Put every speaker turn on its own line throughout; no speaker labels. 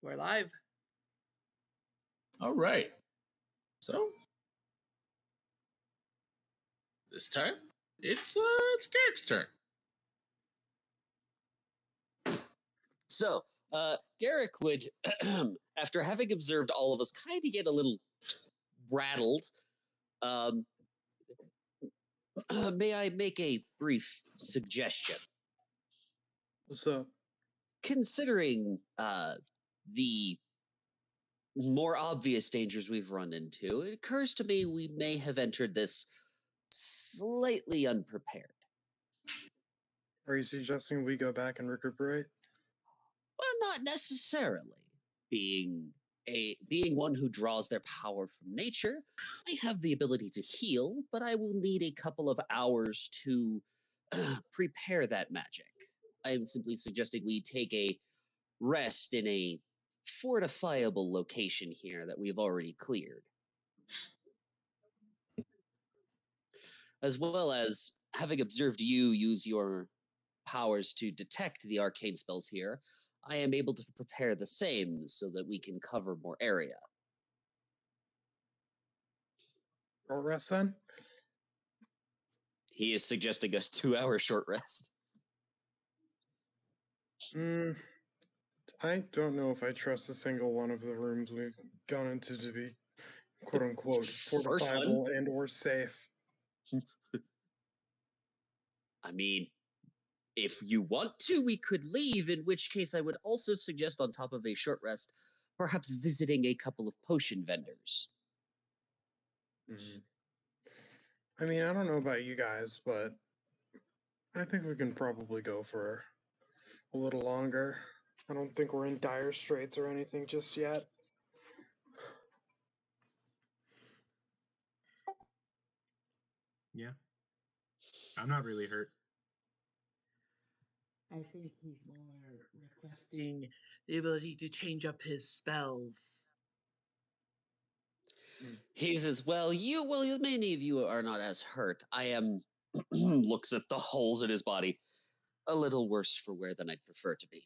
We're live.
All right. So this time it's Garrick's turn.
So, Garrick would, after having observed all of us kind of get a little rattled, may I make a brief suggestion?
What's up?
Considering the more obvious dangers we've run into, it occurs to me we may have entered this slightly unprepared.
Are you suggesting we go back and recuperate?
Well, not necessarily. Being one who draws their power from nature, I have the ability to heal, but I will need a couple of hours to prepare that magic. I am simply suggesting we take a rest in a fortifiable location here that we've already cleared. As well as having observed you use your powers to detect the arcane spells here, I am able to prepare the same so that we can cover more area.
Short rest then?
He is suggesting a 2-hour short rest.
I don't know if I trust a single one of the rooms we've gone into to be quote-unquote fortifiable and or safe.
I mean, if you want to, we could leave, in which case I would also suggest, on top of a short rest, perhaps visiting a couple of potion vendors.
I mean, I don't know about you guys, but I think we can probably go for a little longer. I don't think we're in dire straits or anything just yet.
Yeah. I'm not really hurt.
I think he's more requesting the ability to change up his spells.
He says, well, many of you are not as hurt. I am, looks at the holes in his body, a little worse for wear than I'd prefer to be.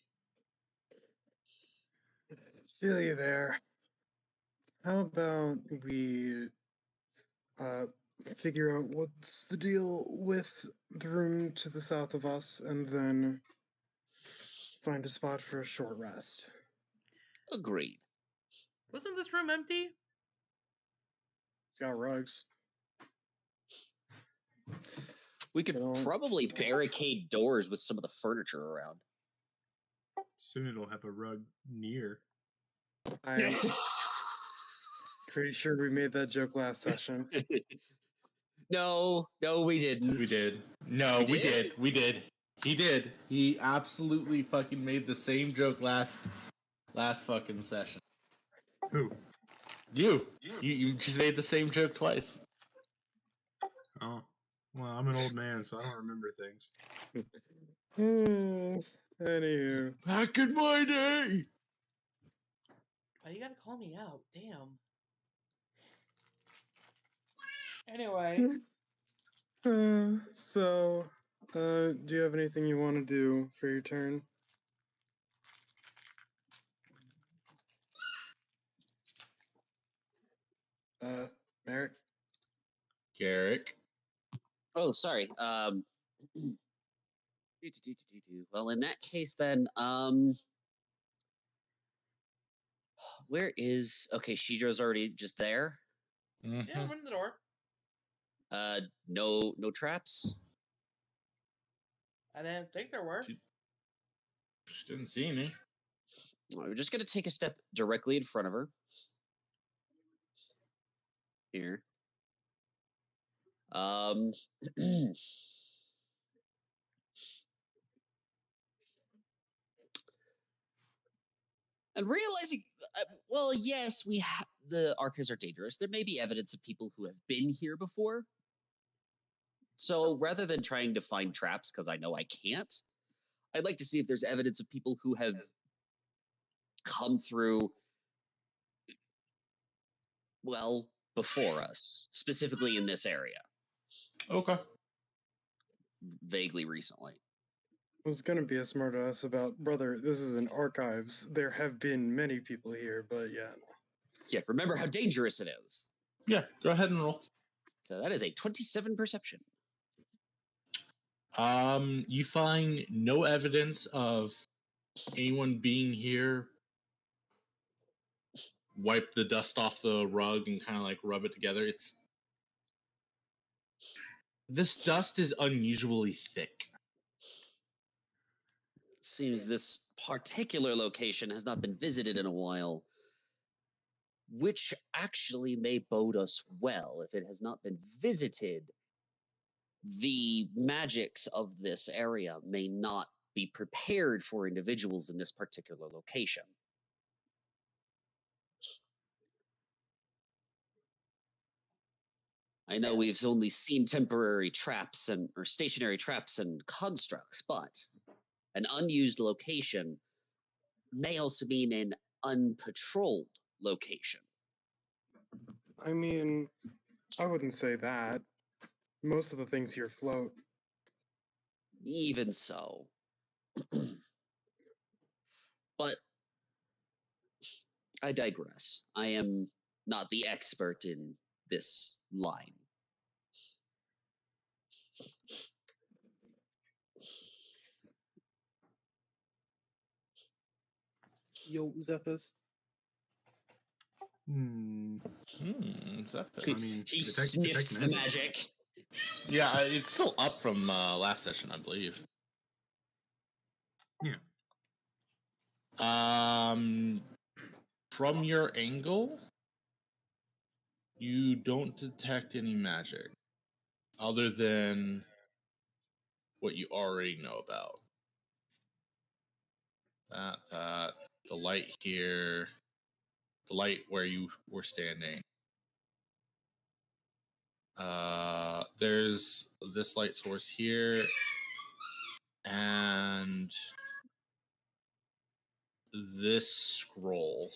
Feel you there. How about we figure out what's the deal with the room to the south of us, and then find a spot for a short rest.
Agreed.
Wasn't this room empty?
It's got rugs.
We could probably barricade doors with some of the furniture around.
Soon it'll have a rug near.
I'm pretty sure we made that joke last session.
No, we didn't.
We did. No, we did. We did. He did. He absolutely fucking made the same joke last fucking session.
Who?
You just made the same joke twice.
Oh. Well, I'm an old man, so I don't remember things.
Anywho.
Back in my day!
Why you gotta call me out? Damn. Anyway.
Do you have anything you want to do for your turn? Merrick?
Garrick.
Oh, sorry. Well, in that case, then, where is... Okay, Shidra's already just there.
Mm-hmm.
Yeah, I'm in the door.
No traps?
I didn't think there were.
She didn't see me.
We're just going to take a step directly in front of her. Here. And realizing, well, yes, the archives are dangerous. There may be evidence of people who have been here before. So rather than trying to find traps, because I know I can't, I'd like to see if there's evidence of people who have come through, well, before us, specifically in this area.
Okay.
Vaguely recently.
was gonna be a smart ass about, brother, this is an archives. There have been many people here, but yeah.
Yeah, remember how dangerous it is.
Yeah, go ahead and roll.
So that is a 27 perception.
You find no evidence of anyone being here. Wipe the dust off the rug and kind of like rub it together. This dust is unusually thick.
Seems this particular location has not been visited in a while, which actually may bode us well. If it has not been visited, the magics of this area may not be prepared for individuals in this particular location. I know we've only seen temporary traps or stationary traps and constructs, but an unused location may also mean an unpatrolled location.
I mean, I wouldn't say that. Most of the things here float.
Even so. But I digress. I am not the expert in this line.
Yo, Zephys.
Zephyr.
I mean,
He
detect
sniffs the
magic.
magic.
Yeah, it's still up from last session, I believe.
Yeah.
From your angle, you don't detect any magic other than what you already know about. That, the light here, the light where you were standing. There's this light source here, and this scroll.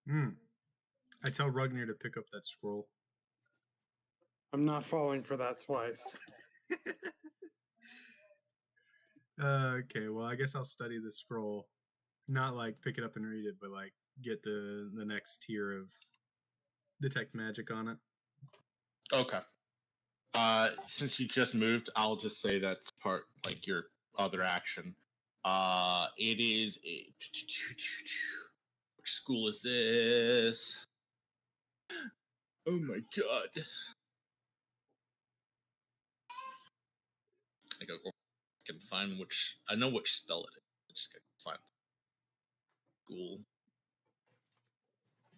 I tell Rugnir to pick up that scroll.
I'm not falling for that twice.
Okay, well, I guess I'll study the scroll. Not like pick it up and read it, but like get the next tier of detect magic on it.
Okay. Since you just moved, I'll just say that's part like your other action. It is a. Which school is this? Oh my god! I gotta go. I can find which. I know which spell it is. I just gotta find school.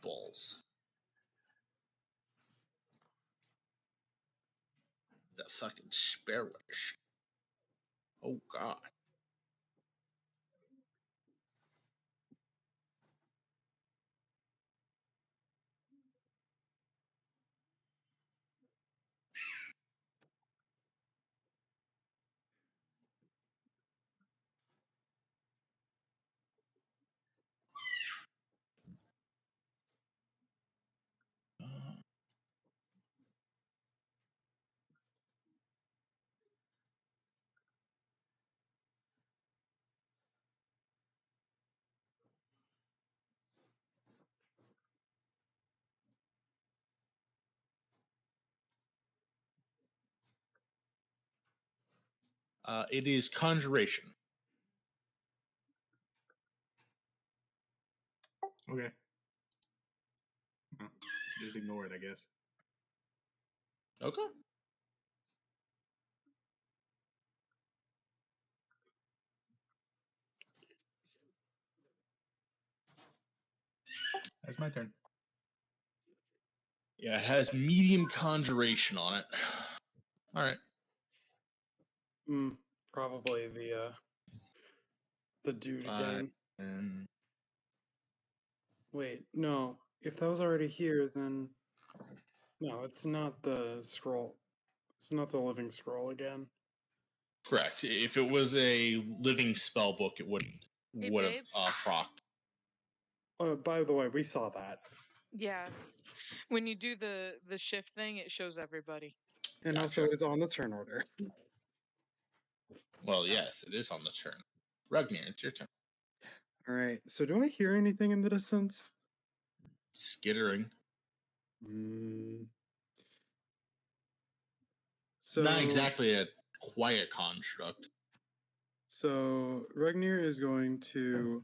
Balls. That fucking spellish. Oh god. It is conjuration.
Okay. Just ignore it, I guess.
Okay.
That's my turn.
Yeah, it has medium conjuration on it. All right.
Probably the dude again.
And
Wait, no. If that was already here, then no, it's not the scroll. It's not the living scroll again.
correct. If it was a living spell book, it would
Hey,
have
babes.
procced.
By the way, we saw that.
Yeah. When you do the shift thing, it shows everybody.
And
Gotcha.
also, it's on the turn order.
Well, yes, it is on the turn. Ragnar, it's your turn.
All right. So do I hear anything in the distance?
Skittering.
So
Not exactly a quiet construct.
So Ragnar is going to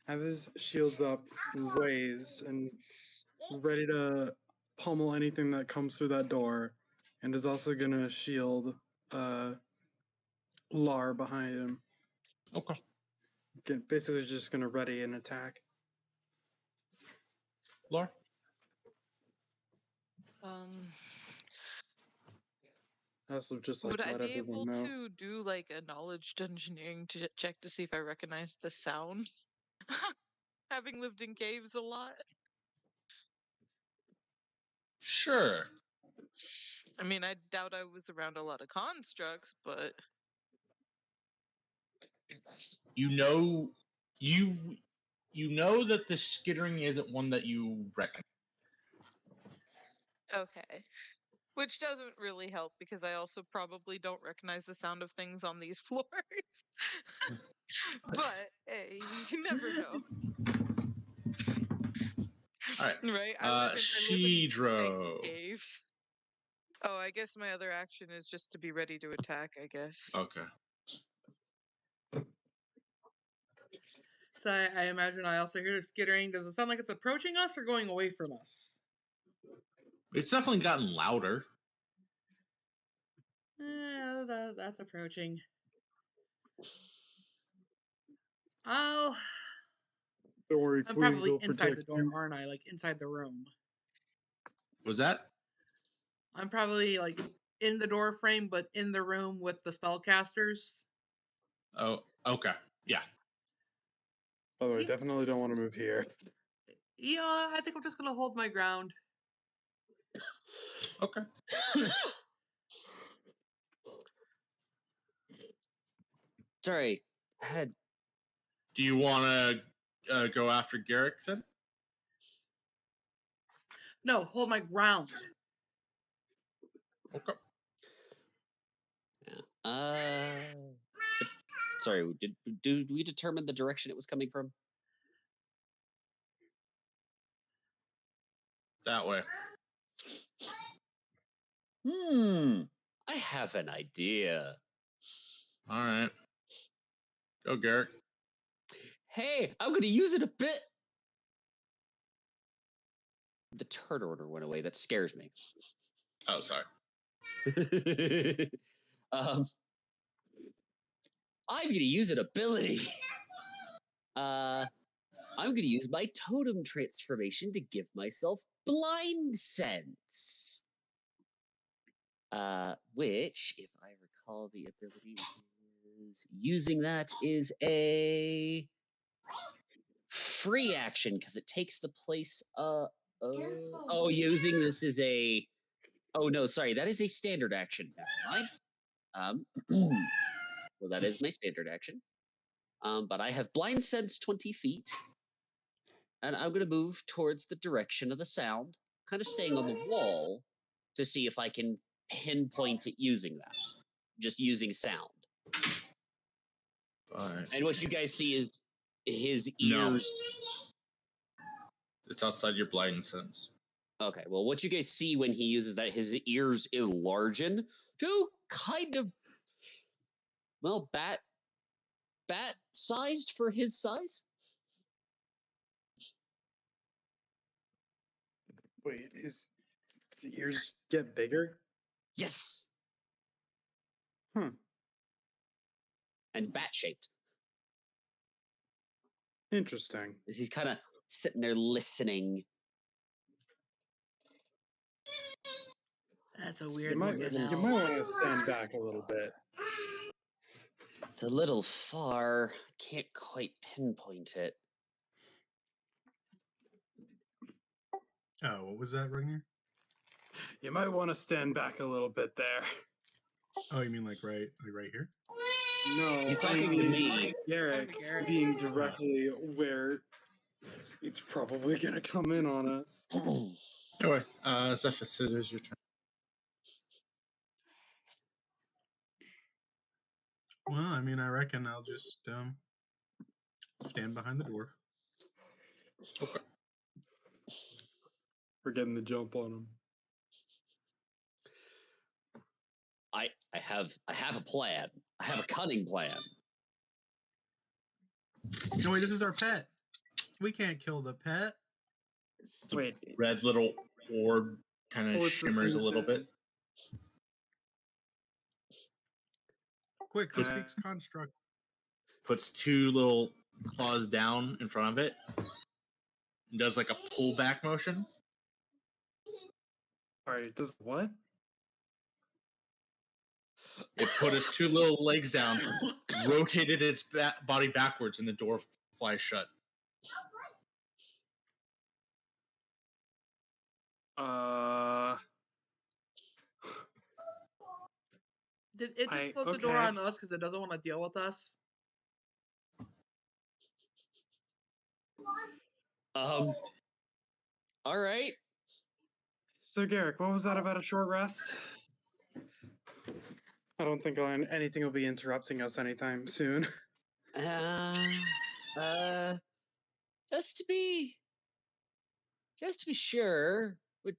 have his shields up, raised, and ready to pummel anything that comes through that door, and is also gonna shield Lar behind him.
Okay.
Basically, just gonna ready an attack.
Laura?
Also, just like
Would I
let
be
everyone
able
know.
to do like a knowledge engineering check to see if I recognize the sound? Having lived in caves a lot.
Sure.
I mean, I doubt I was around a lot of constructs, but
You know that the skittering isn't one that you recognize.
okay. Which doesn't really help because I also probably don't recognize the sound of things on these floors. But hey, you never know.
All right.
Right? I live in
Shidro.
caves. Oh, I guess my other action is just to be ready to attack, I guess.
Okay.
So I imagine I also hear the skittering. Does it sound like it's approaching us or going away from us?
It's definitely gotten louder.
That's approaching.
Don't worry,
I'm
Queens
probably
will
inside the
protect
door,
you.
aren't I? Like inside the room.
Was that?
I'm probably like in the door frame, but in the room with the spellcasters.
Oh, okay. Yeah.
By the way, definitely don't want to move here.
Yeah, I think I'm just gonna hold my ground.
Okay.
Sorry, head.
Do you want to go after Garrick then?
No, hold my ground.
Okay.
Sorry, did we determine the direction it was coming from?
That way.
I have an idea.
All right. Go, Garrick.
Hey, I'm going to use it a bit. The turn order went away. That scares me.
Oh, sorry.
I'm going to use an ability. I'm going to use my totem transformation to give myself blind sense. Which, if I recall the ability, is using that is a free action because it takes the place using this is a that is a standard action. Never mind. Well, that is my standard action. But I have blind sense 20 feet, and I'm gonna move towards the direction of the sound, kind of staying on the wall to see if I can pinpoint it using that. Just using sound.
Fine.
And what you guys see is his
No.
ears.
It's outside your blind sense.
Okay, well, what you guys see when he uses that, his ears enlargen to kind of, well, bat-sized for his size.
Wait, his ears get bigger?
Yes.
Huh.
And bat-shaped.
Interesting.
He's kind of sitting there listening.
That's a
You
weird
might
looking
want to stand back a little bit.
It's a little far. Can't quite pinpoint it.
Oh, what was that, Ragnar?
You might want to stand back a little bit there.
Oh, you mean like right here?
No,
He's talking to me.
Garrick being directly where it's probably gonna come in on us.
Anyway, Zephyrus, it is your turn.
Well, I mean, I reckon I'll just stand behind the dwarf.
Okay.
We're getting the jump on him.
I have a plan. I have a cunning plan.
No, wait, this is our pet. We can't kill the pet.
The
Wait.
red little orb kind of
Oh, it's the
shimmers a little
same
bit.
Quick, who
Uh,
speaks construct?
Puts two little claws down in front of it. And does like a pullback motion.
Sorry, does what?
It put its two little legs down, rotated its body backwards, and the door flies shut.
Did it just close the door
okay.
on us because it doesn't want to deal with us?
All right.
So, Garrick, what was that about a short rest? I don't think anything will be interrupting us anytime soon.
Just to be sure, would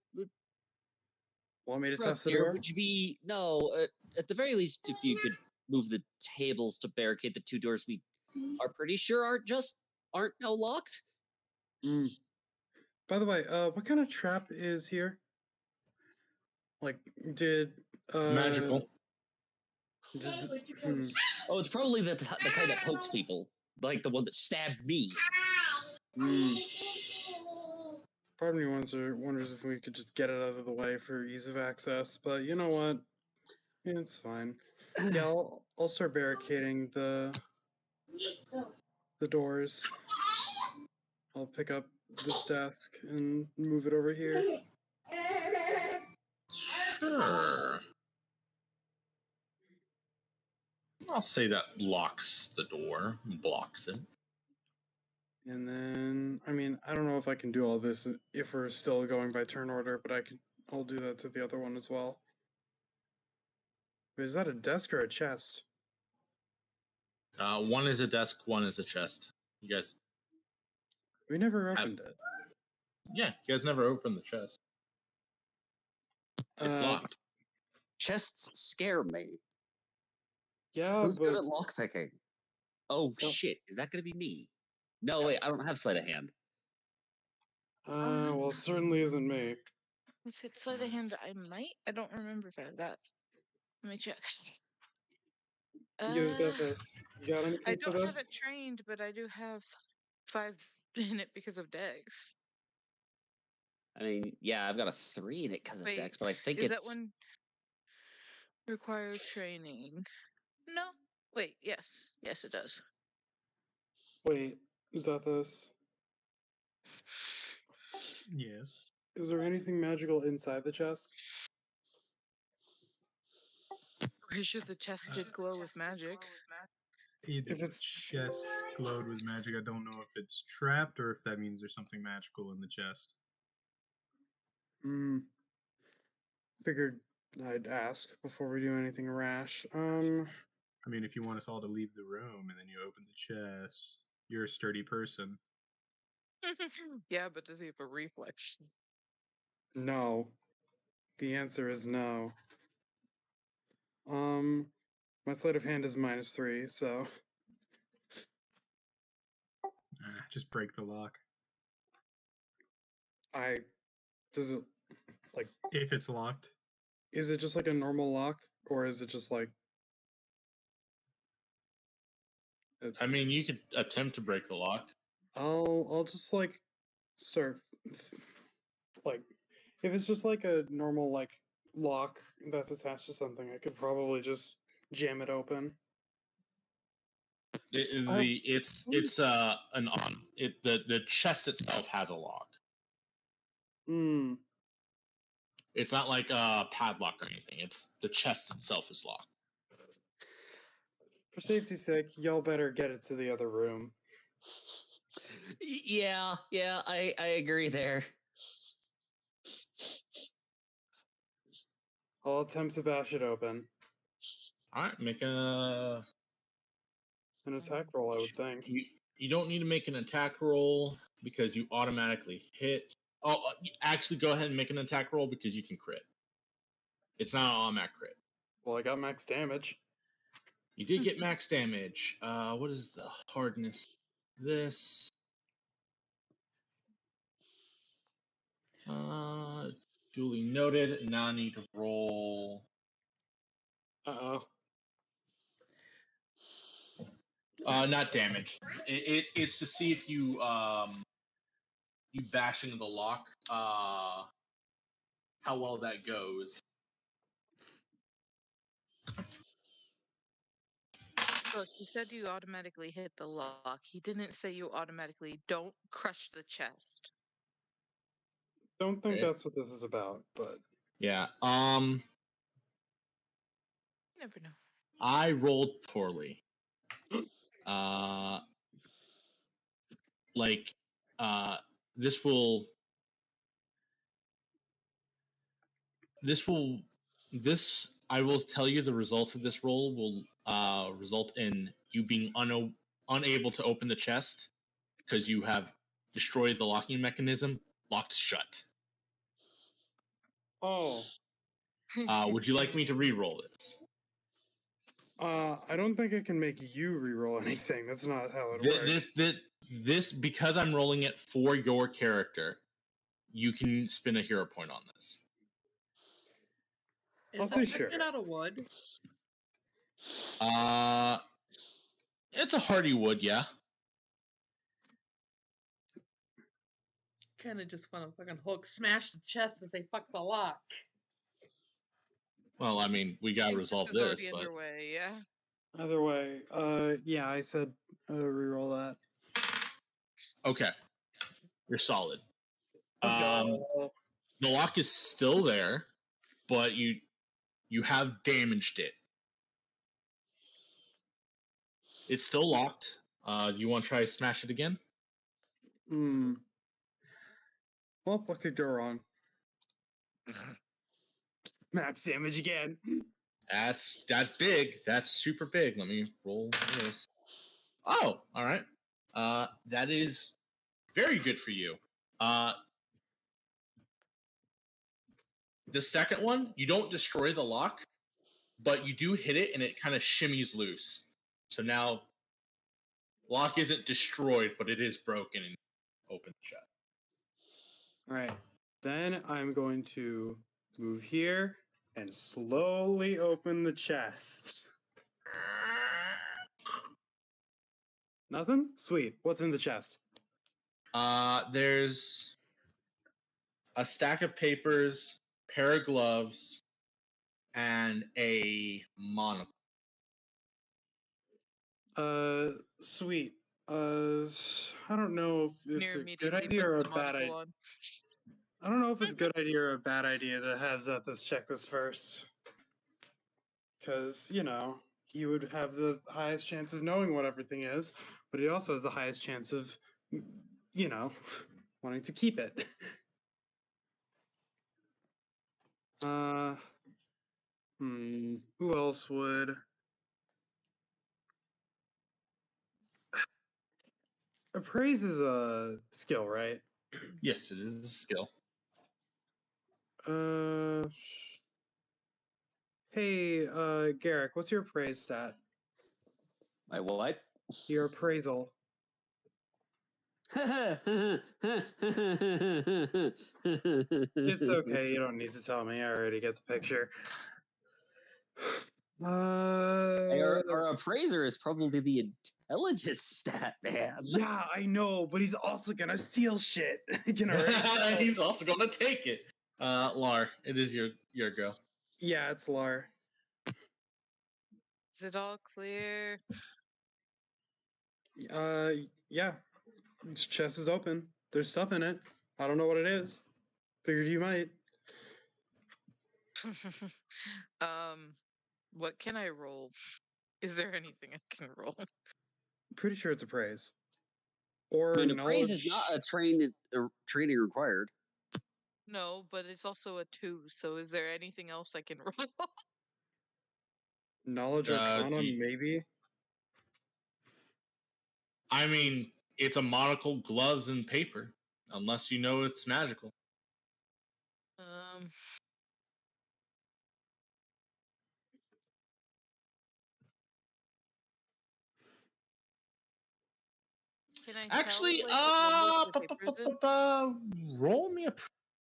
Want me to test the
Ruggier,
door?
would you be no? At the very least, if you could move the tables to barricade the two doors, we are pretty sure aren't now locked.
Mm. By the way, what kind of trap is here? Like, did
Magical.
Oh, it's probably the kind that pokes people, like the one that stabbed me.
Part of me wonders if we could just get it out of the way for ease of access, but you know what? It's fine. Yeah, I'll start barricading the doors. I'll pick up this desk and move it over here.
Sure. I'll say that locks the door, blocks it.
And then, I mean, I don't know if I can do all this if we're still going by turn order, but I'll do that to the other one as well. Wait, is that a desk or a chest?
One is a desk, one is a chest. You guys,
We never opened it.
yeah, you guys never opened the chest. It's locked.
Chests scare me.
Yeah,
Who's
but
good at lockpicking? Oh shit! Is that going to be me? No, wait. I don't have sleight of hand.
well, it certainly isn't me.
If it's sleight of hand, I might. I don't remember if I have that. Let me check.
You got this. You got anything
I
for
don't have it
this?
trained, but I do have 5 in it because of Dex.
I mean, yeah, I've got a 3 in it because of
Wait,
Dex, but I think
Is
it's
that one require training? No. Wait, yes. Yes, it does.
Wait, is that this?
Yes.
Is there anything magical inside the chest?
Pretty sure the chest did glow with magic.
The
If it's-
chest glowed with magic, I don't know if it's trapped or if that means there's something magical in the chest.
Figured I'd ask before we do anything rash.
I mean, if you want us all to leave the room and then you open the chest, you're a sturdy person.
Yeah, but does he have a reflex?
No. The answer is no. My sleight of hand is -3, so
Just break the lock.
does it like
If it's locked.
is it just like a normal lock or is it just like
I mean, you could attempt to break the lock.
I'll just like start like if it's just like a normal like lock that's attached to something, I could probably just jam it open.
The chest itself has a lock. It's not like a padlock or anything. It's the chest itself is locked.
For safety's sake, y'all better get it to the other room.
Yeah, I agree there.
I'll attempt to bash it open.
All right, make a
An attack roll, I would think.
You don't need to make an attack roll because you automatically hit. Oh, actually, go ahead and make an attack roll because you can crit. It's not an automatic crit.
Well, I got max damage.
You did get max damage. What is the hardness of this? Duly noted. Now I need to roll.
Uh-oh.
Not damage. It's to see if you you bashing the lock. How well that goes.
Look, he said you automatically hit the lock. He didn't say you automatically don't crush the chest.
Don't think
Okay.
that's what this is about, but
Yeah.
You never know.
I rolled poorly. Like, this will I will tell you the result of this roll will result in you being unable to open the chest because you have destroyed the locking mechanism, locked shut.
oh,
Would you like me to re-roll this?
I don't think I can make you re-roll anything. That's not how it works.
This because I'm rolling it for your character, you can spin a hero point on this.
I'll
Is
say
the
sure.
piston out of wood?
It's a hardy wood, yeah.
Kind of just want to fucking hook, smash the chest, and say "fuck the lock."
Well, I mean, we gotta resolve
It's
this,
already
but
underway, yeah.
Either way, yeah, I said re-roll that.
okay, you're solid.
Let's go.
The lock is still there, but you have damaged it. It's still locked. Do you want to try to smash it again?
Well, what could go wrong? Max damage again.
That's big. That's super big. Let me roll this. Oh, all right. That is very good for you. The second one, you don't destroy the lock, but you do hit it and it kind of shimmies loose. So now, lock isn't destroyed, but it is broken and open shut.
All right. Then I'm going to move here and slowly open the chest. Nothing? Sweet. What's in the chest?
There's a stack of papers, pair of gloves, and a monocle.
Sweet. I don't know if it's
Near
a good
immediately
idea or a
puts the
bad idea.
monocle on.
I don't know if it's a good idea or a bad idea to have Zethus check this first. Because, you know, he would have the highest chance of knowing what everything is, but he also has the highest chance of, you know, wanting to keep it. Who else would? Appraise is a skill, right?
Yes, it is a skill.
Hey, Garrick, what's your appraise stat?
My what?
Your appraisal. It's okay, you don't need to tell me. I already get the picture.
Our appraiser is probably the intelligence stat, man.
Yeah, I know, but he's also gonna steal shit.
He's also gonna take it. Lar, it is your go.
Yeah, it's Lar.
Is it all clear?
Yeah. Its chest is open. There's stuff in it. I don't know what it is. Figured you might.
What can I roll? Is there anything I can roll?
Pretty sure it's appraise. Or
I mean,
knowledge.
appraise is not a training required.
No, but it's also a 2, so is there anything else I can roll?
Knowledge Arcana, maybe?
I mean, it's a monocle, gloves, and paper. Unless you know it's magical.
Um. Can I
Actually,
tell, like, what number the paper's in?
roll me a.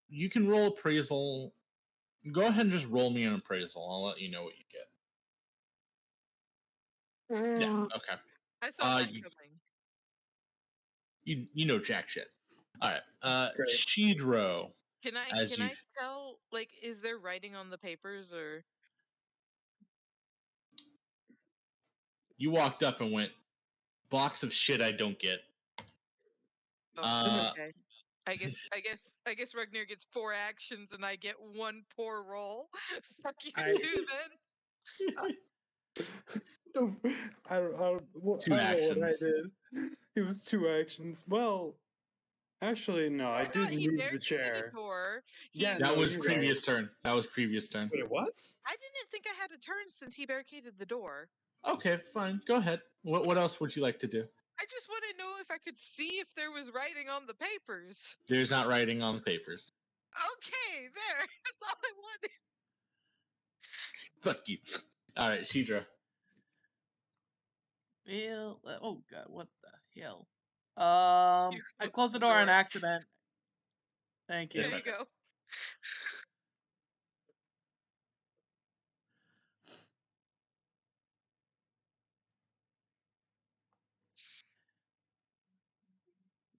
You can roll appraisal. Go ahead and just roll me an appraisal. I'll let you know what you get. Yeah. Okay.
I saw that
you,
coming.
you know jack shit. All right.
Great.
Shidro.
Can I
As
can
you
I tell, like, is there writing on the papers, or
you walked up and went, box of shit I don't get.
oh, okay. I guess Ragnar gets 4 actions and I get 1 poor roll. Fuck you
I-
too then.
I don't know what I
actions.
did. It was 2 actions. Well, actually, no, I
I
did
thought he
move the
barricaded
chair.
a door.
Yeah,
That
no,
was
you're
previous turn. That was previous turn.
Wait, what?
I didn't think I had a turn since he barricaded the door.
Okay, fine. Go ahead. What else would you like to do?
I just want to know if I could see if there was writing on the papers.
There's not writing on the papers.
Okay, there. That's all I wanted.
Fuck you. All right, Shidra.
Well, oh god, what the hell?
You
I
closed
closed the
the
door on
door.
accident. Thank you.
It's
There you
okay.
go.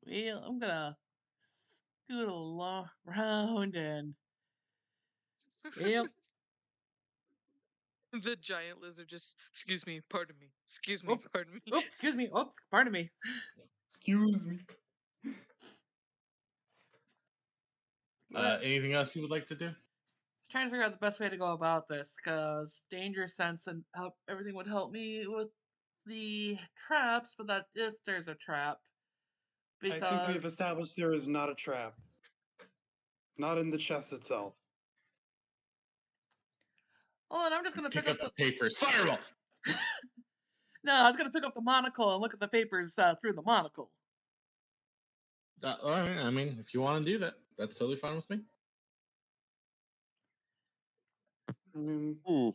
Well, I'm gonna scoot along around and well,
The giant lizard just, excuse me, pardon me, excuse me,
Oop.
pardon me.
oops, excuse me, oops, pardon me.
Excuse me.
Anything else you would like to do?
Trying to figure out the best way to go about this, because danger sense and everything would help me with the traps, but that if there's a trap,
I think
because
we've established there is not a trap. Not in the chest itself.
oh, and I'm just gonna
Pick up the papers. Fireball.
No, I was gonna pick up the monocle and look at the papers through the monocle.
All right. I mean, if you want to do that, that's totally fine with me.
I mean,
Hmm.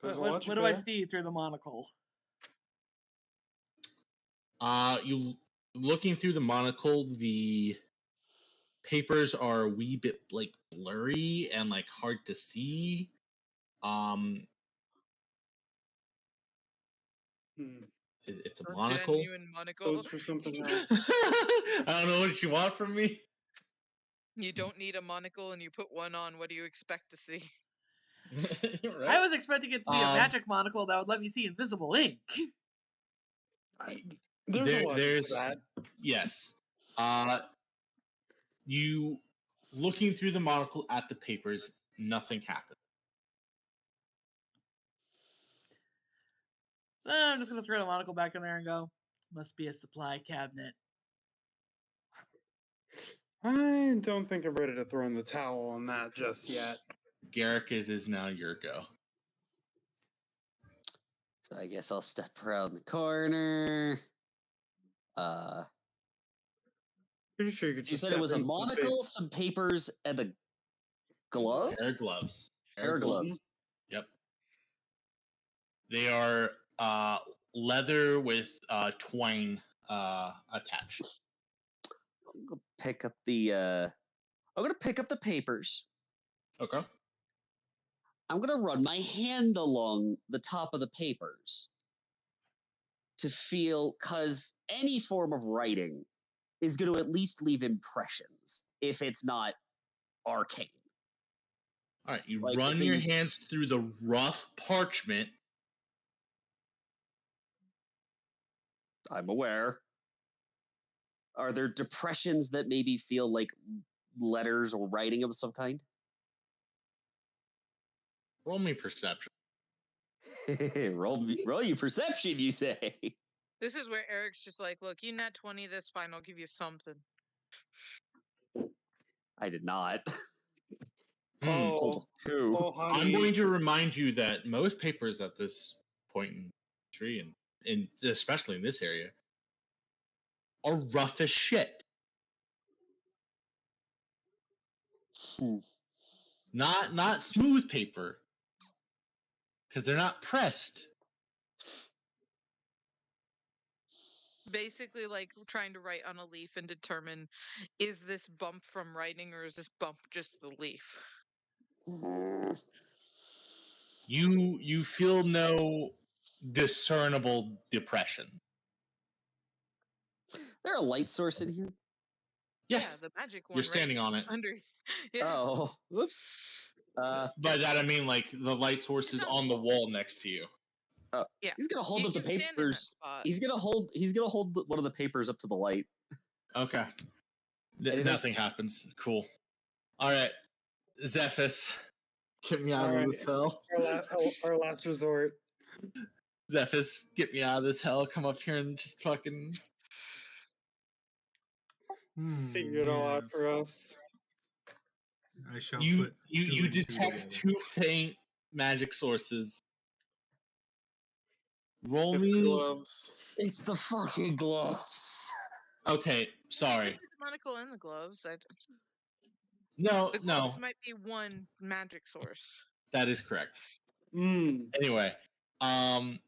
there's
What
logic
do I
there.
see through the monocle?
You looking through the monocle, the papers are a wee bit like blurry and like hard to see.
Hmm.
It's a
A
monocle.
genuine
So
monocle.
it's for something else.
I don't know what you want from me.
You don't need a monocle and you put one on, what do you expect to see?
Right?
I was expecting it to be a magic monocle that would let me see invisible ink.
There's a logic to that.
Yes. You looking through the monocle at the papers, nothing happens.
I'm just gonna throw the monocle back in there and go. Must be a supply cabinet.
I don't think I'm ready to throw in the towel on that just yet.
Garrick, it is now your go.
So I guess I'll step around the corner.
Pretty sure you could
You
just
said
step
it was a
into the
monocle,
space.
some papers, and a glove?
Air gloves.
Air gloves.
Yep. They are leather with twine attached.
I'm gonna pick up the papers.
Okay.
I'm gonna run my hand along the top of the papers to feel, cause any form of writing is gonna at least leave impressions if it's not arcane.
All right. You
Like,
run
if
your
they-
hands through the rough parchment.
I'm aware. Are there depressions that maybe feel like letters or writing of some kind?
Roll me perception.
roll you perception, you say?
This is where Eric's just like, look, you nat 20, that's fine, I'll give you something.
I did not.
Oh,
Two.
oh, honey.
I'm going to remind you that most papers at this point in history, and especially in this area, are rough as shit. Not smooth paper, because they're not pressed.
Basically, like trying to write on a leaf and determine, is this bump from writing or is this bump just the leaf?
You feel no discernible depression.
There a light source in here?
Yeah,
the magic one.
you're standing on it.
Under. Yeah.
Oh, whoops.
By that I mean like the light source is on the wall next to you.
Yeah.
He's gonna hold
You
up the
can stand in that
papers.
spot.
He's gonna hold one of the papers up to the light.
Okay.
Anything?
Nothing happens. Cool. All right, Zephys, get me out of
Alright.
this hell.
Our last resort.
Zephys, get me out of this hell. Come up here and just fucking.
Figure it all out
yes.
for us.
I shall
You
put two
you
and two
detect
together.
2 faint magic sources. Roll
It's the
me.
gloves.
It's the fucking gloves.
Okay, sorry.
The monocle and the gloves.
No,
The
no,
gloves might be one magic source.
that is correct.
Mm.
Anyway, and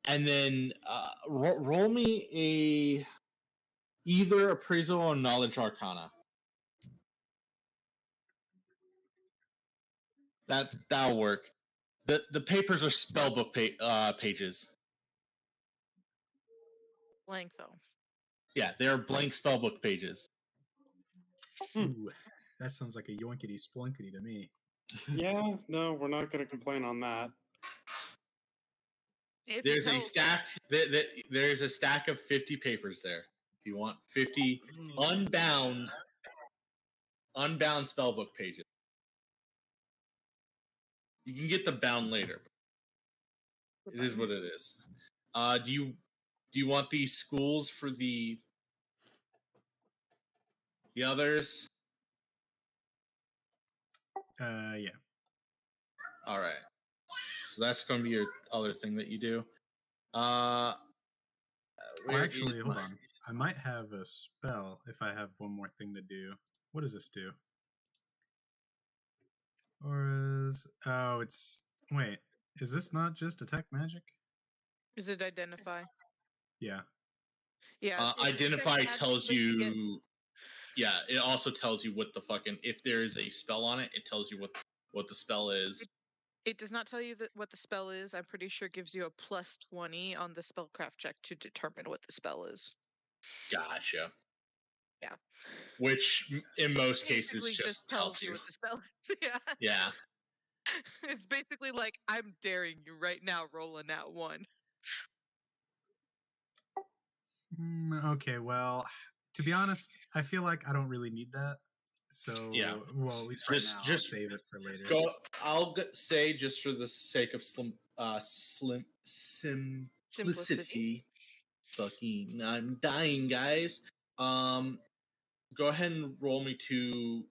then roll me either appraisal or knowledge arcana. That'll work. The papers are spellbook pages.
Blank though.
Yeah, they're blank spellbook pages.
Ooh, that sounds like a yoinkity splunkety to me.
Yeah, no, we're not going to complain on that.
If
There's
you
a
tell-
stack. There's a stack of 50 papers there. If you want 50 unbound spellbook pages, you can get the bound later. It is what it is. Do you want these schools for the others?
Yeah.
All right. So that's going to be your other thing that you do.
Oh,
where
actually,
is
hold
my-
on. I might have a spell if I have one more thing to do. What does this do? Or is it's wait, is this not just detect magic?
Is it identify?
Yeah.
Yeah. it's
Identify
detect magic,
tells
but you get-
you. Yeah, it also tells you what the fucking if there is a spell on it, it tells you what the spell is.
It does not tell you what the spell is. I'm pretty sure it gives you a plus 20 on the spellcraft check to determine what the spell is.
Gotcha.
Yeah.
Which in most cases
Basically
just tells you.
what the spell is. Yeah.
Yeah.
It's basically like, I'm daring you right now, roll a nat 1.
Okay, well, to be honest, I feel like I don't really need that. So,
Yeah.
well, at least right
Just-
now,
just
I'll save it for later.
I'll say just for the sake of simplicity. Fucking, I'm dying, guys. Go ahead and roll me two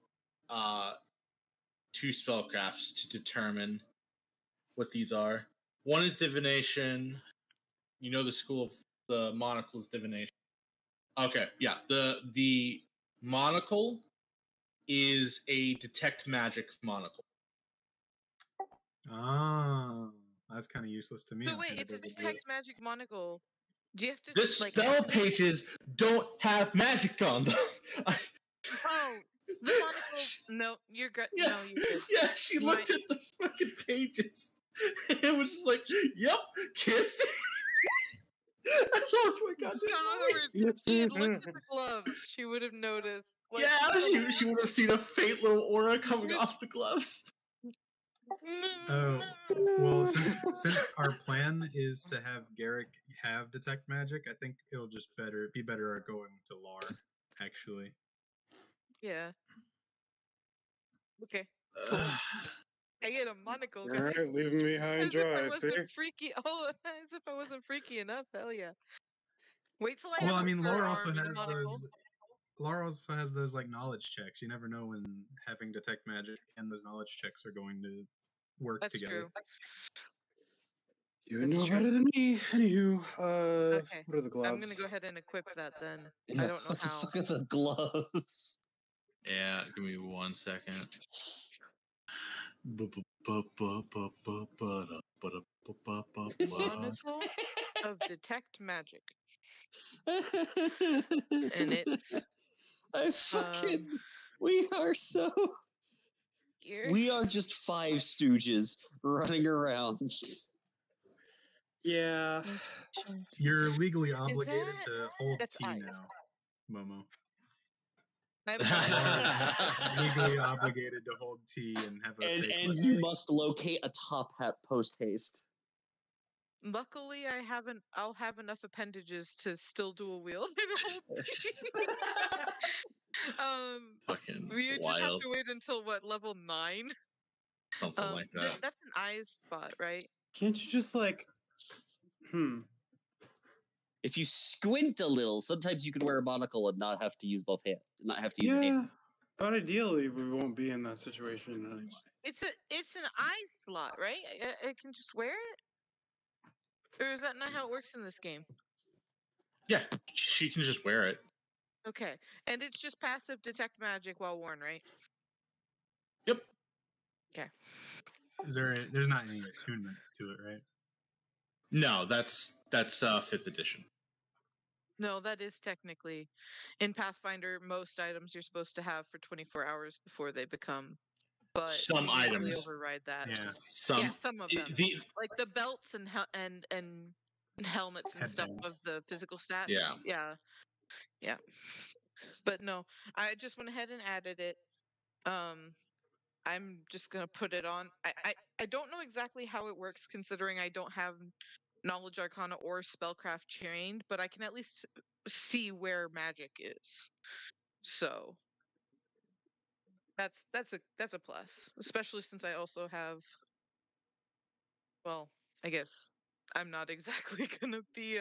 spellcrafts to determine what these are. One is divination. You know the school of the monocle is divination. Okay, yeah. The monocle is a detect magic monocle.
Oh, that's kind of useless to me.
So
on
wait,
kinda
it's a
doesn't do
detect magic monocle. Do you have to
The
like
spell pages don't have magic on them.
Oh, the monocle. No, you're good.
Yeah,
No, you're good.
yeah. She looked at the fucking pages. It was just like, "Yep, kiss." I lost my goddamn mind.
If she had looked at the gloves, she would have noticed. Like,
Yeah, she would have seen a faint little aura coming off the gloves.
Oh, well, since our plan is to have Garrick have detect magic, I think it'll just be better going to Lar, actually.
Yeah. Okay. Cool. I get a monocle, guys.
Alright, leaving me high
As
and
if I
dry, see?
wasn't freaky. Oh, as if I wasn't freaky enough. Hell yeah. Wait till I
Well,
have
I mean,
a fur
Laura also
arm and
has
monocle.
those. Laura also has those like knowledge checks. You never know when having detect magic and those knowledge checks are going to work
That's
together.
true.
You
That's
know
true.
better than me. Anywho,
Okay,
what are the gloves?
I'm gonna go ahead and equip that then.
Yeah,
I don't know
what the
how.
fuck are the gloves?
Yeah, give me 1 second.
Chronicle of Detect Magic, and it's
I fucking. We are so.
here.
We are just 5 stooges running around.
Yeah.
You're legally obligated
that-
to hold
that's
tea
eyes.
now, Momo.
I have
You are legally obligated to hold tea and have a
And
fake
you
mustache.
must locate a top hat post haste.
Luckily, I'll have enough appendages to still do a wield.
Fucking
We just have
wild.
to wait until what, level 9?
Something like that.
That's an eyes spot, right?
Can't you just like?
If you squint a little, sometimes you can wear a monocle and not have to use both hands. Not have to use a
Yeah,
hand.
but ideally we won't be in that situation anyway.
It's an eye slot, right? I can just wear it, or is that not how it works in this game?
Yeah, she can just wear it.
Okay, and it's just passive detect magic while worn, right?
Yep.
Okay.
There's not any attunement to it, right?
No, that's 5th edition.
No, that is technically in Pathfinder. Most items you're supposed to have for 24 hours before they become. But
Some
you usually
items.
override that.
Yeah.
Yeah, some of them,
The
like the belts and helmets and stuff of
Headbands.
the physical stats.
Yeah.
Yeah. But no, I just went ahead and added it. I'm just gonna put it on. I don't know exactly how it works, considering I don't have knowledge arcana or spellcraft trained, but I can at least see where magic is. So that's a plus, especially since I also have. Well, I guess I'm not exactly gonna be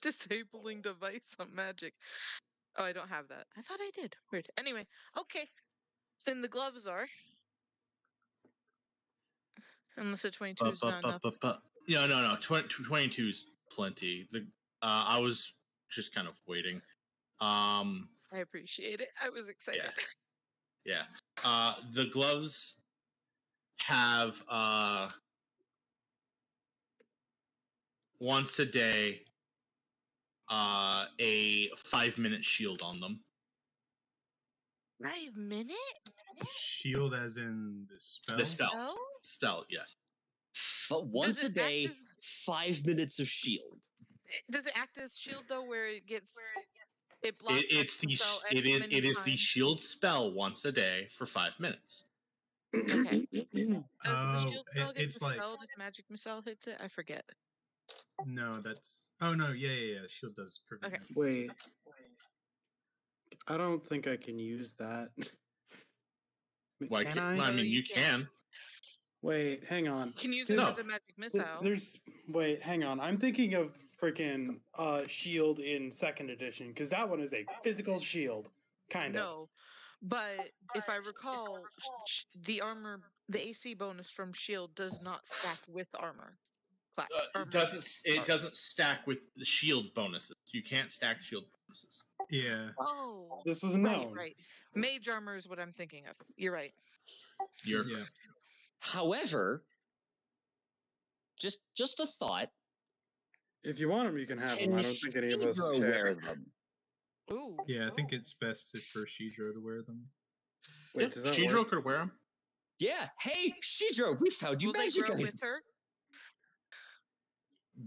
disabling device on magic. Oh, I don't have that. I thought I did. Weird. Anyway, okay. Then the gloves are. Unless a 22 is not enough.
No. 22 is plenty. I was just kind of waiting.
I appreciate it. I was excited.
Yeah. The gloves have once a day a 5-minute shield on them.
5 minutes?
Shield as in the spell?
The spell.
No?
Spell, yes.
Once
Does
a
it
day,
act
5 minutes of shield.
Does it act as shield though, where it gets it blocks?
It is the shield spell once a day for 5 minutes.
Okay. Does the
Oh,
shield spell get
it's like
dispelled if magic missile hits it? I forget.
no, that's oh no, yeah. Shield does prevent.
Okay.
magic
Wait. I don't think I can use that.
Why
Can I?
I mean,
you
you can.
Wait, hang on.
You can use it
No.
for the magic missile.
Wait, hang on. I'm thinking of freaking shield in 2nd edition because that one is a physical shield, kind of.
No, but if I recall, the AC bonus from shield does not stack with armor.
It doesn't stack with the shield bonuses. You can't stack shield bonuses.
Yeah.
Oh,
This was known.
right. Mage armor is what I'm thinking of. You're right.
You're
Yeah.
However, just a thought.
If you want them, you can have them.
Can
I don't think any of us
Shidro
care.
wear them?
Ooh.
Yeah, I think it's best for Shidro to wear them.
Wait, does that
Shidro
work?
could wear them.
Yeah. Hey, Shidro, we found you
Will they
magic
grow
items.
with her?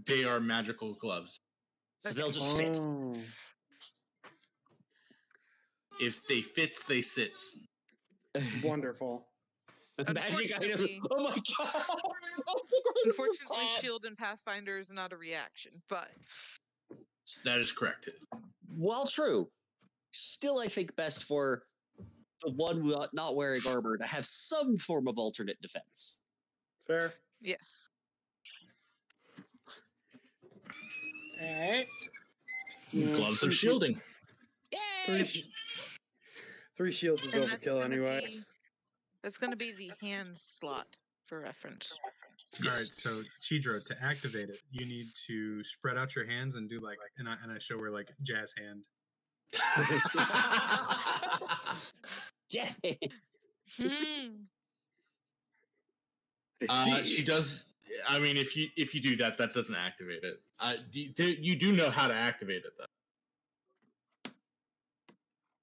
They are magical gloves.
So they'll just fit.
Oh.
If they fits, they sits.
Wonderful.
Magic items.
Unfortunately-
Oh my god!
Unfortunately, shield in Pathfinder is not a reaction, but
That is correct.
While true, still I think best for the one not wearing armor to have some form of alternate defense.
Fair.
yes.
Alright.
Gloves of shielding.
Yay!
Three shields is
And that's
overkill
gonna
anyway.
That's going to be the hand slot for reference.
All right,
Yes.
so Chidro, to activate it, you need to spread out your hands and do like, and I show her like jazz hand.
Yes.
Hmm.
She does. I mean, if you do that, that doesn't activate it. You do know how to activate it though.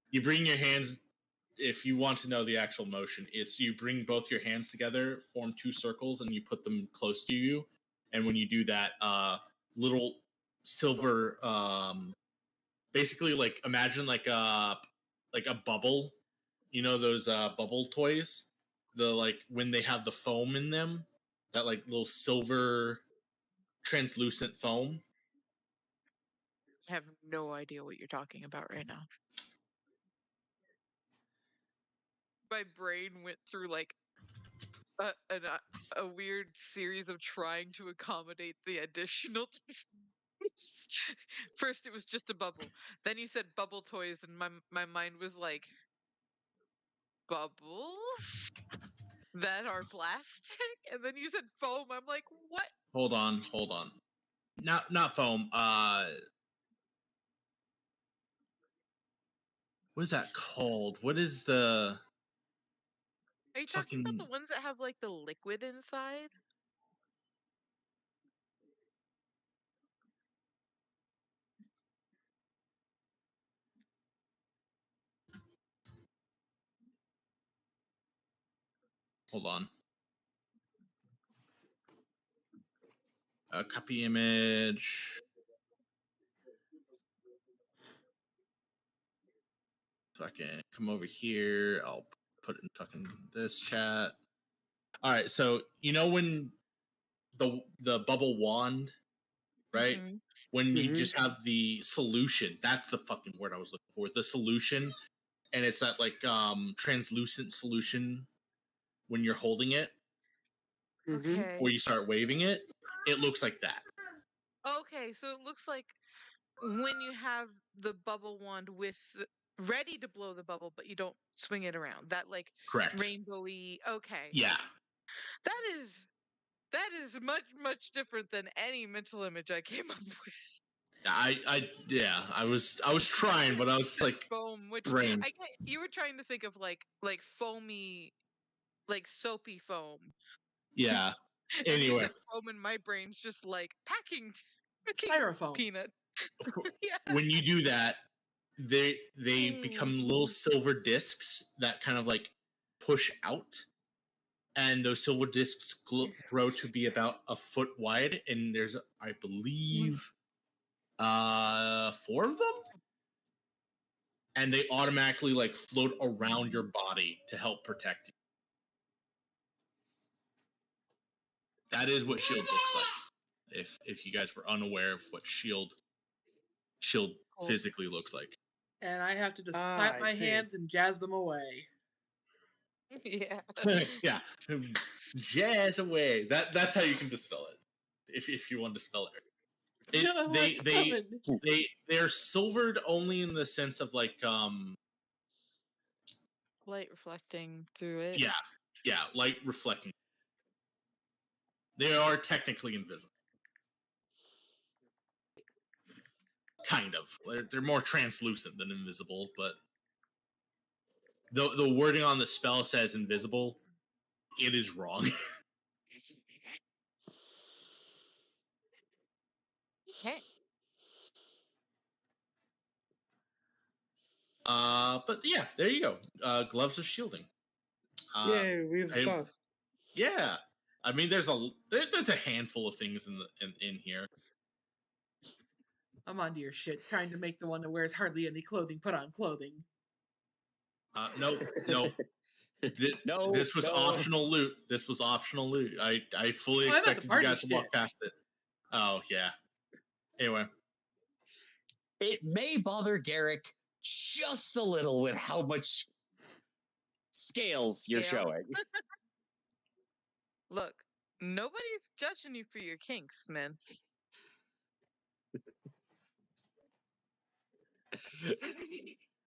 You bring your hands. If you want to know the actual motion, it's you bring both your hands together, form 2 circles, and you put them close to you. And when you do that, little silver, basically like imagine like a bubble. You know those bubble toys, the like when they have the foam in them, that like little silver translucent foam.
I have no idea what you're talking about right now. My brain went through like a weird series of trying to accommodate the additional. First, it was just a bubble. Then you said bubble toys, and my mind was like, bubbles that are plastic. And then you said foam. I'm like, what?
Hold on. Not foam. What is that called? What is the
Are you talking about
fucking?
the ones that have like the liquid inside?
Hold on. Copy image. Fucking come over here. I'll put it in fucking this chat. All right. So you know when the bubble wand, right?
Mhm.
When you just have the solution, that's the fucking word I was looking for. The solution, and it's that like translucent solution when you're holding it
Okay.
before you start waving it. It looks like that.
Okay, so it looks like when you have the bubble wand with ready to blow the bubble, but you don't swing it around. That like
Correct.
rainbowy. Okay.
Yeah.
That is much different than any mental image I came up with.
I was trying, but I was like
Foam, which
brain.
you were trying to think of like foamy, like soapy foam.
Yeah.
And you
Anyway,
said foam, and my brain's just like packing
Styrofoam.
peanut. Yeah.
when you do that, they become little silver discs that kind of like push out, and those silver discs grow to be about a foot wide, and there's I believe 4 of them, and they automatically like float around your body to help protect you. That is what shield looks like. If you guys were unaware of what shield
Cool.
physically looks like.
And I have to just clap
I
my
see.
hands and jazz them away.
Yeah.
Yeah, jazz away. That's how you can dispel it. If you want to dispel it,
You know what's coming.
they're silvered only in the sense of like
Light reflecting through it.
yeah, light reflecting. They are technically invisible. Kind of. They're more translucent than invisible, but the wording on the spell says invisible. It is wrong.
Okay.
But yeah, there you go. Gloves of shielding.
Yay, we have stuff.
Yeah, I mean, there's a handful of things in here.
I'm onto your shit, trying to make the one that wears hardly any clothing put on clothing.
No. This was optional loot. This was optional loot. I fully
Oh, I'm at the
expected you
party
guys to walk
shit.
past it. Oh yeah. Anyway,
It may bother Garrick just a little with how much scales you're
Scale.
showing.
Look, nobody's judging you for your kinks, man.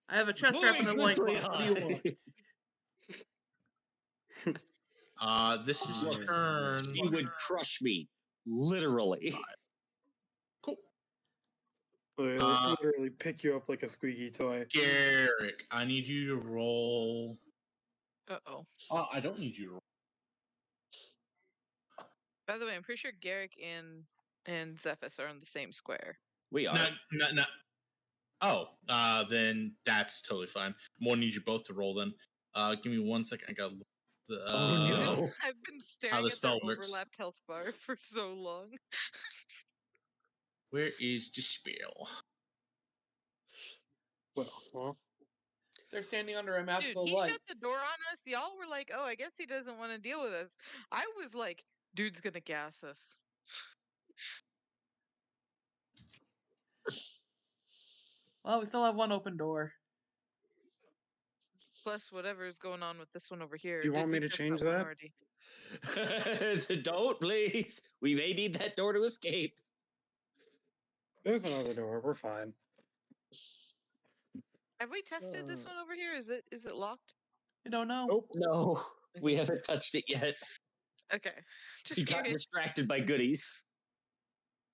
I have a chest wrap and a
Moving
loincloth.
swiftly
What do you want?
This is
Yeah.
turn.
He would crush me, literally.
Cool.
Literally pick you up like a squeaky toy.
Garrick, I need you to roll.
Uh-oh.
I don't need you to roll.
By the way, I'm pretty sure Garrick and Zephys are on the same square.
We are.
No. Oh, then that's totally fine. I'm gonna need you both to roll then. Give me 1 second. I got the.
Oh, no.
I've been staring
the
at
spell
their
works.
overlapped health bar for so long.
Where is the spell?
Well,
They're standing under a
Dude,
magical
he
light.
shut the door on us. Y'all were like, "Oh, I guess he doesn't want to deal with us." I was like, "Dude's gonna gas us."
Well, we still have one open door.
Plus, whatever is going on with this one over here.
You
Did
want
we
me to
test
change
one
that?
already?
Don't, please. We may need that door to escape.
there's another door. We're fine.
Have we tested this one over here? Is it locked?
I don't know.
Nope.
No, we haven't touched it yet.
Okay,
We
just
got
curious.
distracted by goodies.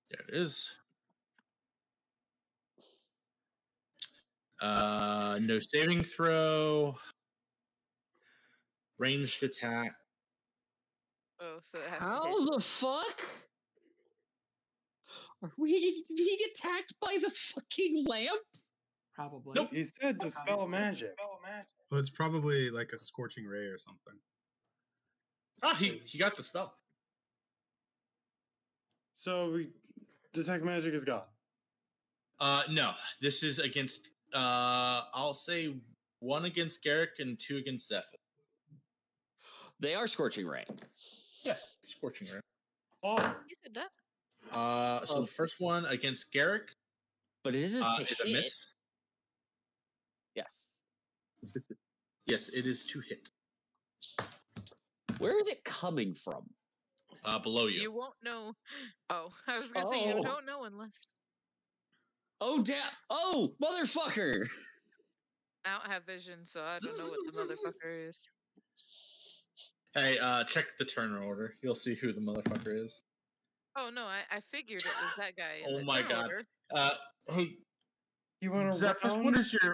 There it is. No saving throw. Ranged attack.
Oh, so it has to
How
hit.
the fuck? Are we being attacked by the fucking lamp?
Probably.
Nope.
He said dispel magic.
Well, it's probably like a scorching ray or something.
Ah, he got the spell.
So detect magic is gone.
No, this is against. I'll say 1 against Garrick and 2 against Zephyr.
They are scorching ray.
Yeah, scorching ray.
Oh,
You said that.
So the first one against Garrick
But it isn't to
is a
hit.
miss.
Yes.
Yes, it is to hit.
Where is it coming from?
Below you.
You won't know. Oh, I was gonna say you don't know unless.
Oh, oh, motherfucker!
I don't have vision, so I don't know what the motherfucker is.
Hey, check the turn order. You'll see who the motherfucker is.
Oh no, I figured it was that guy. In
Oh
the
my
turn
god.
order.
Hey,
you want to
Zephyrus,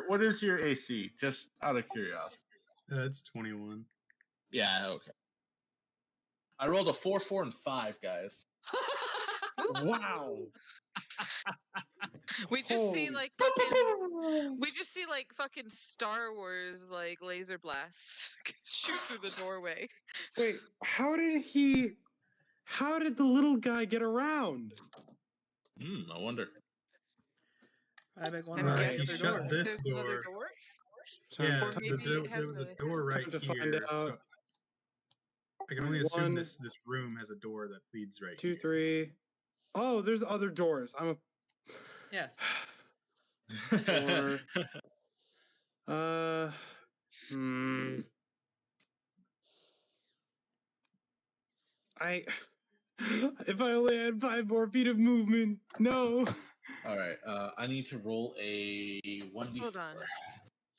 what is your AC? Just out of curiosity.
It's 21.
Yeah, okay. I rolled a 4, 4, and 5, guys.
Wow.
We just see
Holy-
like fucking. We just see like fucking Star Wars like laser blasts shoot through the doorway.
Wait, how did the little guy get around?
I wonder.
I make one
And
Right,
right.
if you
there's
shut
another-
this
there's another
door-
door.
Yeah,
Or maybe it has
there was a
a-
door right
to find
here.
out.
So I can only assume
One-
this room has a door that leads right
2,
here.
3. Oh, there's other doors.
Yes.
Or- Hmm. If I only had 5 more feet of movement. No.
All right. I need to roll a 1d4.
Hold on.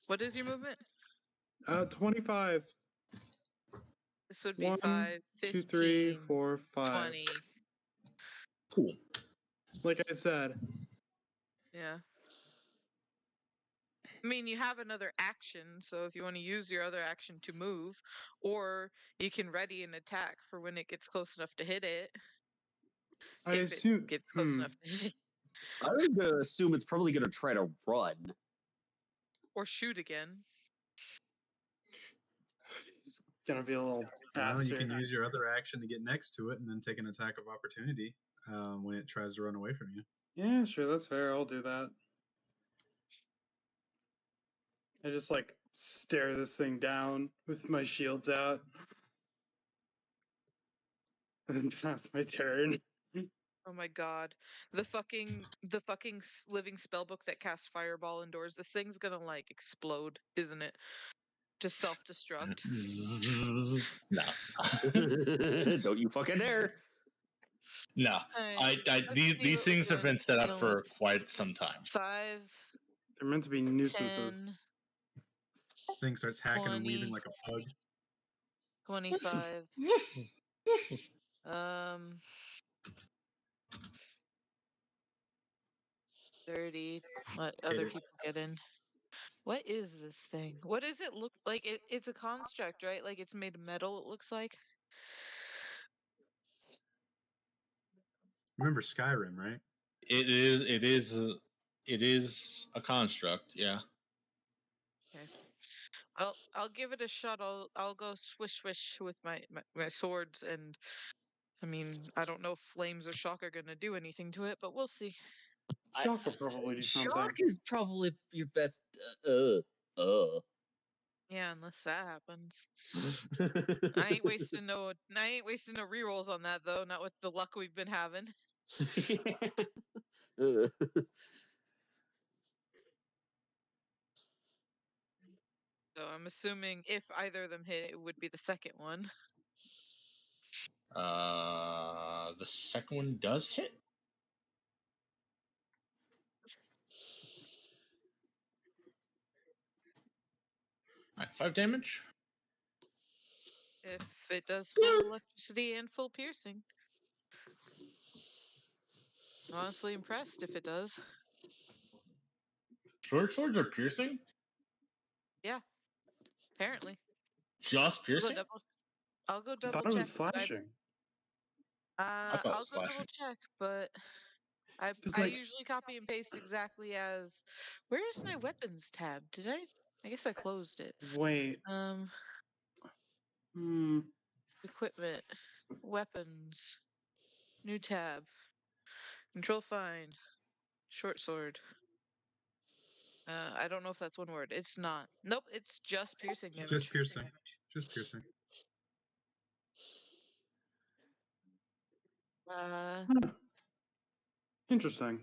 What is your movement?
25.
This would be
1,
5, 15,
2, 3, 4, 5.
20.
Cool.
Like I said.
Yeah. I mean, you have another action, so if you want to use your other action to move, or you can ready an attack for when it gets close enough to hit it.
I
if
assume.
it gets close enough to hit it.
I was gonna assume it's probably gonna try to run.
Or shoot again.
It's gonna be a little
Well,
faster.
you can use your other action to get next to it and then take an attack of opportunity when it tries to run away from you.
Yeah, sure, that's fair. I'll do that. I just like stare this thing down with my shields out. And then pass my turn.
Oh my god. The fucking living spellbook that casts fireball indoors, the thing's gonna like explode, isn't it? To self-destruct.
No.
Don't you fucking dare!
No. These things have been set up for quite some time.
5,
They're meant to be nuisances.
10.
Thing starts hacking and
20.
weaving like a pug.
25. 30. Let other people get in. What is this thing? What does it look like? It's a construct, right? Like it's made of metal, it looks like.
Remember Skyrim, right?
It is a construct, yeah.
Okay. I'll give it a shot. I'll go swish swish with my swords, and I mean, I don't know if flames or shock are gonna do anything to it, but we'll see.
Shock will probably do something.
Shock is probably your best.
Yeah, unless that happens. I ain't wasting no rerolls on that though. Not with the luck we've been having. So I'm assuming if either of them hit, it would be the second one.
The second one does hit. Alright, 5 damage.
If it does full electricity and full piercing. Honestly impressed if it does.
Short swords are piercing?
Yeah. Apparently.
Just piercing?
I'll go
I
double
thought it
check.
was slashing.
I thought it
I'll
was
go double
slashing.
check, but I
like-
usually copy and paste exactly as. Where is my weapons tab? Did I? I guess I closed it.
Wait.
Equipment, weapons, new tab, control find, short sword. I don't know if that's one word. It's not. Nope, it's just piercing damage.
Just piercing. Just piercing.
Interesting.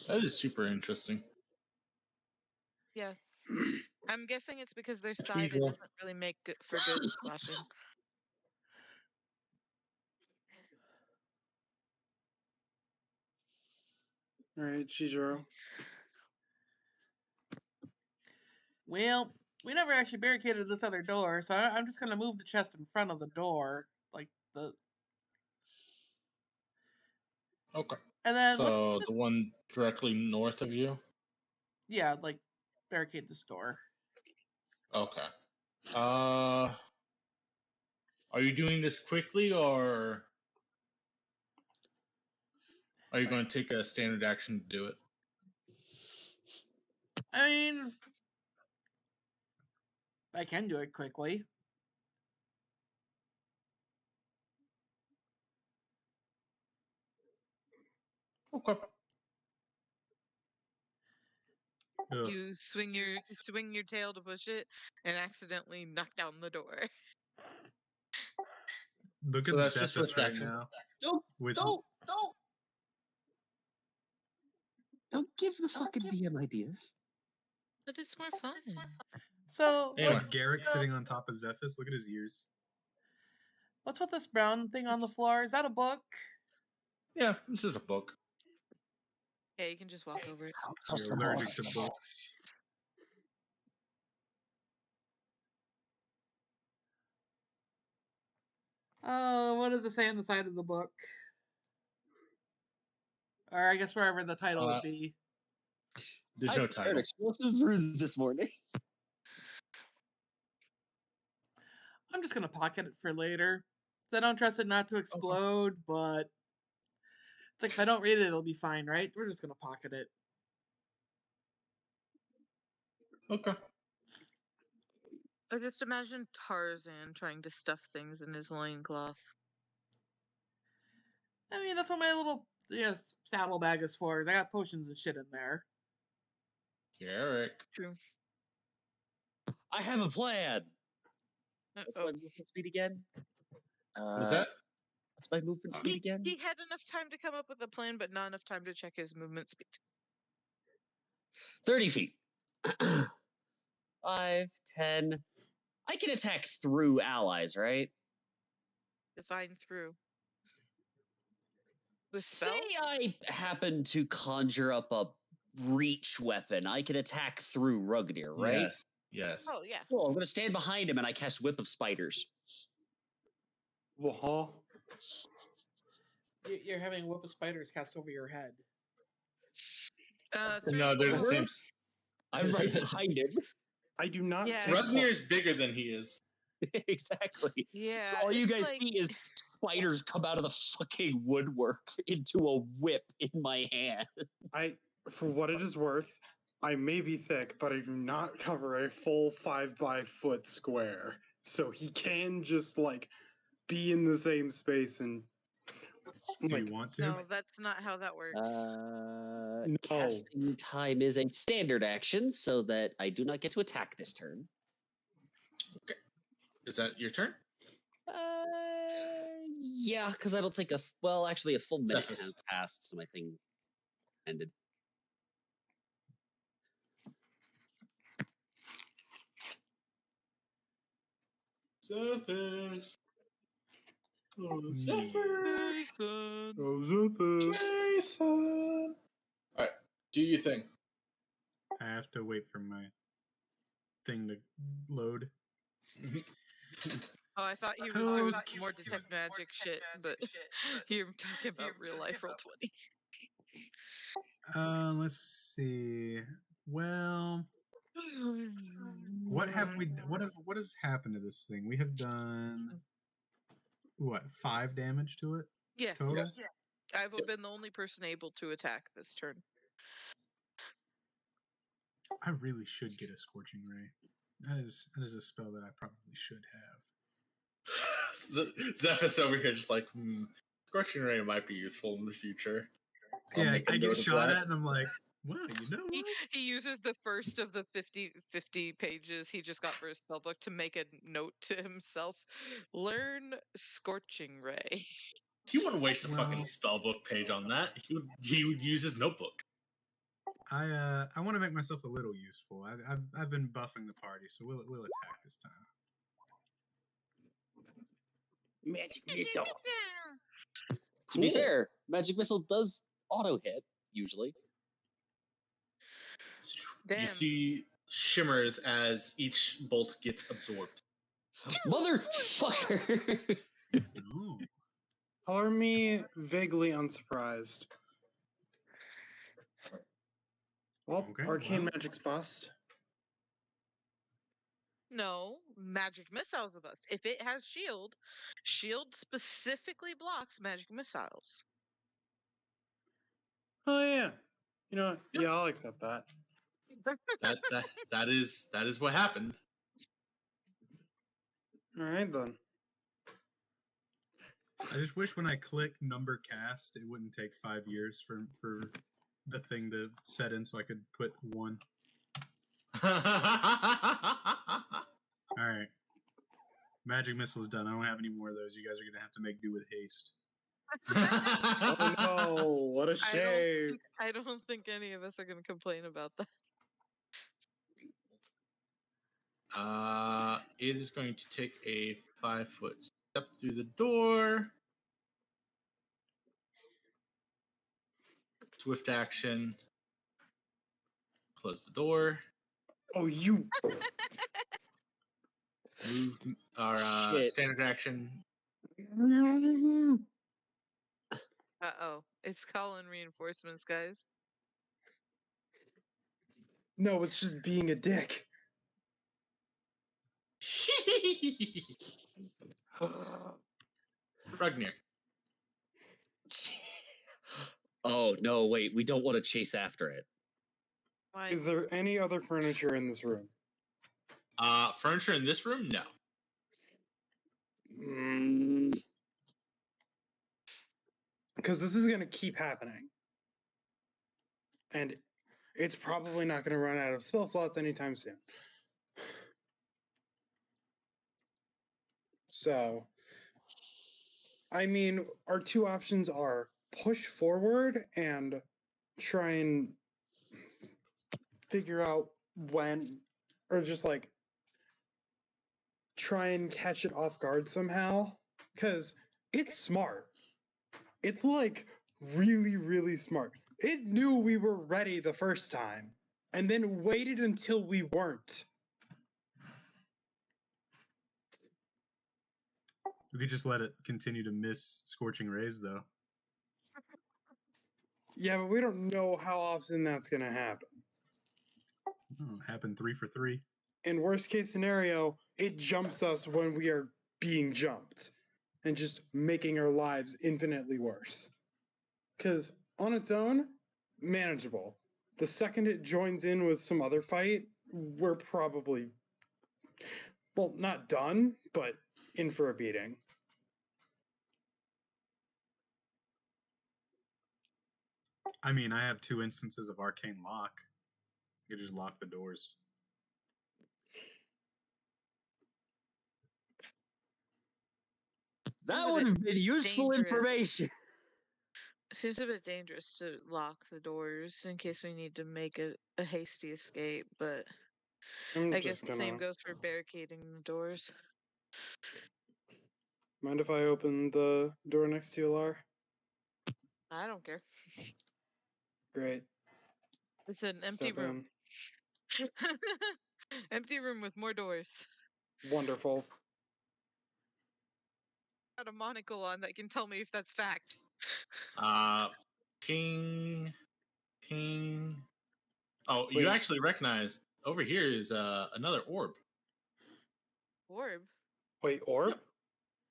That is super interesting.
Yeah. I'm guessing it's because their side it doesn't really make for good slashing.
All right, Chijiro.
Well, we never actually barricaded this other door, so I'm just gonna move the chest in front of the door, like the.
Okay.
And then
so the one directly north of you?
Yeah, like barricade this door.
Okay. Are you doing this quickly, or are you going to take a standard action to do it?
I mean, I can do it quickly.
Okay.
You swing your tail to push it and accidentally knock down the door.
Look at
that's
the
just
Zephyrus right
action.
now.
Don't give the fucking DM ideas.
But it's more fun.
So,
Anyway.
Look, Garrick sitting on top of Zephyrus. Look at his ears.
what's with this brown thing on the floor? Is that a book?
Yeah, this is a book.
Yeah, you can just walk over it.
You're allergic to books.
Oh, what does it say on the side of the book? Or I guess wherever the title would be.
There's no title.
Explosive runes this morning.
I'm just gonna pocket it for later. I don't trust it not to explode, but it's like if I don't read it, it'll be fine, right? We're just gonna pocket it.
Okay.
I just imagine Tarzan trying to stuff things in his loincloth.
I mean, that's what my little saddlebag is for. Is I got potions and shit in there.
Garrick.
True.
I have a plan. What's my movement speed again?
What's that?
What's my movement speed again?
He had enough time to come up with a plan, but not enough time to check his movement speed.
30 feet. 5, 10. I can attack through allies, right?
Define through.
Say I happen to conjure up a reach weapon. I can attack through Rugnir, right?
Yes. Yes.
Oh yeah.
Well, I'm going to stand behind him and I cast Whip of Spiders.
Well,
You're having Whip of Spiders cast over your head.
No, they're the
Over?
same.
I'm right behind him.
I do not
Yeah.
take
Rugnir's bigger than he is.
Exactly.
Yeah.
So all you
it's
guys
like-
see is spiders come out of the fucking woodwork into a whip in my hand.
For what it is worth, I may be thick, but I do not cover a full 5-by-foot square. So he can just like be in the same space and
Do
like,
you want to?
No, that's not how that works.
No.
Casting time is a standard action, so that I do not get to attack this turn.
Is that your turn?
Yeah, because I don't think actually a full minute
Zephyrus.
has passed, so my thing ended.
Surface. Oh,
Zephyrus.
Jason.
Jason. All right. Do you think?
I have to wait for my thing to load.
Oh, I thought he was doing more detect magic shit, but you're talking about real life roll 20.
Let's see. Well, what has happened to this thing? We have done what, 5 damage to it
Yes.
total?
Yes.
I've been the only person able to attack this turn.
I really should get a Scorching Ray. That is a spell that I probably should have.
Zephyrus over here just like, Scorching Ray might be useful in the future. I'll
Yeah,
make a
I
note
get
of
shot
that.
at and I'm like, wow, you know what?
He uses the first of the 50 pages he just got for his spellbook to make a note to himself. Learn Scorching Ray.
He wouldn't waste a
Well-
fucking spellbook page on that. He would use his notebook.
I want to make myself a little useful. I've been buffing the party, so we'll attack this time.
Magic Missile. To be fair, Magic Missile does auto hit, usually.
Damn.
You see shimmers as each bolt gets absorbed.
Motherfucker!
Oh.
color me vaguely unsurprised. Well,
Okay,
arcane
well.
magic's bust.
No, magic missiles a bust. If it has shield specifically blocks magic missiles.
Oh yeah. You know what? Yeah, I'll accept that.
That is what happened.
All right then.
I just wish when I click number cast, it wouldn't take 5 years for the thing to set in, so I could put 1. All right, Magic Missile's done. I don't have any more of those. You guys are gonna have to make do with haste.
Oh no! What a shame.
I don't think any of us are going to complain about that.
It is going to take a 5-foot step through the door. Swift action. Close the door.
Oh, you.
Move our
Shit.
standard action.
Uh-oh. It's calling reinforcements, guys.
No, it's just being a dick.
Rugnir.
Oh, no, wait. We don't want to chase after it.
Why?
Is there any other furniture in this room?
Furniture in this room? No.
Because this is going to keep happening. And it's probably not going to run out of spell slots anytime soon. So, I mean, our two options are push forward and try and figure out when, or just like try and catch it off guard somehow. Because it's smart. It's like really, really smart. It knew we were ready the first time and then waited until we weren't.
We could just let it continue to miss scorching rays, though.
Yeah, but we don't know how often that's going to happen.
Oh, happened 3 for 3.
In worst case scenario, it jumps us when we are being jumped and just making our lives infinitely worse. Because on its own, manageable. The second it joins in with some other fight, we're probably, well, not done, but in for a beating.
I mean, I have 2 instances of arcane lock. You could just lock the doors.
That would have been useful
dangerous.
information.
Seems a bit dangerous to lock the doors in case we need to make a hasty escape, but I guess the same goes for barricading the doors.
Mind if I open the door next to you, Lar?
I don't care.
Great.
It's an empty
Step
room. Empty room with more doors.
Wonderful.
Got a monocle on that can tell me if that's fact.
Ping. Oh, you actually recognize over here is another orb.
Orb?
Wait, orb?
Yep.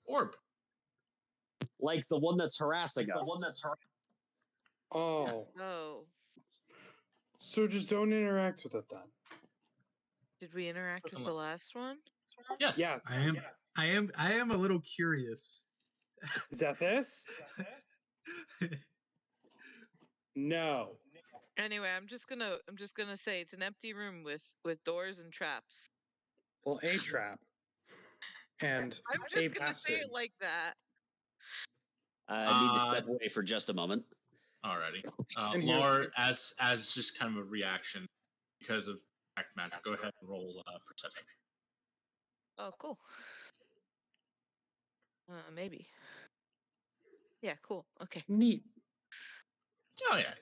Orb.
Like the one that's harassing us.
Oh.
Oh.
So just don't interact with it then.
Did we interact with the last one?
Yes.
Yes.
I am a little curious.
Is that this? No.
Anyway, I'm just gonna say it's an empty room with doors and traps.
Well, a trap. And
I'm
a
just gonna
bastard.
say it like that.
I need to step away for just a moment.
Alrighty.
And
Lar, as just kind of a reaction because of act magic, go ahead and roll perception.
Oh, cool. Maybe. Yeah, cool. Okay.
Neat.
Oh yeah,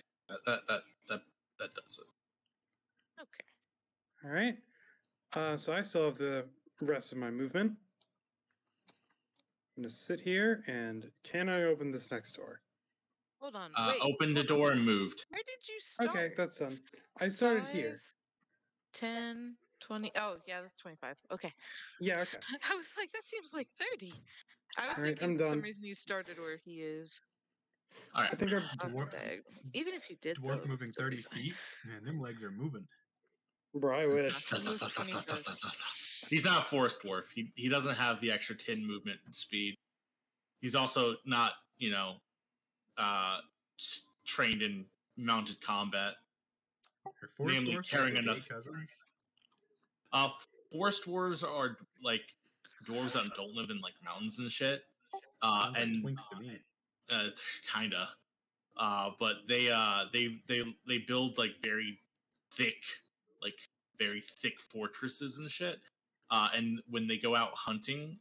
that does it.
Okay.
All right. So I still have the rest of my movement. I'm gonna sit here, and can I open this next door?
Hold on. Wait.
Opened the door and moved.
Where did you start?
Okay, that's done. I started here.
10, 20. Oh, yeah, that's 25. Okay.
Yeah, okay.
I was like, that seems like 30. I was
All right,
thinking
I'm
for some
done.
reason you started where he is.
All right.
I think our
Even if you did,
Dwarf
though,
moving
it'd still be
30
fine.
feet? Man, them legs are moving.
bro, I wish.
He moved 25.
He's not a forest dwarf. He doesn't have the extra 10 movement speed. He's also not, trained in mounted combat.
Are forest
Namely,
dwarfs
carrying
like
enough.
gay cousins?
Forest dwarves are like dwarves that don't live in like mountains and shit.
Sounds like
And
twinks to me.
kinda. But they build like very thick fortresses and shit. And when they go out hunting,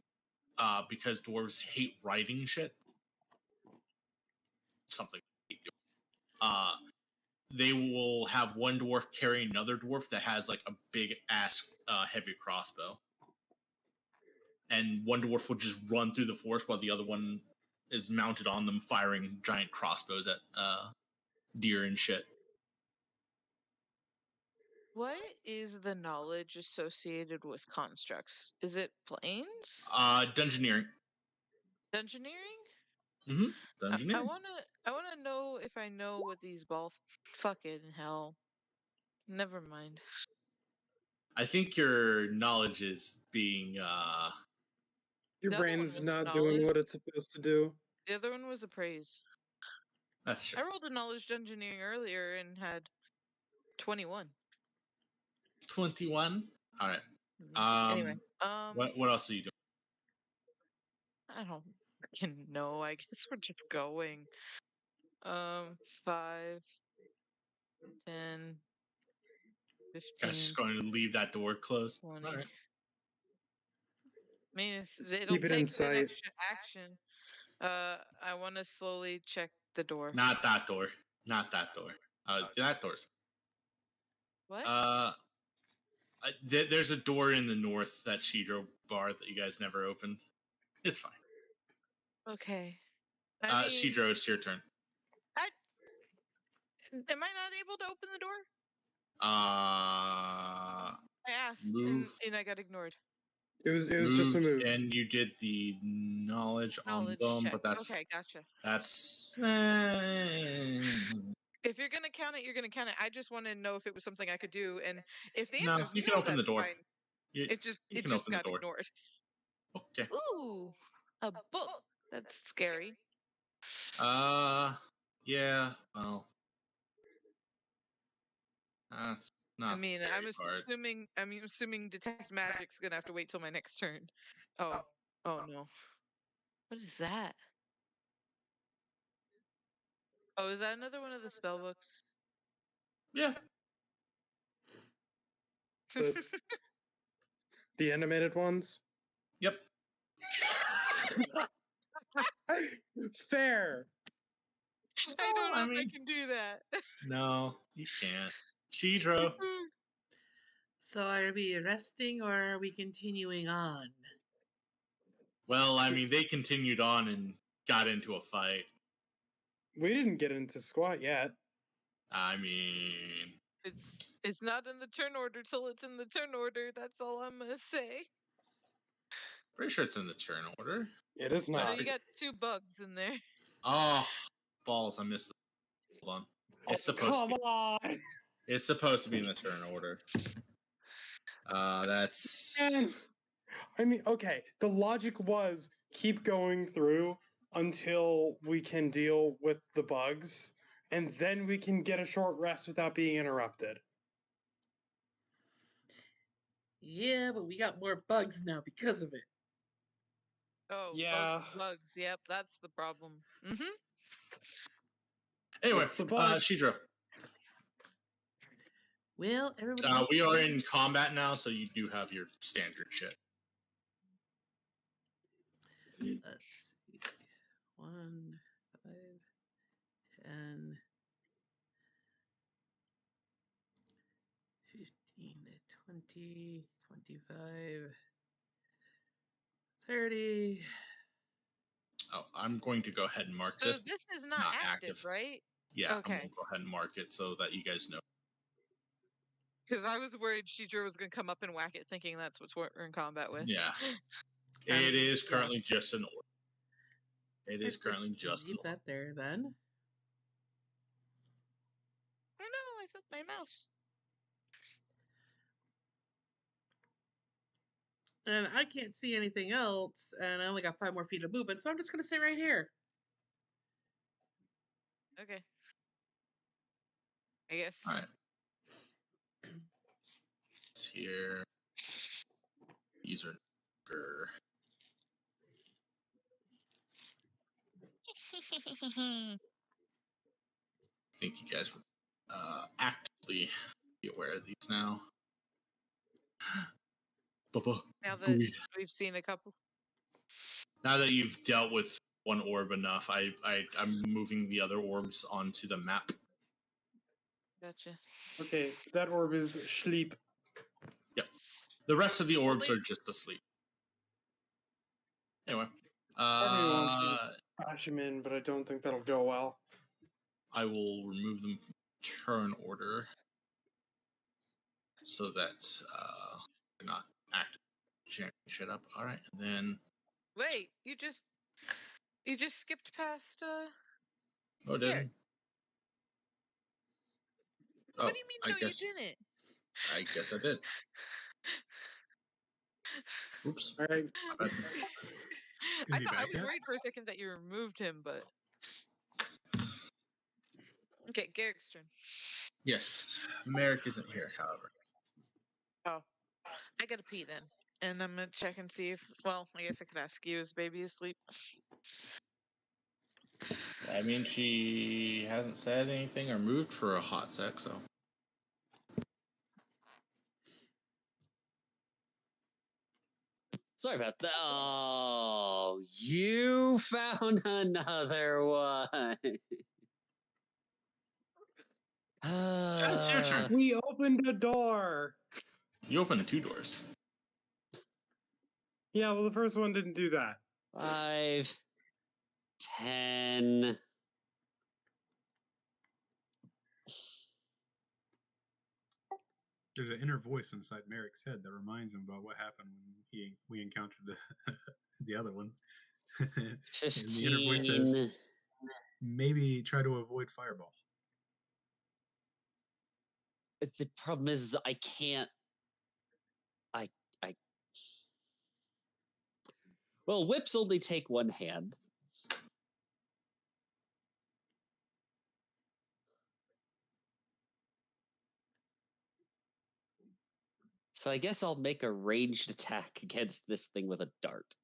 because dwarves hate riding shit, something they hate doing, they will have one dwarf carry another dwarf that has like a big ass heavy crossbow, and one dwarf will just run through the forest while the other one is mounted on them, firing giant crossbows at deer and shit.
What is the knowledge associated with constructs? Is it planes?
Dungeoneering.
Dungeoneering?
Mm-hmm.
I
Dungeoneering.
wanna know if I know what these fucking hell. Never mind.
I think your knowledge is being
Your
The other one
brain's
was
not
knowledge.
doing what it's supposed to do.
The other one was appraise.
that's true.
I rolled a knowledge dungeoneering earlier and had 21.
21. All right.
Anyway,
what else are you doing?
I don't fucking know. I guess we're just going. 5, 10, 15,
Guys, just going to leave that door closed.
20.
All right.
I mean, it'll
keep it
take
in
an
sight.
extra action. I want to slowly check the door.
Not that door. Not that door. That door's.
What?
There's a door in the north that Shidro bar that you guys never opened. It's fine.
Okay. I mean,
Shidro, it's your turn.
am I not able to open the door?
Uh,
I asked,
move.
and I got ignored.
It was just a move.
And you did the knowledge on
Knowledge
them,
check.
but that's
Okay, gotcha.
that's.
If you're gonna count it, you're gonna count it. I just wanted to know if it was something I could do, and if the
No,
answer is
you can
no,
open the
that's
door.
fine.
You
It just
can open the
got
door.
ignored.
Okay.
Ooh, a book. That's scary.
Yeah. Well, that's not.
I mean,
very hard.
I'm assuming detect magic's gonna have to wait till my next turn. Oh no. What is that? Oh, is that another one of the spell books?
Yeah.
The animated ones.
Yep.
Fair.
I don't know
I
if I
mean-
can do that.
No, you can't. Shidro.
So are we resting or are we continuing on?
Well, I mean, they continued on and got into a fight.
We didn't get into squat yet.
I mean,
It's not in the turn order till it's in the turn order. That's all I'm gonna say.
pretty sure it's in the turn order.
It is
No,
not.
you got 2 bugs in there.
Oh, balls! I missed. Hold on. It's supposed to
Come
be.
on.
It's supposed to be in the turn order. That's.
Man. I mean, okay. The logic was keep going through until we can deal with the bugs, and then we can get a short rest without being interrupted.
Yeah, but we got more bugs now because of it.
Oh,
Yeah.
bugs. Yep, that's the problem. Mm-hmm.
Anyway,
It's the bug.
Shidro.
Well, everybody.
We are in combat now, so you do have your standard shit.
Let's see. 1, 5, 10, 15, 20, 25, 30.
Oh, I'm going to go ahead and mark
So
this.
this is not active, right?
Yeah,
Okay.
I'm going to go ahead and mark it so that you guys know.
Because I was worried Shidro was gonna come up and whack it, thinking that's what we're in combat with.
Yeah. It is currently just an orb. It is currently just an
Leave
orb.
that there then.
Oh no, I flipped my mouse.
And I can't see anything else, and I only got 5 more feet of movement, so I'm just gonna stay right here.
Okay. I guess.
All right. It's here. These are. I think you guys would actively be aware of these now.
Now that we've seen a couple.
Now that you've dealt with one orb enough, I'm moving the other orbs onto the map.
Gotcha.
Okay, that orb is sleep.
Yep. The rest of the orbs are just asleep. Anyway.
Everyone wants to bash him in, but I don't think that'll go well.
I will remove them from turn order so that they're not active jamming shit up. All right, and then.
Wait, you just skipped past.
Oh, didn't. Oh,
What do you mean? No, you didn't.
I guess I did. Oops.
All right.
I was worried for a second that you removed him, but. Okay, Garrick's turn.
Yes, Merrick isn't here, however.
Oh, I gotta pee then, and I'm gonna check and see if. Well, I guess I could ask you: is baby asleep?
I mean, she hasn't said anything or moved for a hot sec, so.
Sorry about that. Oh, you found another one.
It's your turn.
We opened a door.
You opened 2 doors.
Yeah, well, the first one didn't do that.
5, 10.
There's an inner voice inside Merrick's head that reminds him about what happened when we encountered the other one. And the inner voice says,
15.
maybe try to avoid fireball.
The problem is I can't. Well, whips only take one hand. So I guess I'll make a ranged attack against this thing with a dart.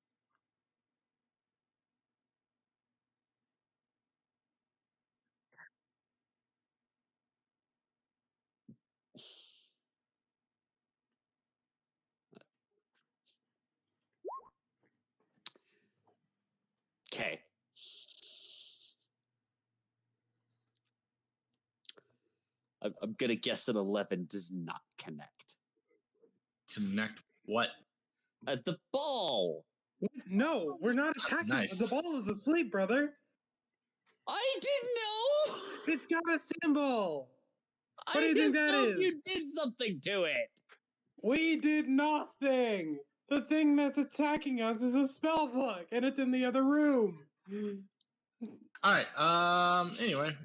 Okay. I'm gonna guess an 11 does not connect.
Connect what?
The ball.
No, we're not attacking.
Nice.
The ball is asleep, brother.
I didn't know.
It's got a symbol. What do
I
you think
just
that
hope you
is?
did something to it.
We did nothing. The thing that's attacking us is a spell book, and it's in the other room.
All right. Anyway.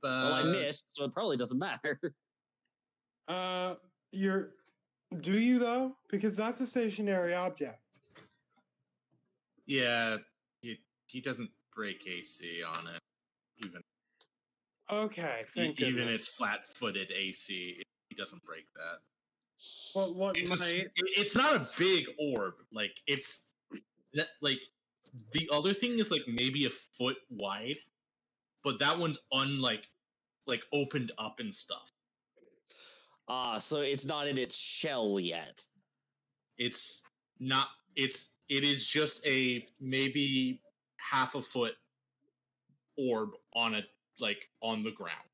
Well, I missed, so it probably doesn't matter.
Do you though? Because that's a stationary object.
Yeah, he doesn't break AC on it, even
Okay, thank
even
goodness.
its flat-footed AC. He doesn't break that.
What might?
It's not a big orb. Like it's that. Like the other thing is like maybe a foot wide, but that one's like opened up and stuff.
So it's not in its shell yet.
It's not. It is just a maybe half a foot orb on the ground.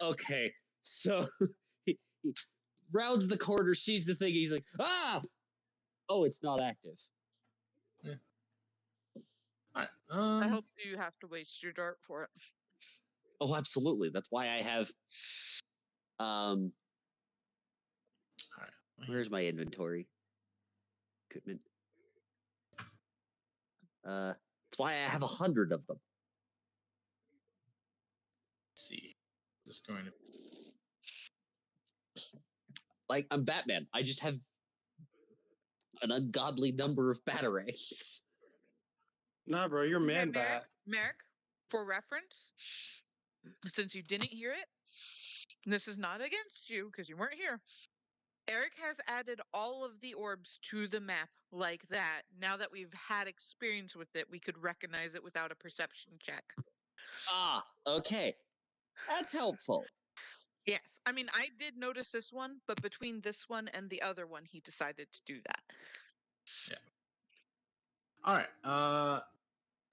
Okay. So he rounds the corner, sees the thing, he's like, ah! Oh, it's not active.
Yeah. All right.
I hope you have to waste your dart for it.
Oh, absolutely. That's why I have
All right.
where's my inventory? Equipment. That's why I have 100 of them.
Let's see. Just going to.
Like, I'm Batman. I just have an ungodly number of batarangs.
Nah, bro, you're man
Merrick,
bat.
Merrick, for reference, since you didn't hear it, this is not against you because you weren't here. Eric has added all of the orbs to the map like that. Now that we've had experience with it, we could recognize it without a perception check.
Okay. That's helpful.
Yes. I mean, I did notice this one, but between this one and the other one, he decided to do that.
Yeah. All right.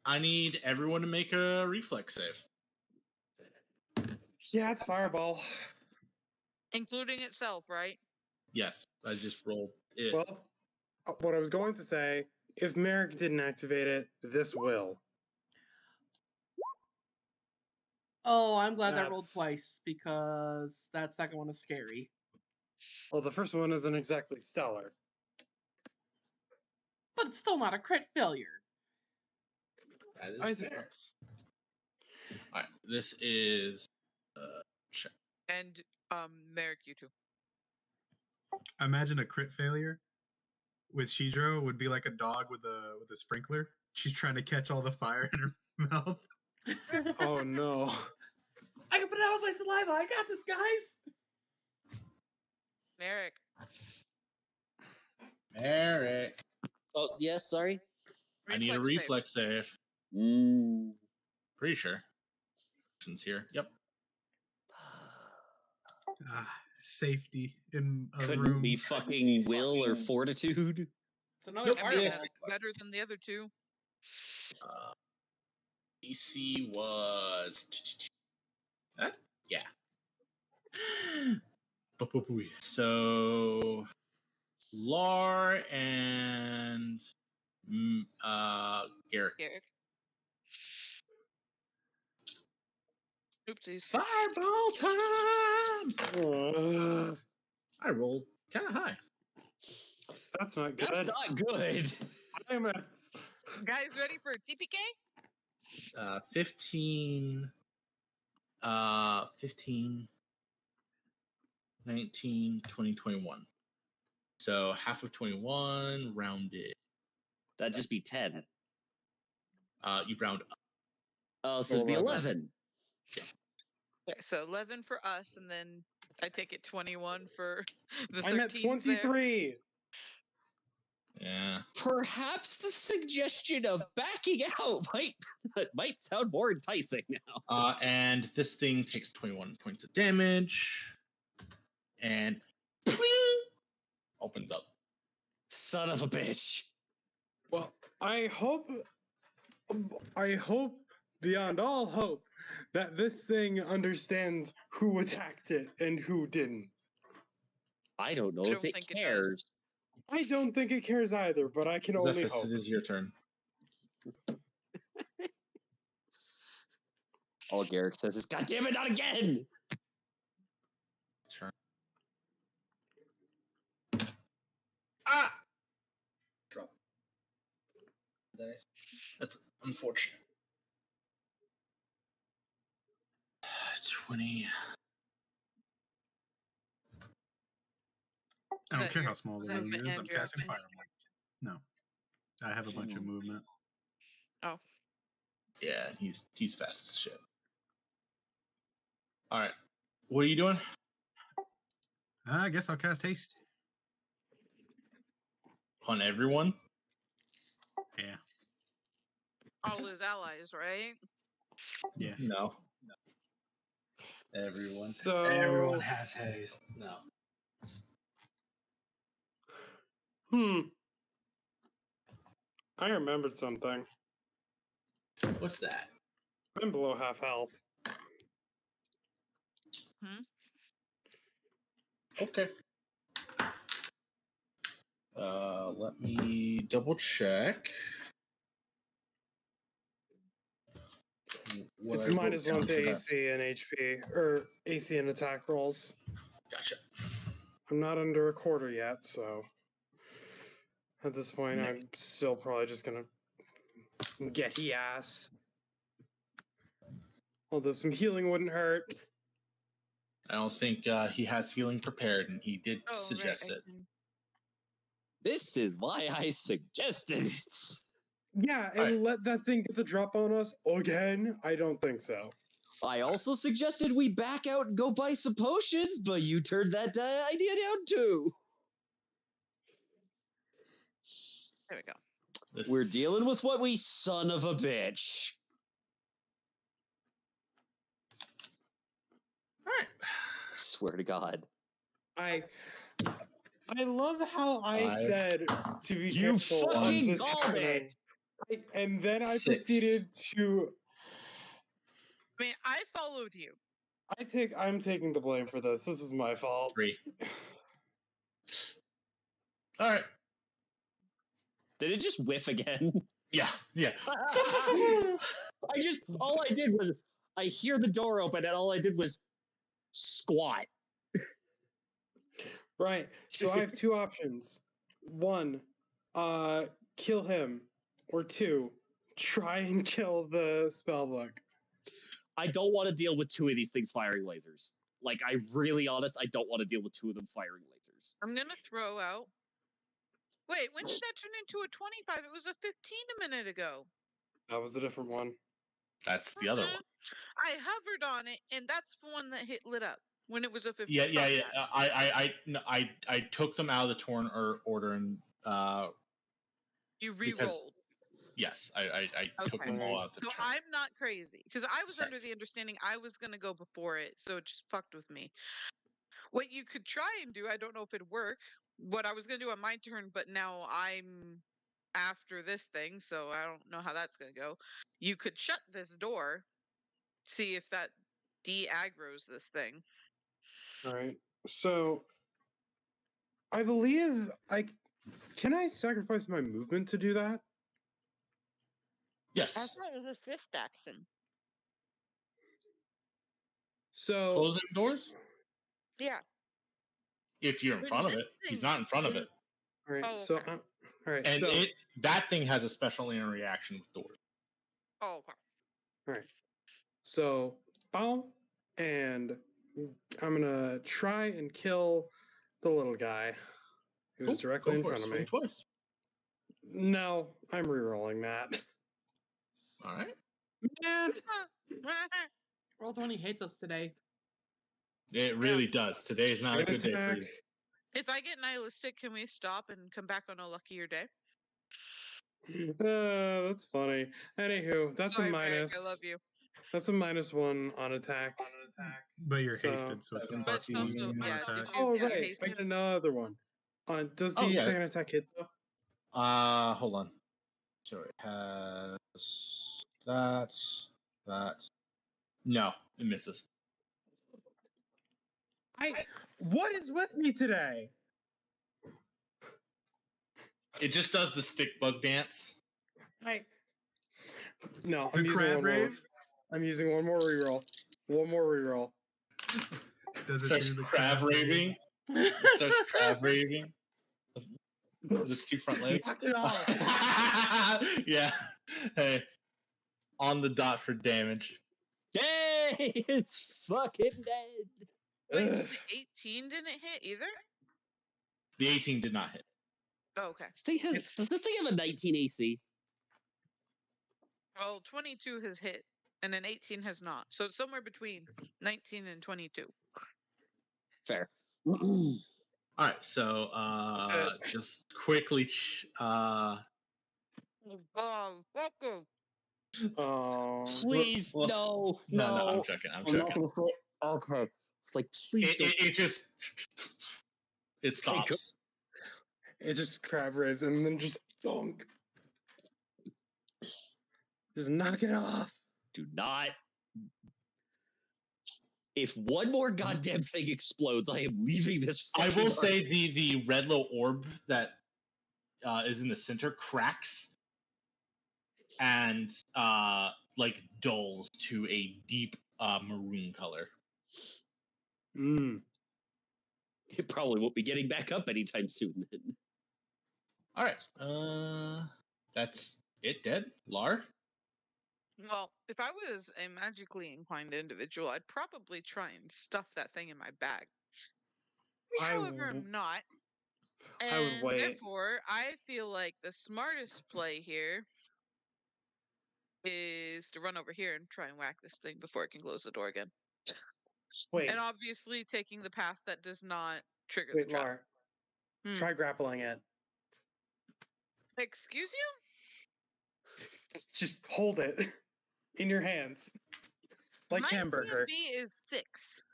I need everyone to make a reflex save.
Yeah, it's fireball.
Including itself, right?
Yes, I just rolled it.
Well, what I was going to say, if Merrick didn't activate it, this will.
Oh, I'm glad that rolled twice because that second one is scary.
Well, the first one isn't exactly stellar.
But it's still not a crit failure.
That is fair. All right, this is
And Merrick, you too.
I imagine a crit failure with Shidro would be like a dog with a sprinkler. She's trying to catch all the fire in her mouth.
Oh no.
I can put it out with my saliva. I got this, guys.
Merrick.
Oh, yes, sorry?
I need a reflex save. Pretty sure. Options here. Yep.
Safety in a
Couldn't
room.
be fucking will or fortitude.
It's another fireball.
Yeah, better than the other two.
AC was. Yeah. So, Lar and Garrick.
Oopsies.
Fireball time! I rolled kind of high.
That's not good.
That's not good.
I'm a...
Guys, ready for a TPK?
15, 15, 19, 20, 21. So half of 21 rounded.
That'd just be 10.
You round up.
Oh, so it'd be 11.
Okay, so 11 for us, and then I take it 21 for the 13s
I'm at 23.
Yeah.
Perhaps the suggestion of backing out might sound more enticing now.
And this thing takes 21 points of damage. And opens up.
Son of a bitch.
Well, I hope beyond all hope that this thing understands who attacked it and who didn't.
I don't know
I
if
don't
it
think it does.
cares.
I don't think it cares either, but I can only
Zephyrus,
hope.
it is your turn.
All Garrick says is, God damn it, not again!
Turn. Ah! Drop. That's unfortunate. 20.
I don't
that
care
your-
how small the
is that
room is. I'm
Andrew
casting
action?
Firelight. No. I have a bunch of movement.
Oh.
Yeah, he's fast as shit. All right. What are you doing?
I guess I'll cast Haste.
On everyone?
Yeah.
All his allies, right?
Yeah.
No. Everyone.
So
Everyone has haste. No.
I remembered something.
What's that?
I'm below half health.
Okay. Let me double check.
It's minus 1 to AC and HP, or AC and attack rolls.
Gotcha.
I'm not under a quarter yet, so at this point, I'm still probably just gonna get he ass. Although some healing wouldn't hurt.
I don't think he has healing prepared, and he did
Oh,
suggest
right,
it.
This is why I suggested it.
Yeah, and let that thing get the drop on us again? I don't think so.
I also suggested we back out and go buy some potions, but you turned that idea down too.
There we go.
We're dealing with what we son of a bitch.
All right.
Swear to God.
I love how I said to be
You
careful on
fucking
this
called
happening.
it!
And then I
6.
proceeded to.
I mean, I followed you.
I'm taking the blame for this. This is my fault.
3. All right.
Did it just whiff again?
Yeah.
All I did was, I hear the door open and all I did was squat.
Right. So I have 2 options. 1, kill him. Or 2, try and kill the spellbook.
I don't want to deal with 2 of these things firing lasers. Like, I'm really honest, I don't want to deal with 2 of them firing lasers.
I'm gonna throw out. Wait, when did that turn into a 25? It was a 15 a minute ago.
That was a different one.
That's the other one.
I hovered on it, and that's the one that lit up when it was a 15.
Yeah. I took them out of the torn order and
You re-rolled.
Yes, I took them all out of the
So
turn.
I'm not crazy because I was under the understanding I was gonna go before it, so it just fucked with me. What you could try and do, I don't know if it'd work. What I was gonna do on my turn, but now I'm after this thing, so I don't know how that's gonna go. You could shut this door, see if that de-aggroes this thing.
All right. So I believe can I sacrifice my movement to do that?
Yes.
I thought it was a swift action.
So
Closing doors?
Yeah.
If you're in
When
front of
this
it. He's
thing-
not in front of it.
all right.
Oh,
So
okay.
all right.
And
So
that thing has a special interaction with doors.
Oh, okay.
all right. So bow, and I'm gonna try and kill the little guy who's
Cool.
directly
Go
in
for it.
front of
Swing
me.
twice.
No, I'm rerolling that.
All right.
Man,
Roll 20 hates us today.
It really does. Today is not a good day for you.
If I get nihilistic, can we stop and come back on a luckier day?
That's funny. Anywho, that's
Sorry,
a
Merrick,
minus.
I love you.
That's a -1 on attack.
But you're
So-
hasted, so it's a
But
plus
But also,
one
yeah,
attack.
Oh
yeah,
right,
hasted.
I get another one. Does the
Oh, yeah.
second attack hit though?
Hold on. So it has that. No, it misses.
What is with me today?
It just does the stick bug dance.
No,
The
I'm using
crab
one more.
rave
I'm using one more reroll. One more reroll.
does it
Starts
do the
crab raving. It starts crab raving. With its two front legs.
Knock it off.
Yeah. Hey. On the dot for damage.
Hey, it's fucking dead.
Wait, so
Ugh.
the 18 didn't hit either?
The 18 did not hit.
Oh, okay.
Does this thing have a 19 AC?
Well, 22 has hit, and then 18 has not. So it's somewhere between 19 and 22.
Fair.
All right, so just quickly
Oh, welcome.
Oh.
Please,
well,
no.
no, I'm joking. I'm
I'm not
joking.
gonna say. Okay. It's like, please don't.
It just it stops.
It just crab raves and then just thunk. Just knock it off.
Do not. If one more goddamn thing explodes, I am leaving this.
I
fucking
will say the red low orb that is in the center cracks and like dulls to a deep maroon color.
It probably won't be getting back up anytime soon. Then.
All right, that's it. Dead, Lar.
Well, if I was a magically inclined individual, I'd probably try and stuff that thing in my bag. However, I'm not.
I would
And
wait.
therefore, I feel like the smartest play here is to run over here and try and whack this thing before it can close the door again.
Wait,
And obviously taking the path that does not trigger the
wait,
trap.
Lar.
Hmm.
Try grappling it.
Excuse you?
Just hold it in your hands. Like
My
hamburger.
CMB is 6.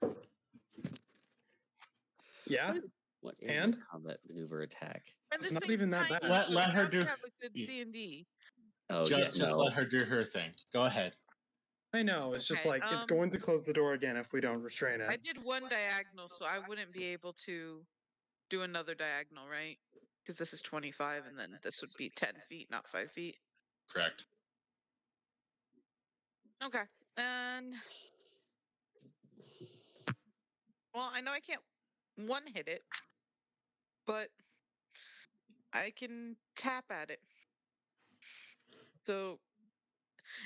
Yeah?
What
And?
a combat maneuver attack?
And
It's
this
not
thing's
even that
tiny,
bad.
so
Let
it
her
has to
do-
have a good
Yeah.
C&D.
Oh,
Just
yeah, no.
let her do her thing. Go ahead.
I know, it's just
Okay,
like, it's going to close the door again if we don't restrain
I
it.
did one diagonal, so I wouldn't be able to do another diagonal, right? Because this is 25, and then this would be 10 feet, not 5 feet.
Correct.
Okay, and... Well, I know I can't one-hit it, but I can tap at it. So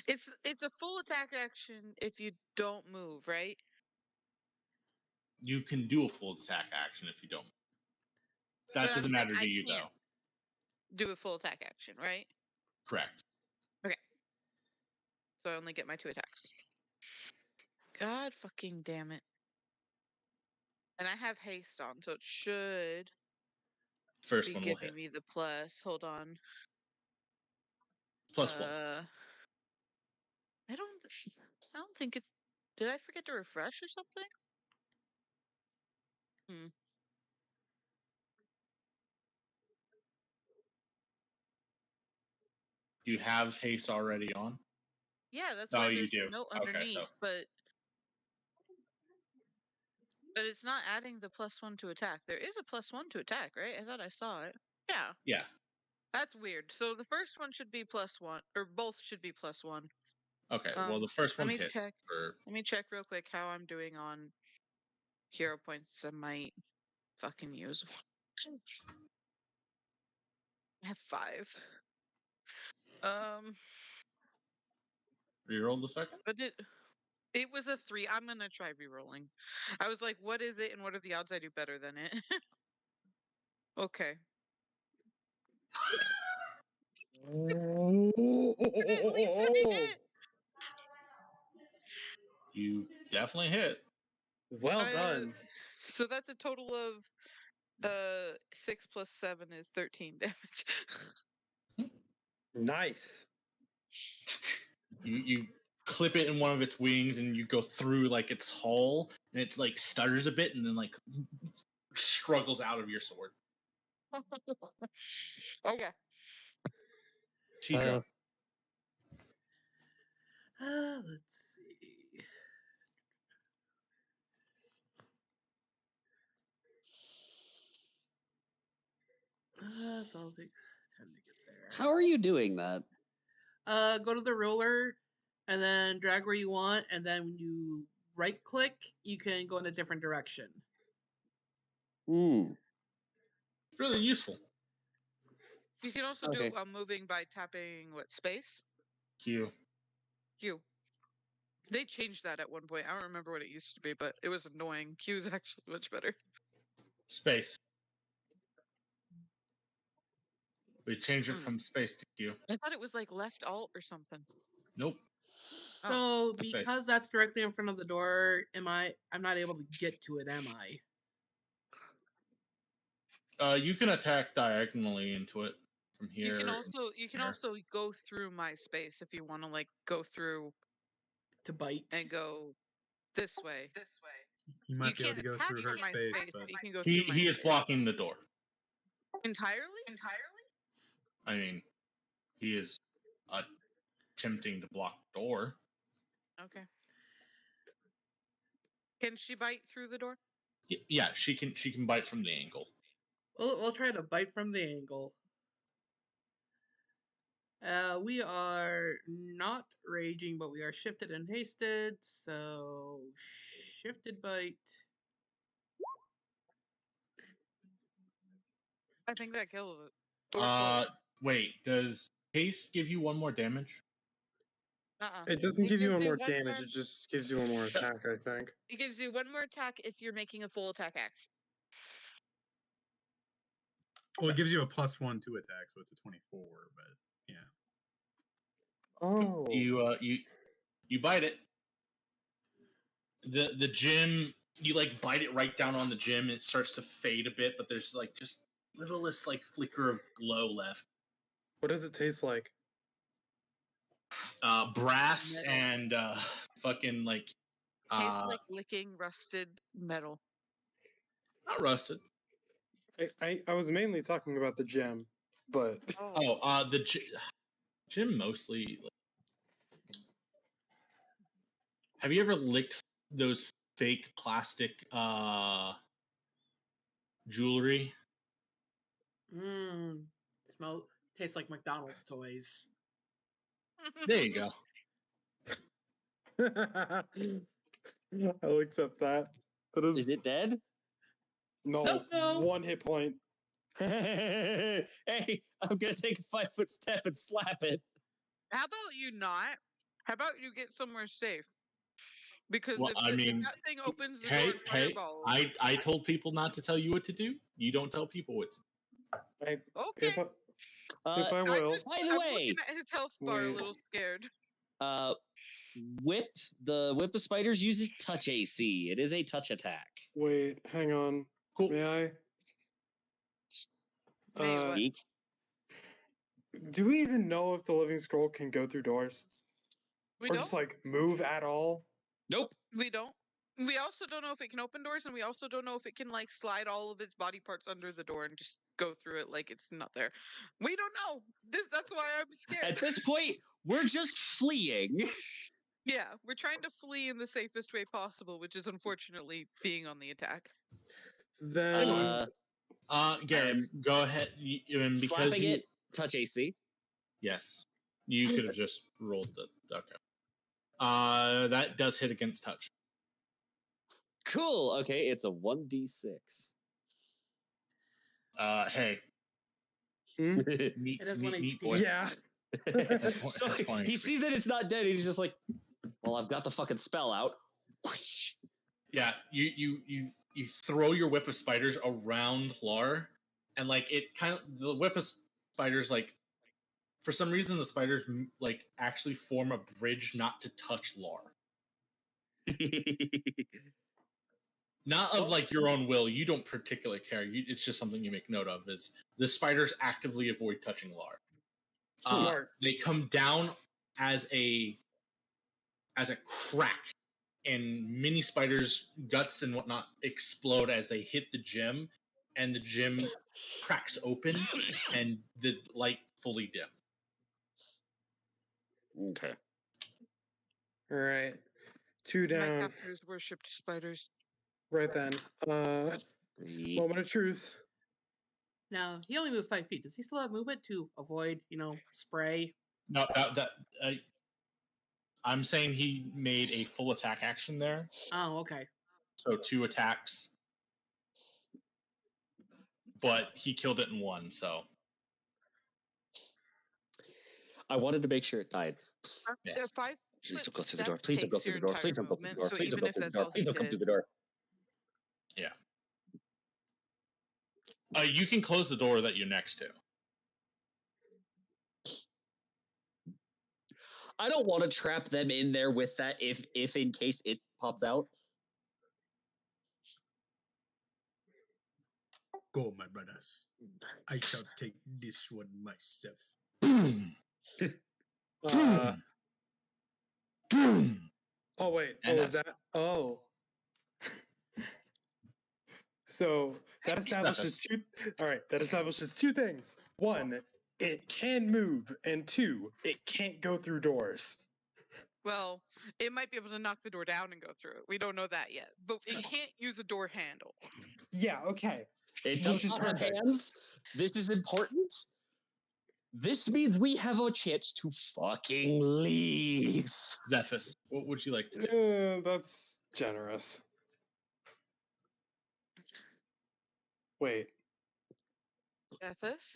it's a full attack action if you don't move, right?
You can do a full attack action if you don't. That
But I'm
doesn't
saying
matter to
I
you,
can't
though.
do a full attack action, right?
Correct.
So I only get my 2 attacks. God fucking damn it. And I have haste on, so it should
First
be
one will
giving
hit.
me the plus. Hold on.
Plus one.
I don't think it's. Did I forget to refresh or something?
Do you have haste already on?
Yeah, that's
Oh,
why
you
there's
do.
a note
Okay,
underneath,
so-
but it's not adding the +1 to attack. There is a +1 to attack, right? I thought I saw it. Yeah,
Yeah.
that's weird. So the first one should be +1, or both should be +1.
Okay, well the first one
let me
hits.
check. Let me check real quick how I'm doing on hero points. I might fucking use one. I have 5.
Reroll the second.
But it was a 3. I'm gonna try re-rolling. I was like, what is it, and what are the odds I do better than it? Okay. At least I hit.
You definitely hit.
Well done.
So that's a total of 6 plus 7 is 13 damage.
Nice.
You clip it in one of its wings, and you go through like its hull, and it like stutters a bit, and then like struggles out of your sword.
Okay.
Chico.
Let's see. So I'll take time to get there.
How are you doing that?
Go to the ruler, and then drag where you want, and then when you right click, you can go in a different direction.
Really useful.
You can also do moving by tapping space?
Q.
They changed that at one point. I don't remember what it used to be, but it was annoying. Q is actually much better.
Space. We changed it from space to Q.
I thought it was like left alt or something.
Nope.
So because that's directly in front of the door, I'm not able to get to it, am I?
You can attack diagonally into it from here.
You can also go through my space if you want to like go through
to bite
and go this way.
You might be able to go through her space, but
you can go
he is blocking the door
entirely.
I mean, he is attempting to block the door.
Okay. Can she bite through the door?
Yeah, she can bite from the angle.
We'll try to bite from the angle. We are not raging, but we are shifted and hasted. So shifted bite.
I think that kills it.
Wait, does haste give you 1 more damage?
It doesn't give you 1 more damage, it just gives you 1 more attack, I think.
It gives you 1 more attack if you're making a full attack action.
Well, it gives you a +1 to attack, so it's a 24, but yeah.
Oh.
You bite it. The gem, you like bite it right down on the gem, and it starts to fade a bit, but there's like just littlest like flicker of glow left.
What does it taste like?
Brass and fucking like
tastes like licking rusted metal.
Not rusted.
I was mainly talking about the gem, but
the gem mostly. Have you ever licked those fake plastic jewelry?
Tastes like McDonald's toys.
There you go.
I'll accept that.
Is it dead?
No, 1 hit point.
Hey, I'm gonna take a 5-foot step and slap it.
How about you not? How about you get somewhere safe? Because if that thing opens the door and fireballs...
I told people not to tell you what to do. You don't tell people what to do.
Okay.
If I will.
By the way,
I'm looking at his health bar a little scared.
Whip of spiders uses touch AC. It is a touch attack.
Wait, hang on.
Cool.
May I?
Speak.
Do we even know if the living scroll can go through doors?
We
or
don't?
just like move at all?
Nope.
We don't. We also don't know if it can open doors, and we also don't know if it can like slide all of its body parts under the door and just go through it like it's not there. We don't know. That's why I'm scared.
At this point, we're just fleeing.
Yeah, we're trying to flee in the safest way possible, which is unfortunately being on the attack.
Then,
Garen, go ahead. Because
slapping it, touch AC.
Yes, you could have just rolled the. Okay. That does hit against touch.
Cool. Okay, it's a 1d6.
Hey. Neat,
It has
neat,
1
neat
HP.
boy.
Yeah.
So
That's fine.
he sees that it's not dead, and he's just like, "Well, I've got the fucking spell out." Whoosh.
Yeah, you throw your whip of spiders around Lar, and like the whip of spiders, like for some reason the spiders like actually form a bridge not to touch Lar. Not of like your own will. You don't particularly care. It's just something you make note of. Is the spiders actively avoid touching Lar.
Smart.
They come down as a crack, and mini spiders' guts and whatnot explode as they hit the gym, and the gym cracks open, and the light fully dim.
Okay.
All right. 2
My
down.
captors worshipped spiders.
Right then. Moment of truth.
Now, he only moved 5 feet. Does he still have movement to avoid, spray?
No, I'm saying he made a full attack action there.
Oh, okay.
So 2 attacks. But he killed it in 1, so.
I wanted to make sure it died.
Yeah.
5
Please don't go through the
step
door. Please don't go
takes
through
your
the door.
entire
Please don't go through the
movement,
door.
so
Please don't
even
go
if
through the
that's
door.
all
Please
he
don't come
did-
through the door.
Yeah. You can close the door that you're next to.
I don't want to trap them in there with that if in case it pops out.
Go, my brothers. I shall take this one myself.
Boom.
Uh,
Boom.
oh wait.
And
Oh, is that? Oh. So that establishes two. All right, that establishes 2 things. 1, it can move, and 2, it can't go through doors.
Well, it might be able to knock the door down and go through it. We don't know that yet. But it can't use a door handle.
Yeah. Okay.
It does
Which is
not have
perfect.
hands. This is important. This means we have a chance to fucking leave.
Zephys, what would you like to do?
That's generous. Wait.
Ethis?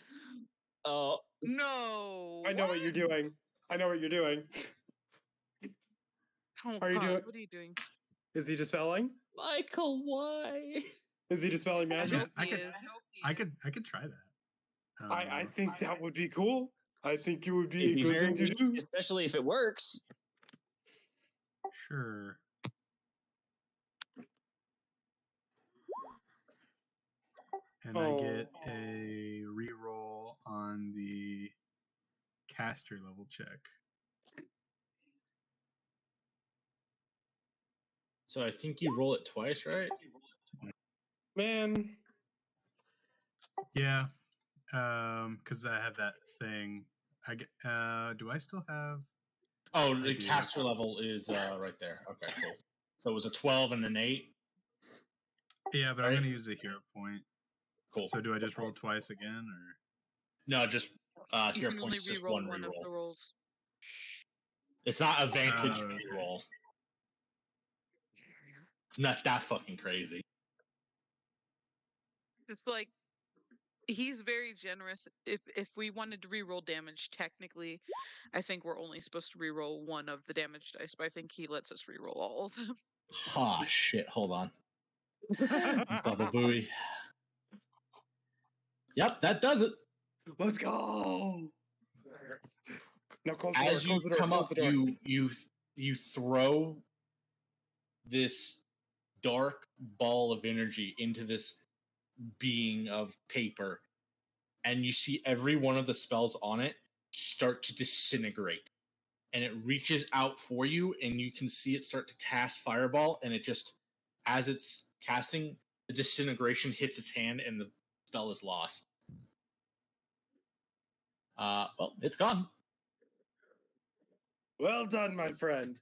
Oh,
No.
I know what you're doing. I know what you're doing.
Oh,
Are you
God,
doing-
what are you doing?
Is he dispelling?
Michael, why?
Is he dispelling
I
magic?
hope
I
he
could-
is.
I could try that.
I think that would be cool. I think it would be
It'd
a
be
good
very
thing to
neat,
do.
especially if it works.
Sure. And I get a reroll on the caster level check.
So I think you roll it twice, right?
Man.
Yeah. Because I have that thing. I get. Do I still have?
Oh,
I
the
do.
caster level is right there. Okay, cool. So it was a 12 and an 8.
Yeah, but I'm
Right.
gonna use a hero point.
Cool.
So do I just roll twice again, or?
No, just
You
hero
can only
points, just
reroll
one
one of the
reroll.
rolls.
It's not a vantage
Okay.
reroll. Not that fucking crazy.
It's like he's very generous. If we wanted to reroll damage, technically, I think we're only supposed to reroll one of the damage dice, but I think he lets us reroll all of them.
Ah, shit. Hold on. Bubble buoy. Yep, that does it.
Let's go. Now close the door.
As you
Close the door.
come
Close
up,
the door.
you throw this dark ball of energy into this being of paper, and you see every one of the spells on it start to disintegrate, and it reaches out for you, and you can see it start to cast fireball, and it just, as it's casting, the disintegration hits its hand and the spell is lost. Well, it's gone.
Well done, my friend.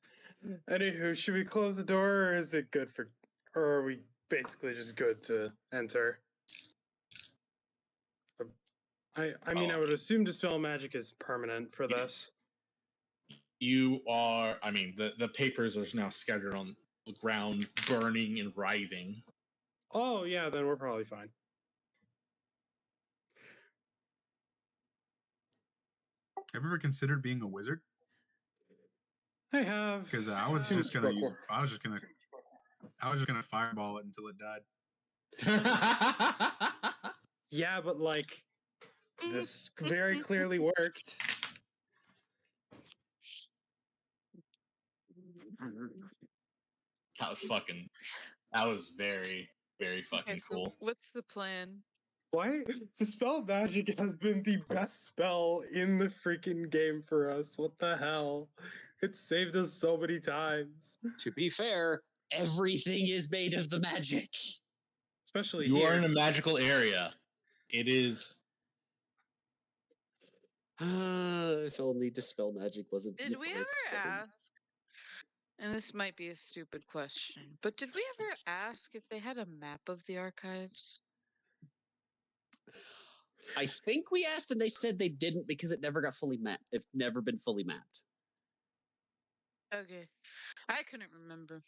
Anywho, should we close the door, or is it good for, or are we basically just good to enter? I mean, I would assume dispel magic is permanent for this.
You are. I mean, the papers are now scattered on the ground, burning and writhing.
Oh yeah, then we're probably fine.
Have you ever considered being a wizard?
I have.
Because I was
Too
just
much
gonna
book
use.
work.
I was just gonna fireball it until it died.
Yeah, but like this very clearly worked.
That was very, very fucking
Okay, so
cool.
what's the plan?
Why? Dispel magic has been the best spell in the freaking game for us. What the hell? It saved us so many times.
To be fair, everything is made of the magic.
Especially
You
here.
are in a magical area. It is.
If only dispel magic wasn't.
Did we ever ask? And this might be a stupid question, but did we ever ask if they had a map of the archives?
I think we asked and they said they didn't because it never got fully mapped. It's never been fully mapped.
Okay. I couldn't remember.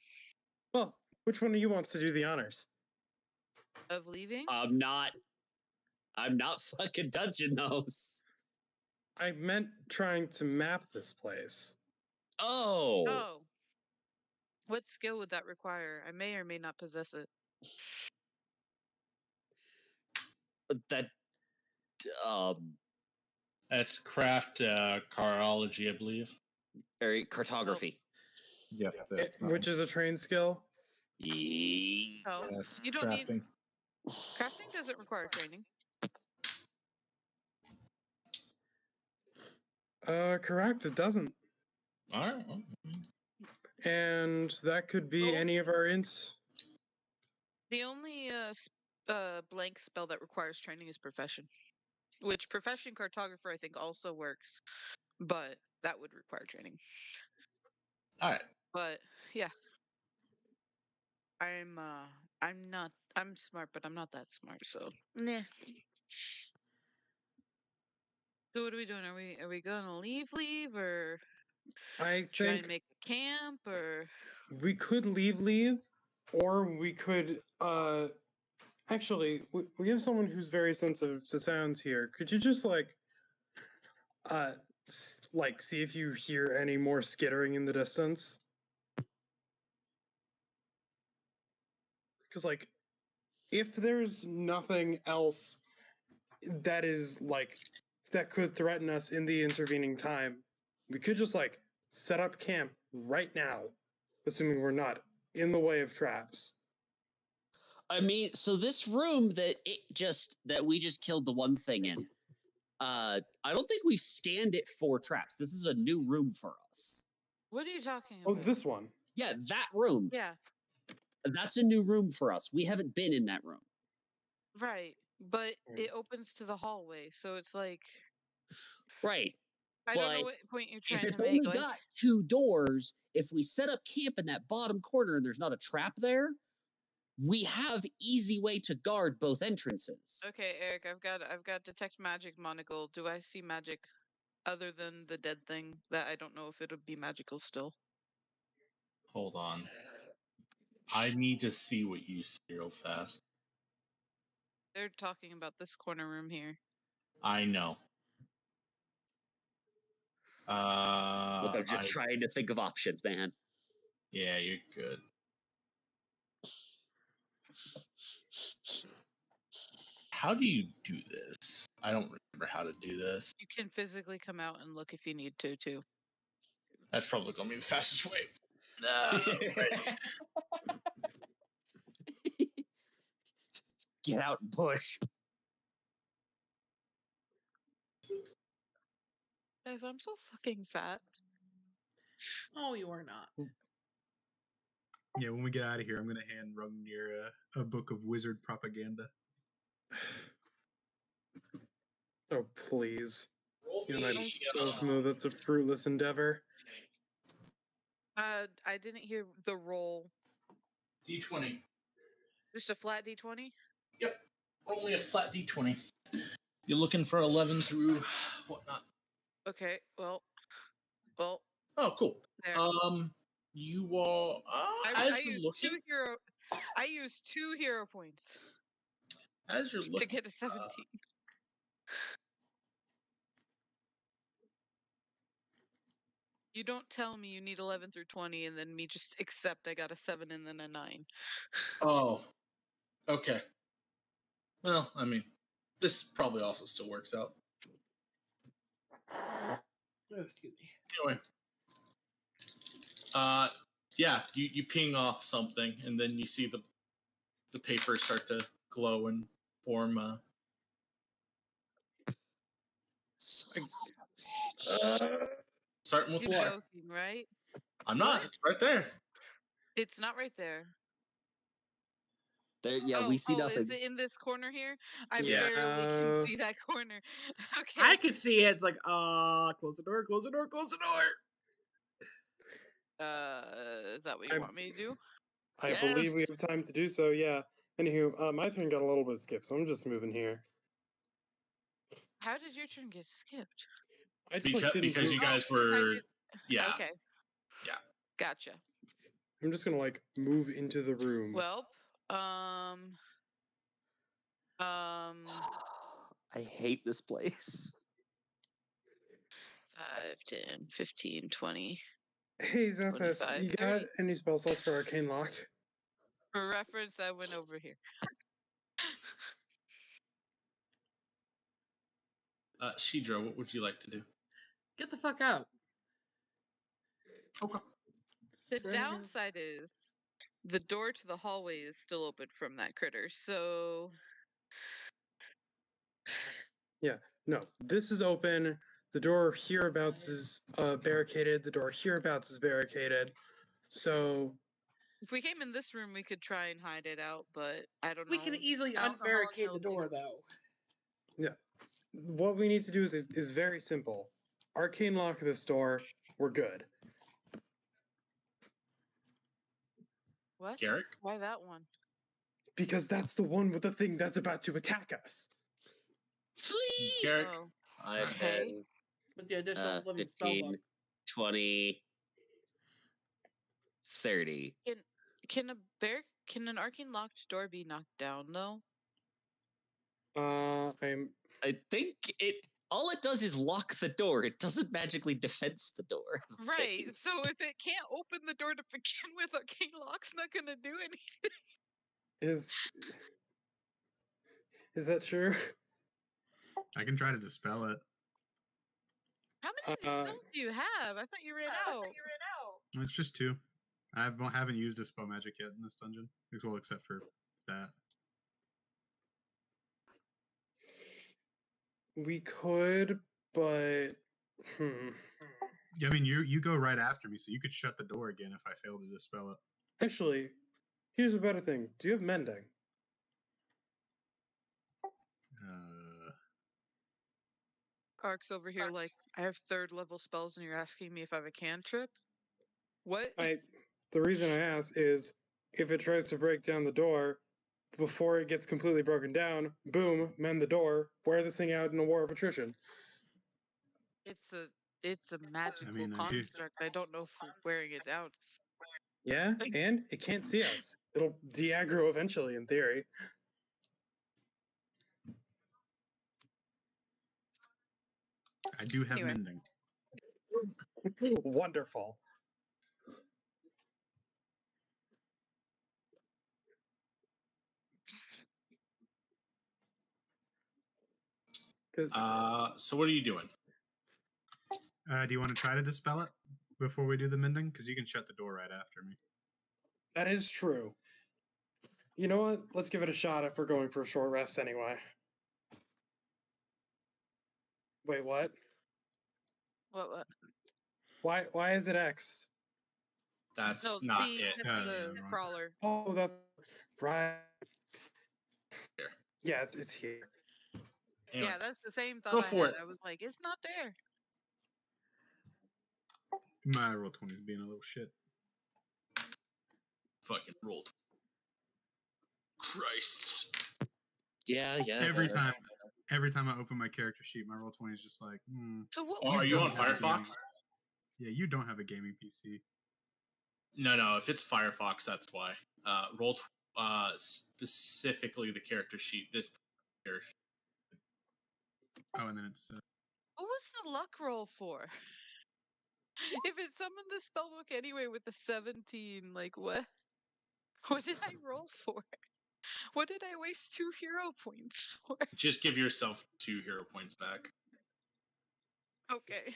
Well, which one of you wants to do the honors?
Of leaving?
I'm not fucking touching those.
I meant trying to map this place.
Oh.
Oh. What skill would that require? I may or may not possess it.
That
That's craft carology, I believe.
or cartography.
Yep.
Which is a trained skill.
Oh,
Yes,
you don't
crafting.
need crafting doesn't require training.
Correct, it doesn't.
All right.
And that could be any of our ints.
The only blank spell that requires training is profession. Which profession cartographer I think also works, but that would require training.
All right.
But yeah. I'm smart, but I'm not that smart, so nah. So what are we doing? Are we gonna leave or
I
try
think
and make a camp or
we could leave, or we could actually we have someone who's very sensitive to sounds here. Could you just like see if you hear any more skittering in the distance? Because like if there's nothing else that is like that could threaten us in the intervening time, we could just like set up camp right now, assuming we're not in the way of traps.
I mean, so this room that we just killed the one thing in, I don't think we've scanned it for traps. This is a new room for us.
what are you talking
Oh,
about?
this one.
Yeah, that room.
Yeah,
That's a new room for us. We haven't been in that room.
right. But it opens to the hallway, so it's like
Right.
I don't know what point you're trying
If it's
to
only
make. Like,
got 2 doors, if we set up camp in that bottom corner and there's not a trap there, we have easy way to guard both entrances.
okay, Eric, I've got detect magic monocle. Do I see magic other than the dead thing that I don't know if it'll be magical still?
Hold on. I need to see what you see real fast.
They're talking about this corner room here.
I know.
But they're just trying to think of options, man.
Yeah, you're good. How do you do this? I don't remember how to do this.
You can physically come out and look if you need to, too.
That's probably going to be the fastest way.
Get out and push.
Guys, I'm so fucking fat.
Oh, you are not.
Yeah, when we get out of here, I'm gonna hand Rugnir a book of wizard propaganda.
Oh, please. You and I both know that's a fruitless endeavor.
I didn't hear the roll.
D20.
Just a flat D20?
Yep. Only a flat D20. You're looking for 11 through whatnot.
Okay, well,
Oh, cool.
There.
You all,
I
as you're
used
looking,
I used 2 hero points
as you're
to
looking,
get a 17. You don't tell me you need 11 through 20 and then me just accept I got a 7 and then a 9.
oh, okay. Well, I mean, this probably also still works out.
Oh, excuse me.
Anyway, yeah, you ping off something, and then you see the papers start to glow and form. Starting with
You're
water.
joking, right?
I'm not.
What?
It's right there.
It's not right there.
There, yeah,
Oh,
we see nothing.
is it in this corner here? I
Yeah.
barely can see that corner. Okay.
I could see it. It's like, close the door, close the door, close the door.
Is that what you want me to do?
I believe we
Yes!
have time to do so, yeah. Anywho, my turn got a little bit skipped, so I'm just moving here.
How did your turn get skipped?
I just didn't
because you guys were, yeah.
Okay.
Yeah.
Gotcha.
I'm just gonna move into the room.
Well,
I hate this place.
5, 10, 15, 20.
Hey Zathas,
25,
you got
30.
any spell slots for Arcane Lock?
For reference, I went over here.
Shidra, what would you like to do?
Get the fuck out.
Okay.
The downside is the door to the hallway is still open from that critter, so
Yeah, no, this is open. The door hereabouts is barricaded. The door hereabouts is barricaded. So
if we came in this room, we could try and hide it out, but I don't know.
We can easily
I don't know how long
unbarricade the
it'll
door,
take.
though.
what we need to do is very simple. Arcane Lock this door. We're good.
What?
Garrick?
Why that one?
Because that's the one with the thing that's about to attack us.
Flee!
Garrick?
Oh,
I've
Okay.
been
With the additional living spell
15,
book.
20, 30.
can an arcane locked door be knocked down though?
I think all it does is lock the door. It doesn't magically defense the door.
Right. So if it can't open the door to begin with, arcane lock's not gonna do anything.
Is that true?
I can try to dispel it.
How many spells do you have? I thought you ran out.
It's just 2. I haven't used dispel magic yet in this dungeon, well, except for that.
We could, but
Yeah, I mean, you go right after me, so you could shut the door again if I fail to dispel it.
Actually, here's a better thing. Do you have mending?
Park's over here like, I have 3rd level spells and you're asking me if I have a cantrip? What?
The reason I ask is if it tries to break down the door before it gets completely broken down, boom, mend the door, wear this thing out in a war of attrition.
It's a magical construct. I don't know if wearing it out.
Yeah, and it can't see us. It'll de-aggro eventually, in theory.
I do have mending.
Wonderful.
So what are you doing?
Do you want to try to dispel it before we do the mending? Because you can shut the door right after me.
That is true. You know what? Let's give it a shot if we're going for a short rest anyway. Wait, what?
What?
Why is it X?
That's
No,
not
C,
it.
that's the crawler.
Oh, that's right.
Here.
Yeah, it's here.
Anyway,
yeah, that's the same thought
go
I
for
had.
it.
I was like, it's not there.
My roll 20 is being a little shit.
Fucking rolled. Christ.
Yeah.
Every time I open my character sheet, my roll 20 is just like,
So what
Oh,
was
are you
the-
on Firefox?
Yeah, you don't have a gaming PC.
No. If it's Firefox, that's why. Roll specifically the character sheet. This character sheet.
Oh, and then it's
What was the luck roll for? If it summoned the spellbook anyway with a 17, like what? What did I roll for? What did I waste 2 hero points for?
Just give yourself 2 hero points back.
Okay.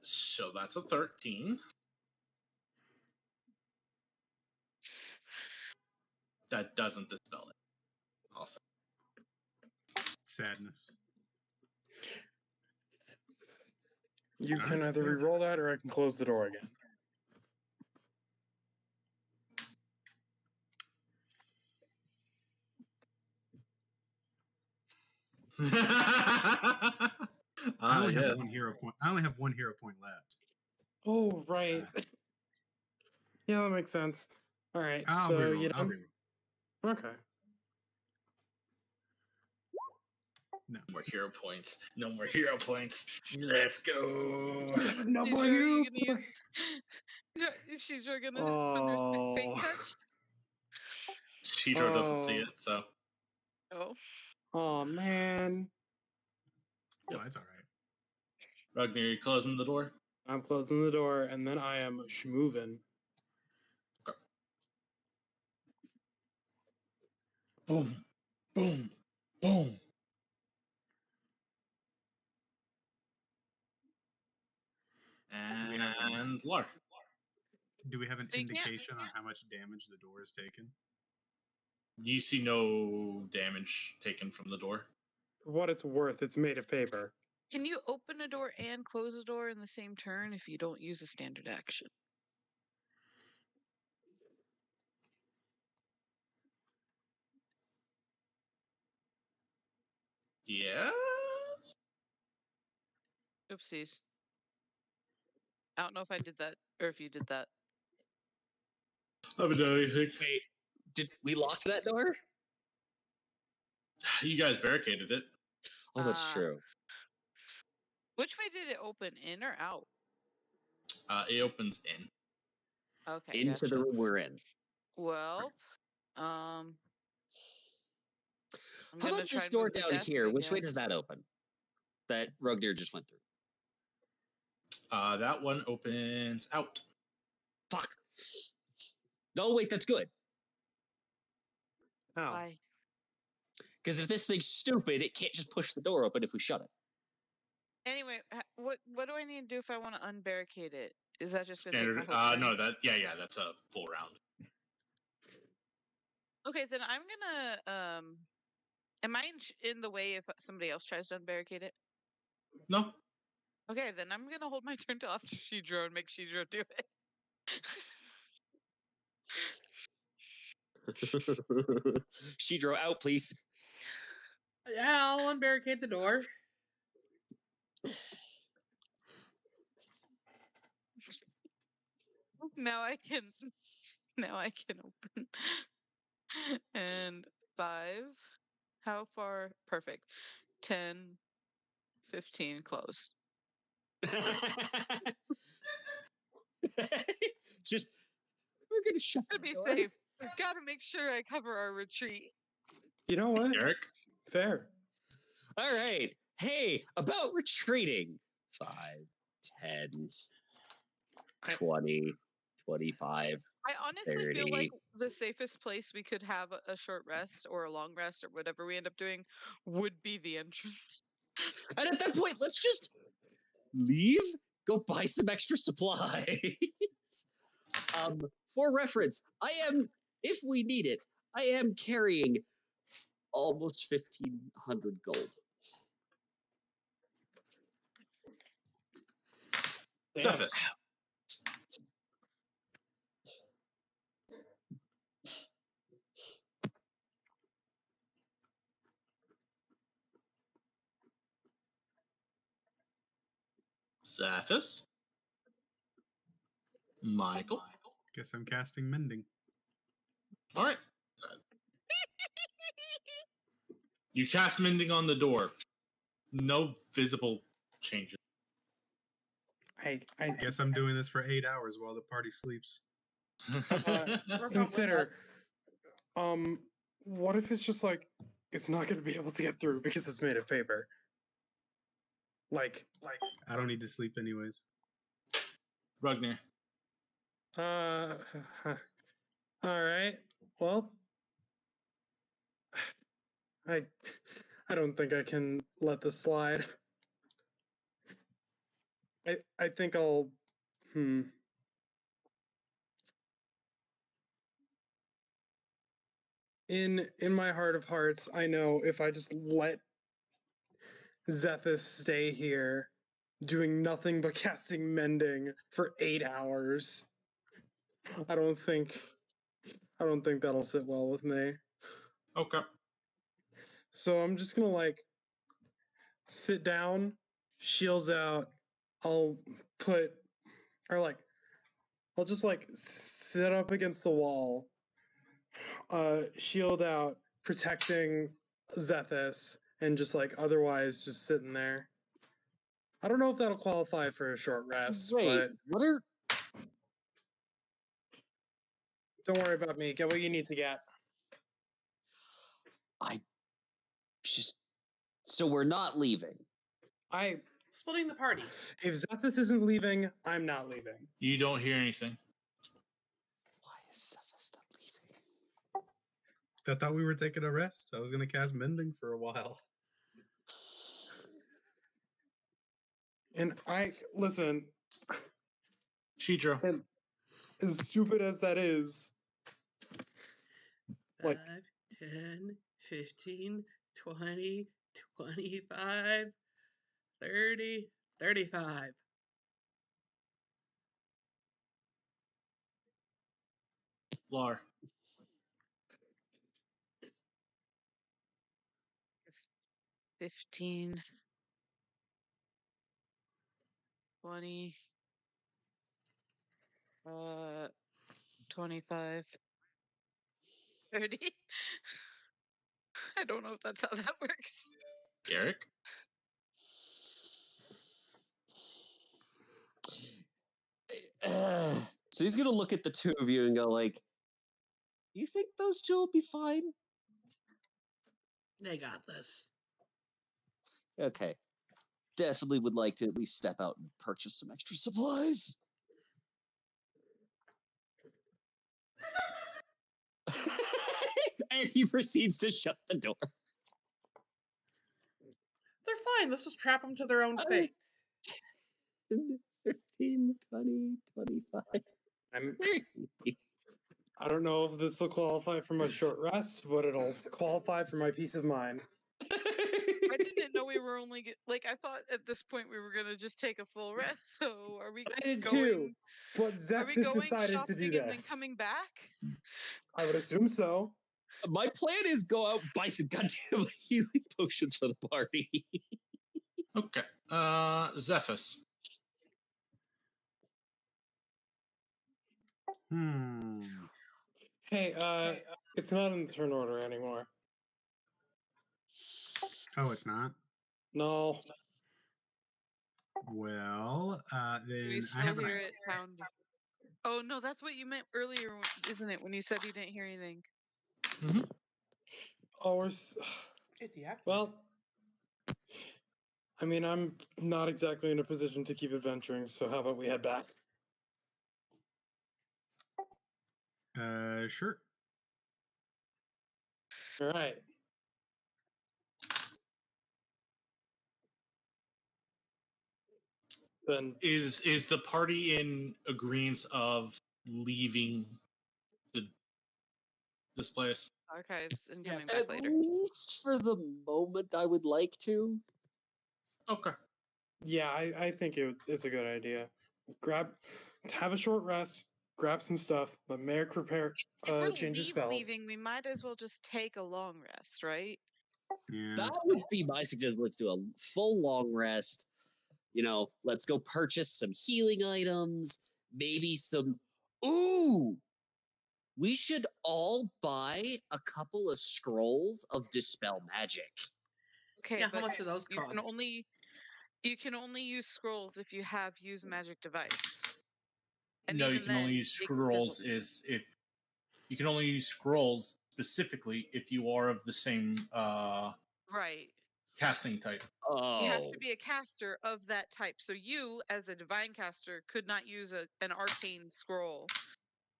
So that's a 13. That doesn't dispel it. Also.
sadness.
You can either re-roll that or I can close the door again.
I only have 1 hero point. I only have 1 hero point left.
Oh, right. Yeah, that makes sense. All right,
I'll
so
reroll.
you
I'll
know.
reroll.
Okay.
No.
More hero points. No more hero points. Let's go.
No
She's
more
sure
you.
gonna use... Is she sure gonna spend her fate touch?
Shidro doesn't see it, so.
Oh.
Oh man.
Oh, that's all right.
Ragnar, you closing the door?
I'm closing the door, and then I am schmoving.
Boom, boom, boom. And Lar.
Do we have an
So you can't-
indication on how much damage the door has taken?
You see no damage taken from the door.
For what it's worth, it's made of paper.
Can you open a door and close a door in the same turn if you don't use a standard action?
Yes?
Oopsies. I don't know if I did that or if you did that.
I haven't done anything.
Wait, did we lock that door?
You guys barricaded it.
Oh, that's true.
Which way did it open? In or out?
It opens in.
Okay.
Into
gotcha.
the room we're in.
Well,
How about this door down here? Which way does that open? That Rugdir just went through.
That one opens out.
Fuck. No, wait, that's good.
How?
Why?
Because if this thing's stupid, it can't just push the door open if we shut it.
Anyway, what do I need to do if I want to unbarricade it? Is that just gonna
Standard.
take my whole turn?
No, that's a full round.
Okay, then I'm gonna am I in the way if somebody else tries to unbarricade it?
No.
Okay, then I'm gonna hold my turn till after Shidro and make Shidro do it.
Shidro, out, please.
Yeah, I'll unbarricade the door.
Now I can open. And 5. How far? Perfect. 10, 15, close.
Just, we're gonna shut
To
the
be
door.
safe, we've got to make sure I cover our retreat.
You know what?
Derek?
Fair.
All right. Hey, about retreating. 5, 10, 20, 25.
I honestly
30.
feel like the safest place we could have a short rest or a long rest or whatever we end up doing would be the entrance.
And at that point, let's just leave, go buy some extra supplies. For reference, I am, if we need it, I am carrying almost 1,500 gold.
Surface. Surface. Michael.
Guess I'm casting mending.
All right. You cast mending on the door. No visible changes.
I
guess I'm doing this for 8 hours while the party sleeps.
Consider, what if it's just like it's not going to be able to get through because it's made of paper? Like
I don't need to sleep anyways.
Rugner.
all right. Well, I don't think I can let this slide. I think I'll In my heart of hearts, I know if I just let Zethus stay here doing nothing but casting mending for 8 hours, I don't think that'll sit well with me.
Okay.
So I'm just gonna like sit down, shields out. I'll just like sit up against the wall, shield out, protecting Zethus, and just like otherwise just sitting there. I don't know if that'll qualify for a short rest, but
what are...
don't worry about me. Get what you need to get.
So we're not leaving.
Splitting the party.
If Zethus isn't leaving, I'm not leaving.
You don't hear anything.
Why is Zethus not leaving?
I thought we were taking a rest. I was going to cast mending for a while.
And listen.
Shidra.
And as stupid as that is,
5, 10, 15, 20, 25, 30, 35.
Lar.
15, 20, 25, 30. I don't know if that's how that works.
Garrick?
So he's gonna look at the two of you and go like, "You think those two will be fine?"
They got this.
Okay. Definitely would like to at least step out and purchase some extra supplies. And he proceeds to shut the door.
They're fine. Let's just trap them to their own fate.
15, 20, 25.
I don't know if this will qualify for my short rest, but it'll qualify for my peace of mind.
I didn't know we were only I thought at this point we were gonna just take a full rest. So are we?
I did
going,
too, but
are we
Zethus
going
decided to do
shopping
this.
and then coming back?
I would assume so.
My plan is go out and buy some goddamn healing potions for the party.
Okay. Zephus.
Hey, it's not in the turn order anymore.
Oh, it's not?
No.
Well, then
We still
I have
hear it pounding. Oh no, that's what you meant earlier, isn't it? When you said you didn't hear anything.
Mm-hmm.
Oh,
It's deactivated.
well. I mean, I'm not exactly in a position to keep adventuring, so how about we head back?
Sure.
All right. Then
Is the party in agreement of leaving this place?
Archives and coming
Yes.
back later.
At least for the moment, I would like to.
Okay.
yeah, I think it's a good idea. Have a short rest, grab some stuff, let Merrick prepare,
If we're
change his spells.
leaving, we might as well just take a long rest, right?
Yeah.
That would be my suggestion. Let's do a full long rest. Let's go purchase some healing items, maybe some... Ooh! We should all buy a couple of scrolls of Dispel Magic.
Okay,
Yeah, how
but
much do those
you can
cost?
only You can only use scrolls if you have use magic device. And
No, you
even
can only
then,
use
it can fizzle.
scrolls if you can only use scrolls specifically if you are of the same
Right.
casting type.
You have
Oh,
to be a caster of that type. So you, as a divine caster, could not use an arcane scroll,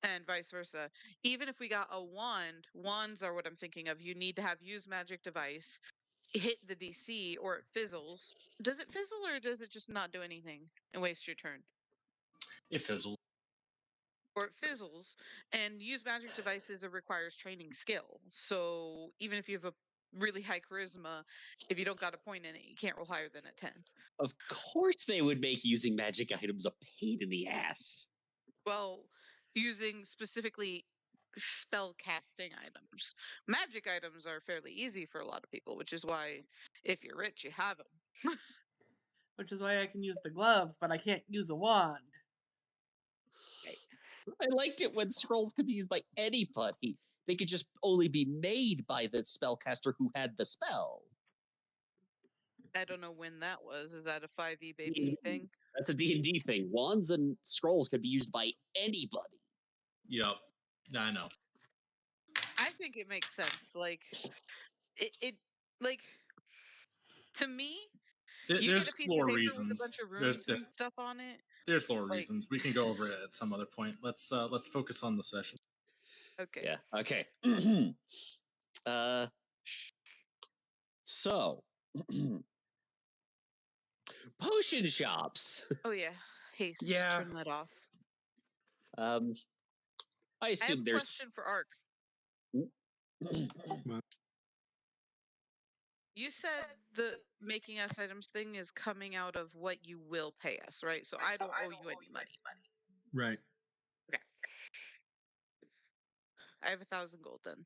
and vice versa. Even if we got a wand, wands are what I'm thinking of. You need to have use magic device, hit the DC, or it fizzles. Does it fizzle, or does it just not do anything and waste your turn?
It fizzles.
Or it fizzles, and use magic devices, it requires training skill. So even if you have a really high charisma, if you don't got a point in it, you can't roll higher than a 10.
of course they would make using magic items a pain in the ass.
Well, using specifically spell casting items. Magic items are fairly easy for a lot of people, which is why if you're rich, you have them.
Which is why I can use the gloves, but I can't use a wand.
I liked it when scrolls could be used by anybody. They could just only be made by the spellcaster who had the spell.
I don't know when that was. Is that a 5e baby
D&D.
thing?
That's a D&D thing. Wands and scrolls could be used by anybody.
Yep. I know.
I think it makes sense. Like it like to me, you
There's
get a piece
lore
of paper
reasons.
with a bunch of
There's
runes and stuff on it.
there's lore
like-
reasons. We can go over it at some other point. Let's focus on the session.
Okay.
Yeah. Okay. So potion shops.
Oh yeah. Haste.
Yeah.
Turn that off.
I
I have
assume
a
there's
question for Ark. You said the making us items thing is coming out of what you will pay us, right? So I don't owe you any money.
Right.
Okay. I have 1,000 gold then.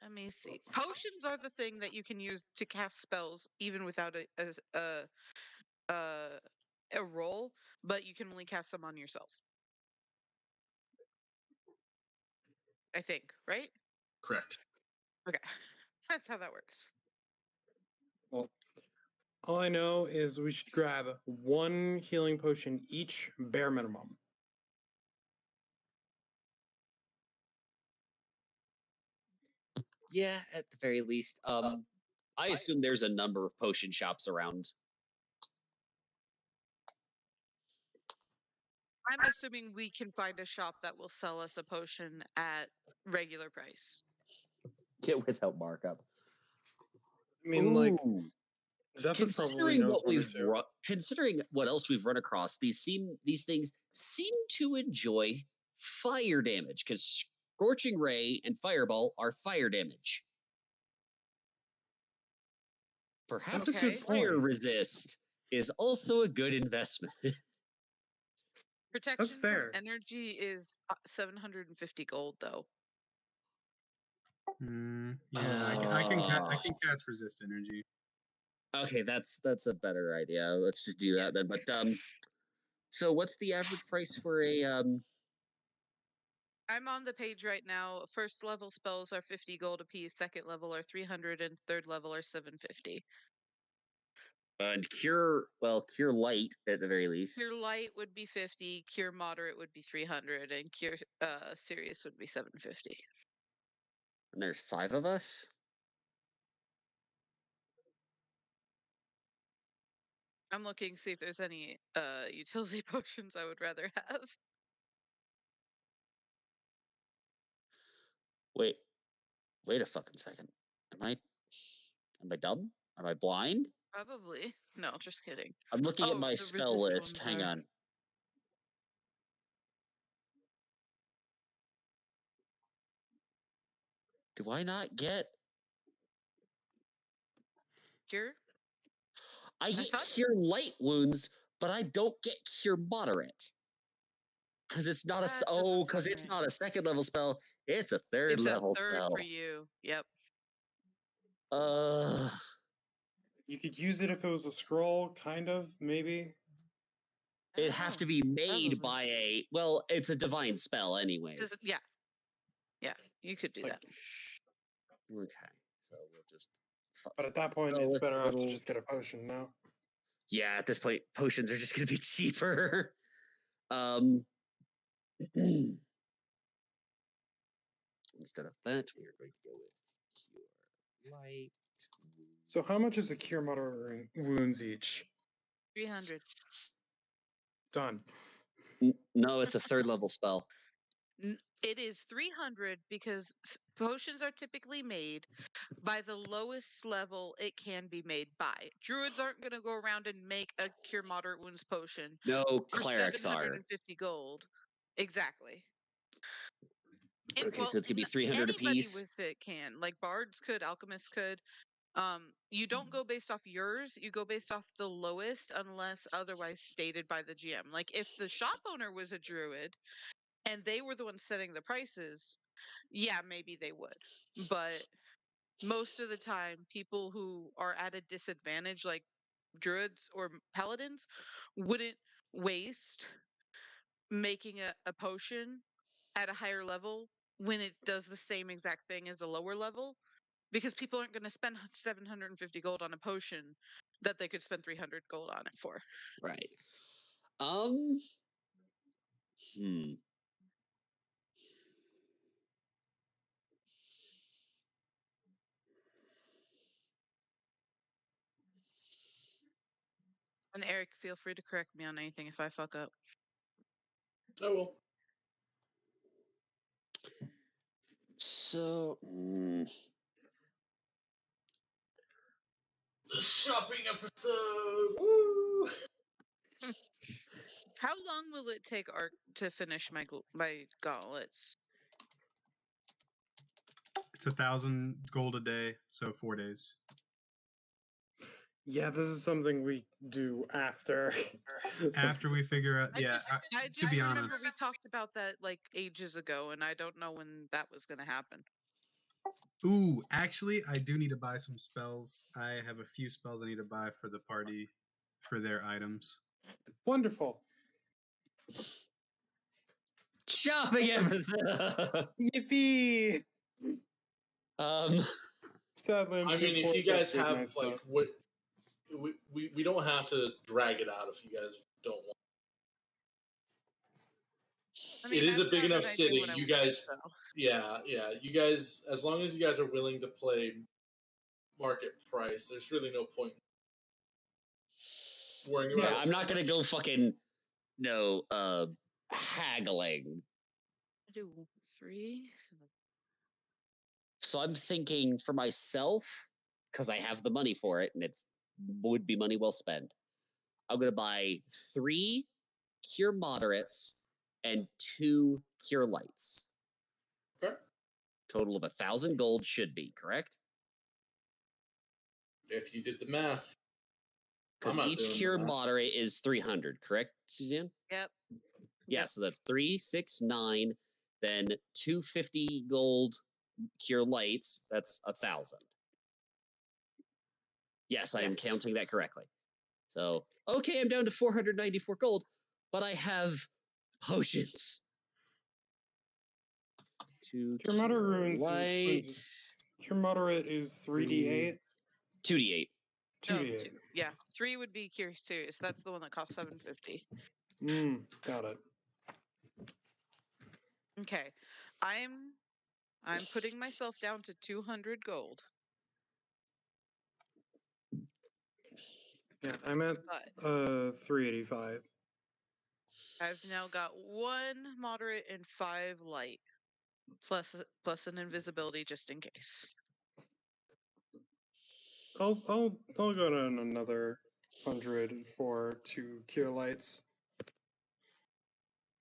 Let me see. Potions are the thing that you can use to cast spells even without a roll, but you can only cast them on yourself. I think, right?
Correct.
Okay. That's how that works.
Well, all I know is we should grab one healing potion each, bare minimum.
yeah, at the very least. I assume there's a number of potion shops around.
I'm assuming we can find a shop that will sell us a potion at regular price.
Get without markup.
I mean, like,
Ooh,
Zephyr probably
considering
knows
what
one or
we've
two.
considering what else we've run across, these things seem to enjoy fire damage because scorching ray and fireball are fire damage. Perhaps
That's a good
fire
point.
resist is also a good investment.
Protection from
fair.
energy is 750 gold, though.
Yeah, I can cast resist energy.
Okay, that's a better idea. Let's just do that then. But so what's the average price for a
I'm on the page right now. First level spells are 50 gold apiece, second level are 300, and third level are 750.
and cure light at the very least?
Cure light would be 50, cure moderate would be 300, and cure serious would be 750.
And there's 5 of us?
I'm looking to see if there's any utility potions I would rather have.
Wait a fucking second. Am I dumb? Am I blind?
Probably. No, just kidding.
I'm looking at
Oh,
my
the
spell
resist
list.
ones
Hang
are-
on. Do I not get?
Cure?
I get
thought-
cure light wounds, but I don't get cure moderate. Because it's not
That doesn't
because
sound
it's
right.
not a second level spell. It's a third
It's
level
a third
spell.
for you. Yep.
You could use it if it was a scroll, kind of, maybe.
It'd have to be made
Probably.
by it's a divine spell anyway.
Yeah. Yeah, you could do
Like-
that.
Okay, so we'll just.
But at that point,
go
it's
with
better off to
total-
just get a potion now.
Yeah, at this point, potions are just going to be cheaper. Instead of that, we are going to go with Cure Light.
So how much is a cure moderate wounds each?
300.
Done.
No, it's a third level spell.
It is 300 because potions are typically made by the lowest level it can be made by. Druids aren't going to go around and make a cure moderate wounds potion
No,
for
clerics are.
750 gold. Exactly.
Okay, so it's gonna be 300
anybody
apiece.
with it can. Like bards could, alchemists could. You don't go based off yours. You go based off the lowest, unless otherwise stated by the GM. Like if the shop owner was a druid and they were the ones setting the prices, yeah, maybe they would. But most of the time, people who are at a disadvantage, like druids or paladins, wouldn't waste making a potion at a higher level when it does the same exact thing as a lower level, because people aren't going to spend 750 gold on a potion that they could spend 300 gold on it for.
Right.
And Eric, feel free to correct me on anything if I fuck up.
I will.
So,
The shopping episode. Woo!
How long will it take Ark to finish my gauntlets?
It's 1,000 gold a day, so 4 days.
Yeah, this is something we do after.
After we figure out,
I
to be
remember
honest,
we talked about that like ages ago, and I don't know when that was going to happen.
ooh, actually, I do need to buy some spells. I have a few spells I need to buy for the party for their items.
Wonderful.
shopping episode.
Yippee! Sadly, I'm
I
too
mean, if
poor
you
to
guys
upgrade
have
my
like
stuff.
what we don't have to drag it out if you guys don't want.
I mean,
It is a
after
big
that,
enough
I do
city.
what I
You
want,
guys,
so.
yeah. You guys, as long as you guys are willing to play market price, there's really no point worrying about
Yeah,
it.
I'm not gonna go fucking haggling.
I do 3.
So I'm thinking for myself, because I have the money for it, and it's would be money well spent. I'm gonna buy 3 cure moderates and 2 cure lights.
Okay.
Total of 1,000 gold should be correct.
If you did the math,
Because
I'm not
each
doing the
cure
math.
moderate is 300, correct, Suzanne?
Yep.
Yeah,
Yep.
so that's 3, 6, 9, then 250 gold cure lights. That's 1,000. Yes, I am
Yes.
counting that correctly. So, okay, I'm down to 494 gold, but I have potions. 2
Cure moderate runes
light,
Cure moderate is 3d8.
2d8.
2d8.
Yeah, 3 would be cure serious. That's the one that costs 750.
Got it.
Okay, I'm putting myself down to 200 gold.
Yeah, I'm at
But
385.
I've now got 1 moderate and 5 light, plus an invisibility just in case.
I'll go to another 100 for 2 cure lights.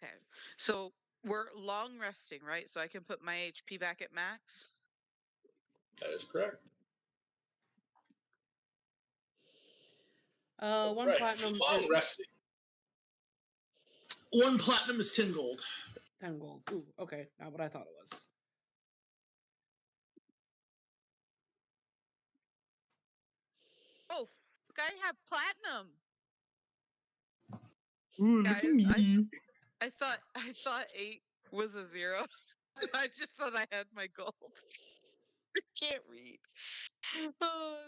Okay, so we're long resting, right? So I can put my HP back at max.
That is correct.
1
Right.
platinum
Long
is
resting. 1 platinum is 10 gold.
10 gold. Ooh, okay, not what I thought it was.
Oh, I have platinum.
Ooh, look
Guys,
at me.
I thought 8 was a 0. I just thought I had my gold. I can't read.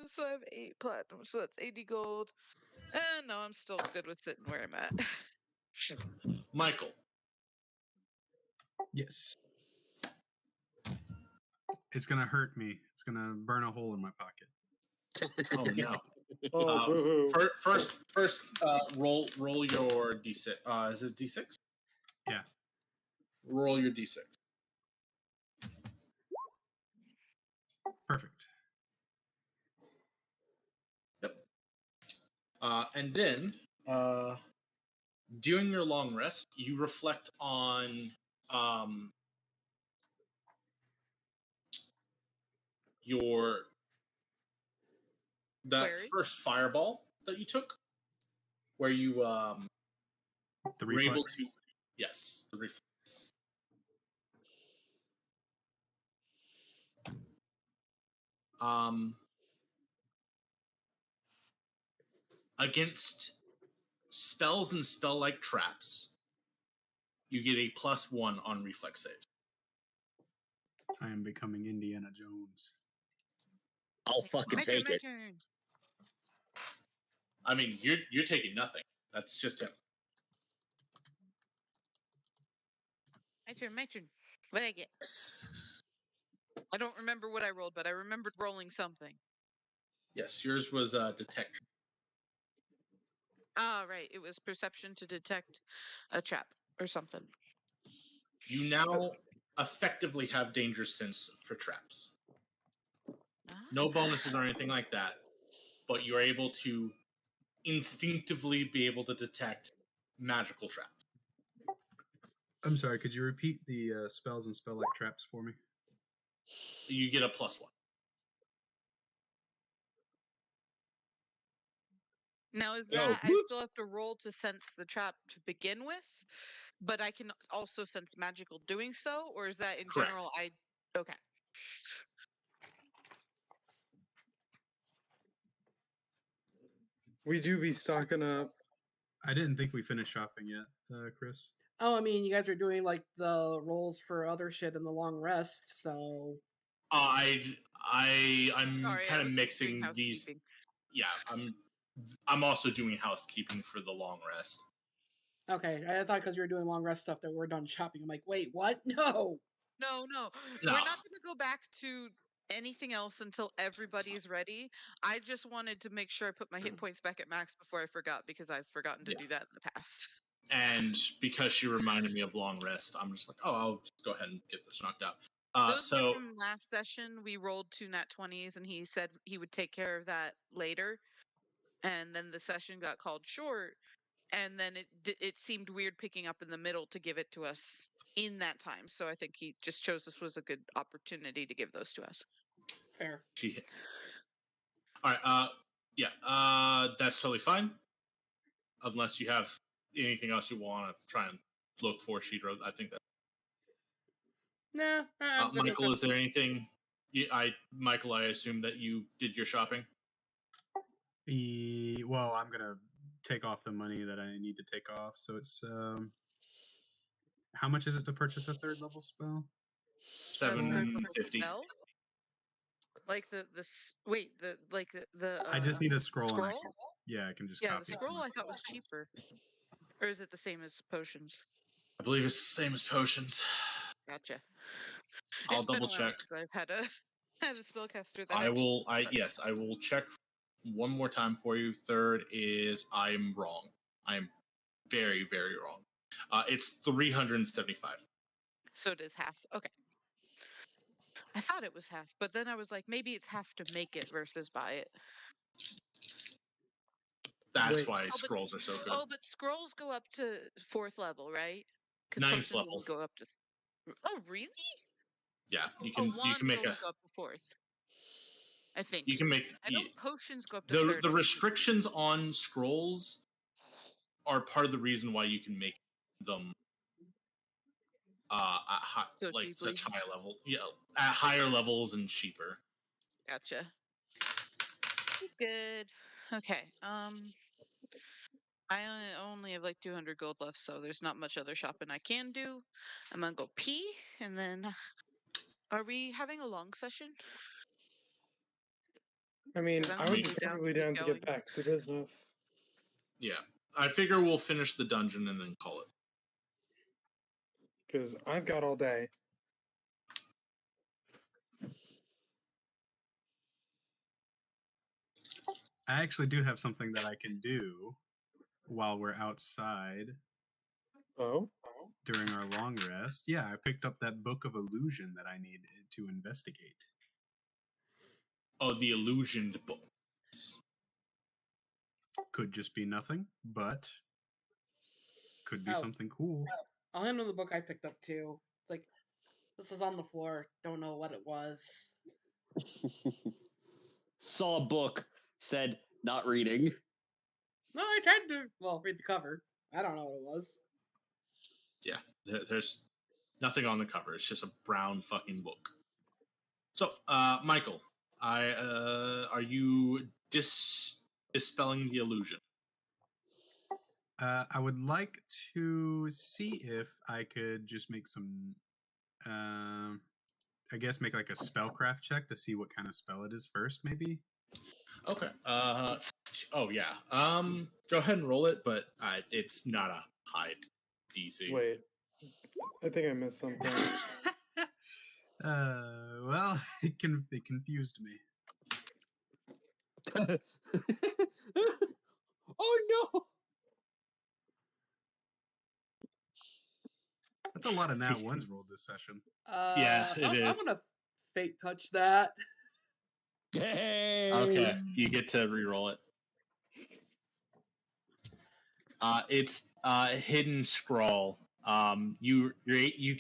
So I have 8 platinum, so that's 80 gold. And no, I'm still good with sitting where I'm at.
Michael.
Yes. It's gonna hurt me. It's gonna burn a hole in my pocket.
Oh no.
Oh, boo-hoo.
First, roll your d6. Is it d6?
Yeah.
Roll your d6.
Perfect.
Yep. And then, during your long rest, you reflect on that
Query?
first fireball that you took, where you
The
were able
reflex.
to, yes, the reflex. Against spells and spell-like traps, you get a +1 on reflex save.
I am becoming Indiana Jones.
I'll fucking
My
take it.
turn.
I mean, you're taking nothing. That's just him.
My turn. What did I get? I don't remember what I rolled, but I remembered rolling something.
Yes, yours was detection.
Ah, right. It was perception to detect a trap or something.
You now effectively have danger sense for traps. No bonuses or anything like that, but you're able to instinctively be able to detect magical traps.
I'm sorry, could you repeat the spells and spell-like traps for me?
You get a +1.
Now, is
Oh,
that I
whoops.
still have to roll to sense the trap to begin with, but I can also sense magical doing so, or is that in
Correct.
general? Okay.
We do be stocking up.
I didn't think we finished shopping yet, Chris.
Oh, I mean, you guys are doing like the rolls for other shit in the long rest, so
I'm
Sorry, I
kind of
was just doing
mixing these.
housekeeping.
Yeah, I'm also doing housekeeping for the long rest.
okay. I thought because you were doing long rest stuff that we're done shopping. I'm like, wait, what? No.
No,
No.
we're not going to go back to anything else until everybody's ready. I just wanted to make sure I put my hit points back at max before I forgot, because I've forgotten to
Yeah.
do that in the past.
And because she reminded me of long rest, I'm just like, oh, I'll just go ahead and get this knocked out.
Those were from last session. We rolled 2 nat 20s, and he said he would take care of that later. And then the session got called short, and then it seemed weird picking up in the middle to give it to us in that time. So I think he just chose this was a good opportunity to give those to us.
Fair.
All right. Yeah. That's totally fine. Unless you have anything else you want to try and look for, Sheedra. I think that.
Nah.
Michael, is there anything? Michael, I assume that you did your shopping.
Well, I'm gonna take off the money that I need to take off. So it's how much is it to purchase a 3rd level spell?
$750.
Like the
I just need a scroll.
scroll?
And I can just
Yeah,
copy
the
it
scroll
from
I thought was cheaper. Or is it the same as potions?
I believe it's the same as potions.
Gotcha.
I'll
It's been a
double
while
check.
since I've had a spellcaster that
I will check one more time for you. 3rd is I'm wrong. I'm very, very wrong. It's 375.
So it is half. Okay. I thought it was half, but then I was like, maybe it's half to make it versus buy it.
That's why scrolls are so good.
Oh, but scrolls go up to 4th level, right?
9th
potions
level.
only go up to. Oh, really?
Yeah, you can make
only go up to 4th. I think
you can make.
I know potions go up to 3rd.
The restrictions on scrolls are part of the reason why you can make them at such high level. Yeah, at higher levels and cheaper.
Gotcha. Good. Okay. I only have like 200 gold left, so there's not much other shopping I can do. I'm gonna go pee, and then. Are we having a long session?
I mean,
'Cause I'm
I would be
totally down to
perfectly
keep
down to
going.
get back to business.
Yeah. I figure we'll finish the dungeon and then call it.
Because I've got all day.
I actually do have something that I can do while we're outside
Oh?
during our long rest. Yeah, I picked up that book of illusion that I need to investigate.
Oh, the illusioned book.
Could just be nothing, but could be
Oh.
something cool.
I'll hand him the book I picked up too. It's like, this was on the floor. Don't know what it was.
Saw a book, said not reading.
No, I tried to, read the cover. I don't know what it was.
Yeah, there's nothing on the cover. It's just a brown fucking book. So, Michael, are you dispelling the illusion?
I would like to see if I could just make some, I guess make like a spellcraft check to see what kind of spell it is first, maybe.
Okay. Oh yeah. Go ahead and roll it, but it's not a high DC.
Wait. I think I missed something.
Well, it confused me.
Oh no!
That's a lot of nat ones rolled this session.
Yeah, it
I'm
is.
gonna fate touch that.
Hey!
Okay, you get to re-roll it. It's hidden scroll. You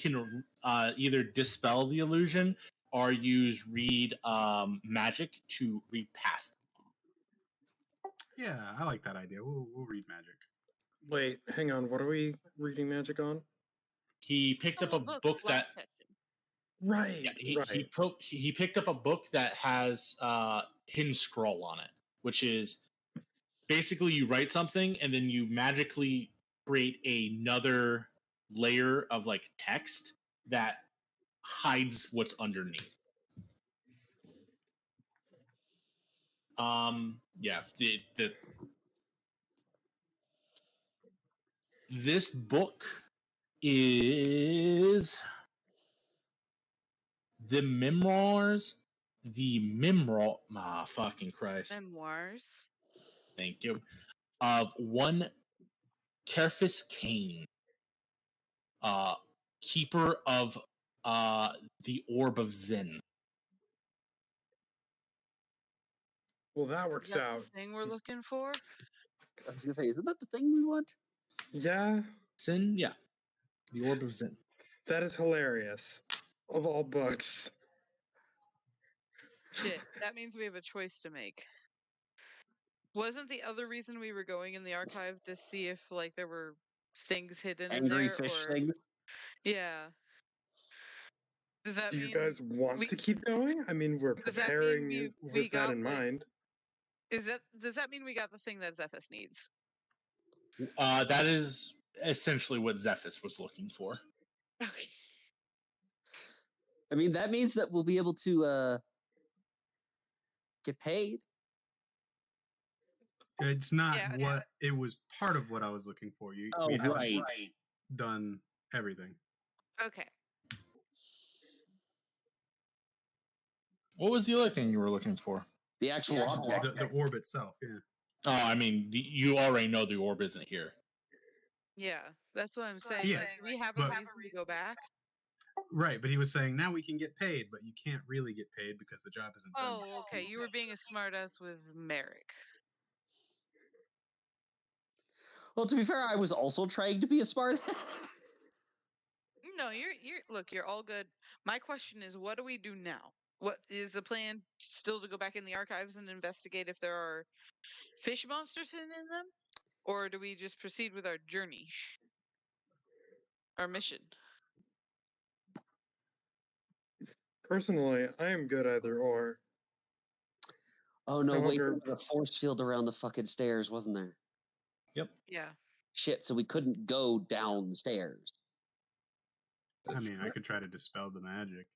can either dispel the illusion or use read magic to read past.
Yeah, I like that idea. We'll read magic.
Wait, hang on. What are we reading magic on?
He picked up a book that.
last session.
Right.
Yeah, he picked up a book that has hidden scroll on it, which is basically you write something and then you magically create another layer of like text that hides what's underneath. Yeah, this book is the memoirs. Fucking Christ.
Memoirs.
Thank you. Of one Kerfis Kane, keeper of the Orb of Zen.
Well, that
Is
works
that
out.
the thing we're looking for?
I was gonna say, isn't that the thing we want?
Yeah,
Zen, yeah. The Orb of Zen.
that is hilarious. Of all books.
Shit, that means we have a choice to make. Wasn't the other reason we were going in the archive to see if like there were things hidden in
Angry
there,
fish
or
things.
yeah? Does that
Do you
mean
guys want
we-
to keep going? I mean, we're
Does that mean
preparing
we
with that
got
in mind.
does that mean we got the thing that Zephys needs?
That is essentially what Zephys was looking for.
Okay.
I mean, that means that we'll be able to get paid.
It's not
Yeah,
what it was. Part of what I was looking for. We
Oh,
haven't
right.
done everything.
Okay.
What was the other thing you were looking for?
The actual object.
The orb itself. Yeah.
Oh, I mean, you already know the orb isn't here.
Yeah, that's what I'm saying.
Yeah,
Like, do we have a
but-
reason to go back?
Right, but he was saying now we can get paid, but you can't really get paid because the job isn't done.
Oh, okay. You were being a smartass with Merrick.
Well, to be fair, I was also trying to be a smart.
No, you're all good. My question is, what do we do now? What is the plan? Still to go back in the archives and investigate if there are fish monsters hidden in them, or do we just proceed with our journey, our mission?
Personally, I am good either or.
Oh no! Wait,
However-
there was a force field around the fucking stairs, wasn't there?
Yep.
Yeah.
Shit, so we couldn't go downstairs.
I mean, I could try to dispel the magic.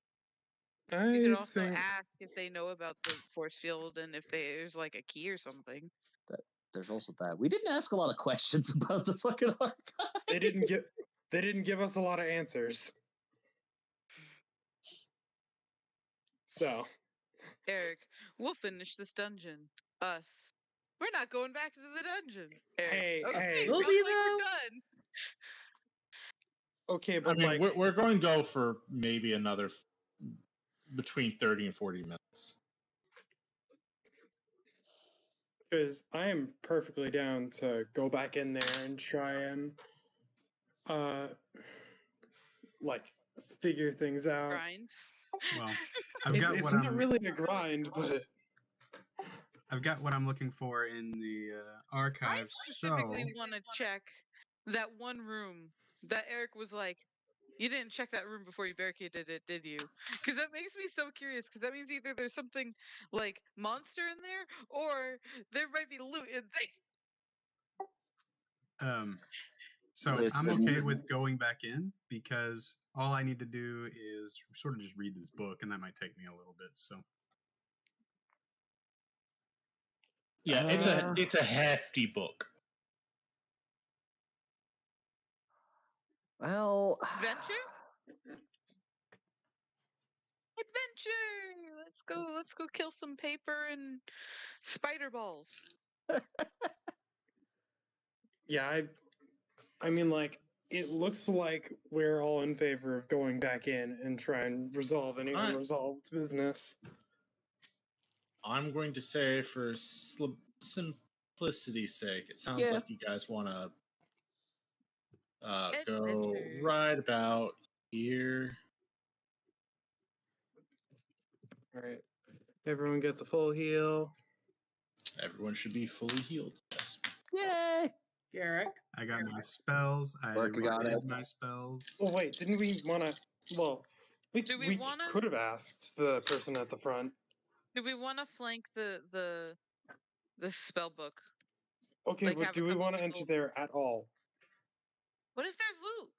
You could
I
also
think
ask if they know about the force field and if there's like a key or something.
There's also that. We didn't ask a lot of questions about the fucking archive.
they didn't give us a lot of answers. So,
Eric, we'll finish this dungeon. Us. We're not going back to the dungeon. Eric,
Hey,
okay,
hey.
sounds
Will we,
like we're
though?
done.
okay,
I
but
mean,
like,
we're going to go for maybe another between 30 and 40 minutes.
because I am perfectly down to go back in there and try and, like, figure things out.
Grind.
Well, I've got
It's
what
not
I'm
really a grind, but
I've got what I'm looking for in the
I
archives.
specifically
So
want to check that one room that Eric was like, you didn't check that room before you barricaded it, did you? Because that makes me so curious. Because that means either there's something like monster in there, or there might be loot in there.
So I'm
Listen.
okay with going back in because all I need to do is sort of just read this book, and that might take me a little bit. So
Yeah, it's a hefty book.
Well,
Adventure? Adventure! Let's go kill some paper and spider balls.
yeah, I mean, like, it looks like we're all in favor of going back in and try and resolve any
Alright.
unresolved business.
I'm going to say, for simplicity's sake, it sounds
Yeah.
like you guys want to go
Adventure.
right about here.
All right, everyone gets a full heal.
Everyone should be fully healed. Yes.
yay!
Garrick.
I got my spells. I
Working on
read
it.
my spells.
Oh wait, didn't we want to? Well,
Do we wanna-
could have asked the person at the front.
Do we want to flank the spell book?
Okay,
Like,
but
have a
do we
couple
want to enter
people-
there at all?
What if there's loot?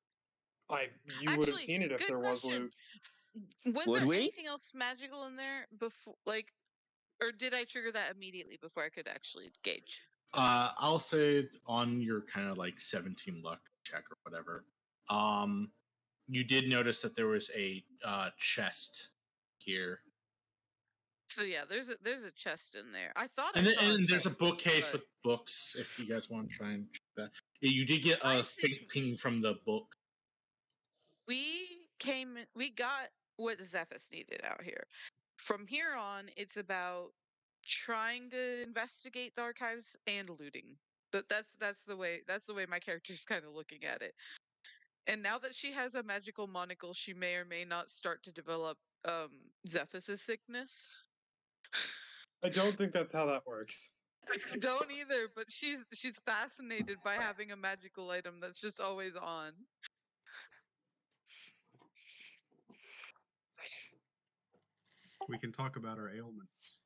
You would have
Actually,
seen it if
good
there was
question.
loot.
Was
Would
there
we?
anything else magical in there before, like, or did I trigger that immediately before I could actually gauge?
I'll say on your kind of like 17 luck check or whatever, you did notice that there was a chest here,
So yeah, there's a chest in there. I thought
and
I saw
then there's a
chest,
bookcase
but-
with books. If you guys want to try and check that, you did get
I
a faint ping from the book.
We got what Zephys needed out here. From here on, it's about trying to investigate the archives and looting. That's the way my character's kind of looking at it. And now that she has a magical monocle, she may or may not start to develop Zephyr's sickness.
I don't think that's how that works.
I don't either, but she's fascinated by having a magical item that's just always on.
We can talk about our ailments.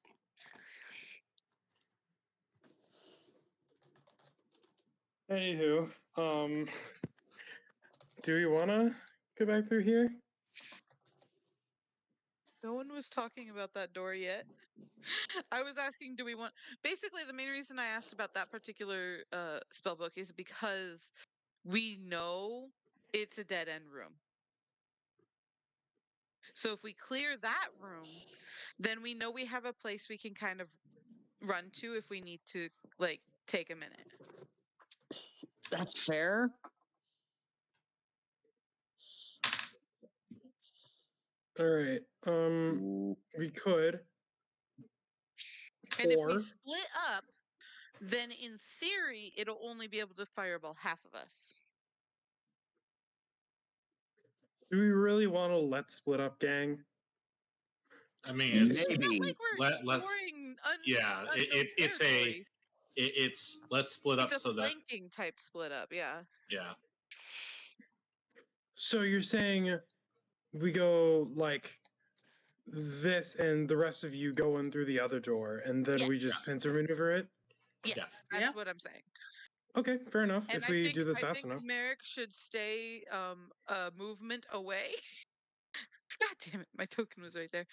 Anywho, do we want to go back through here?
No one was talking about that door yet. I was asking, do we want... Basically, the main reason I asked about that particular spellbook is because we know it's a dead-end room. So if we clear that room, then we know we have a place we can kind of run to if we need to, like, take a minute.
That's fair.
All right. We could.
And if we
Or-
split up, then in theory, it'll only be able to fireball half of us.
Do we really want to let's split up, gang?
I mean,
It's not
Maybe.
like we're
let's-
exploring
yeah,
unknown
it's
territory.
it's let's split up
It's a
so that
flanking type split up, yeah.
yeah.
So you're saying we go like this, and the rest of you go in through the other door, and then we just pincer maneuver it?
Yes,
Yeah.
that's
Yeah.
what I'm saying.
Okay, fair enough.
And
if we do this
I
fast
think
enough.
Merrick should stay a movement away. God damn it, my token was right there.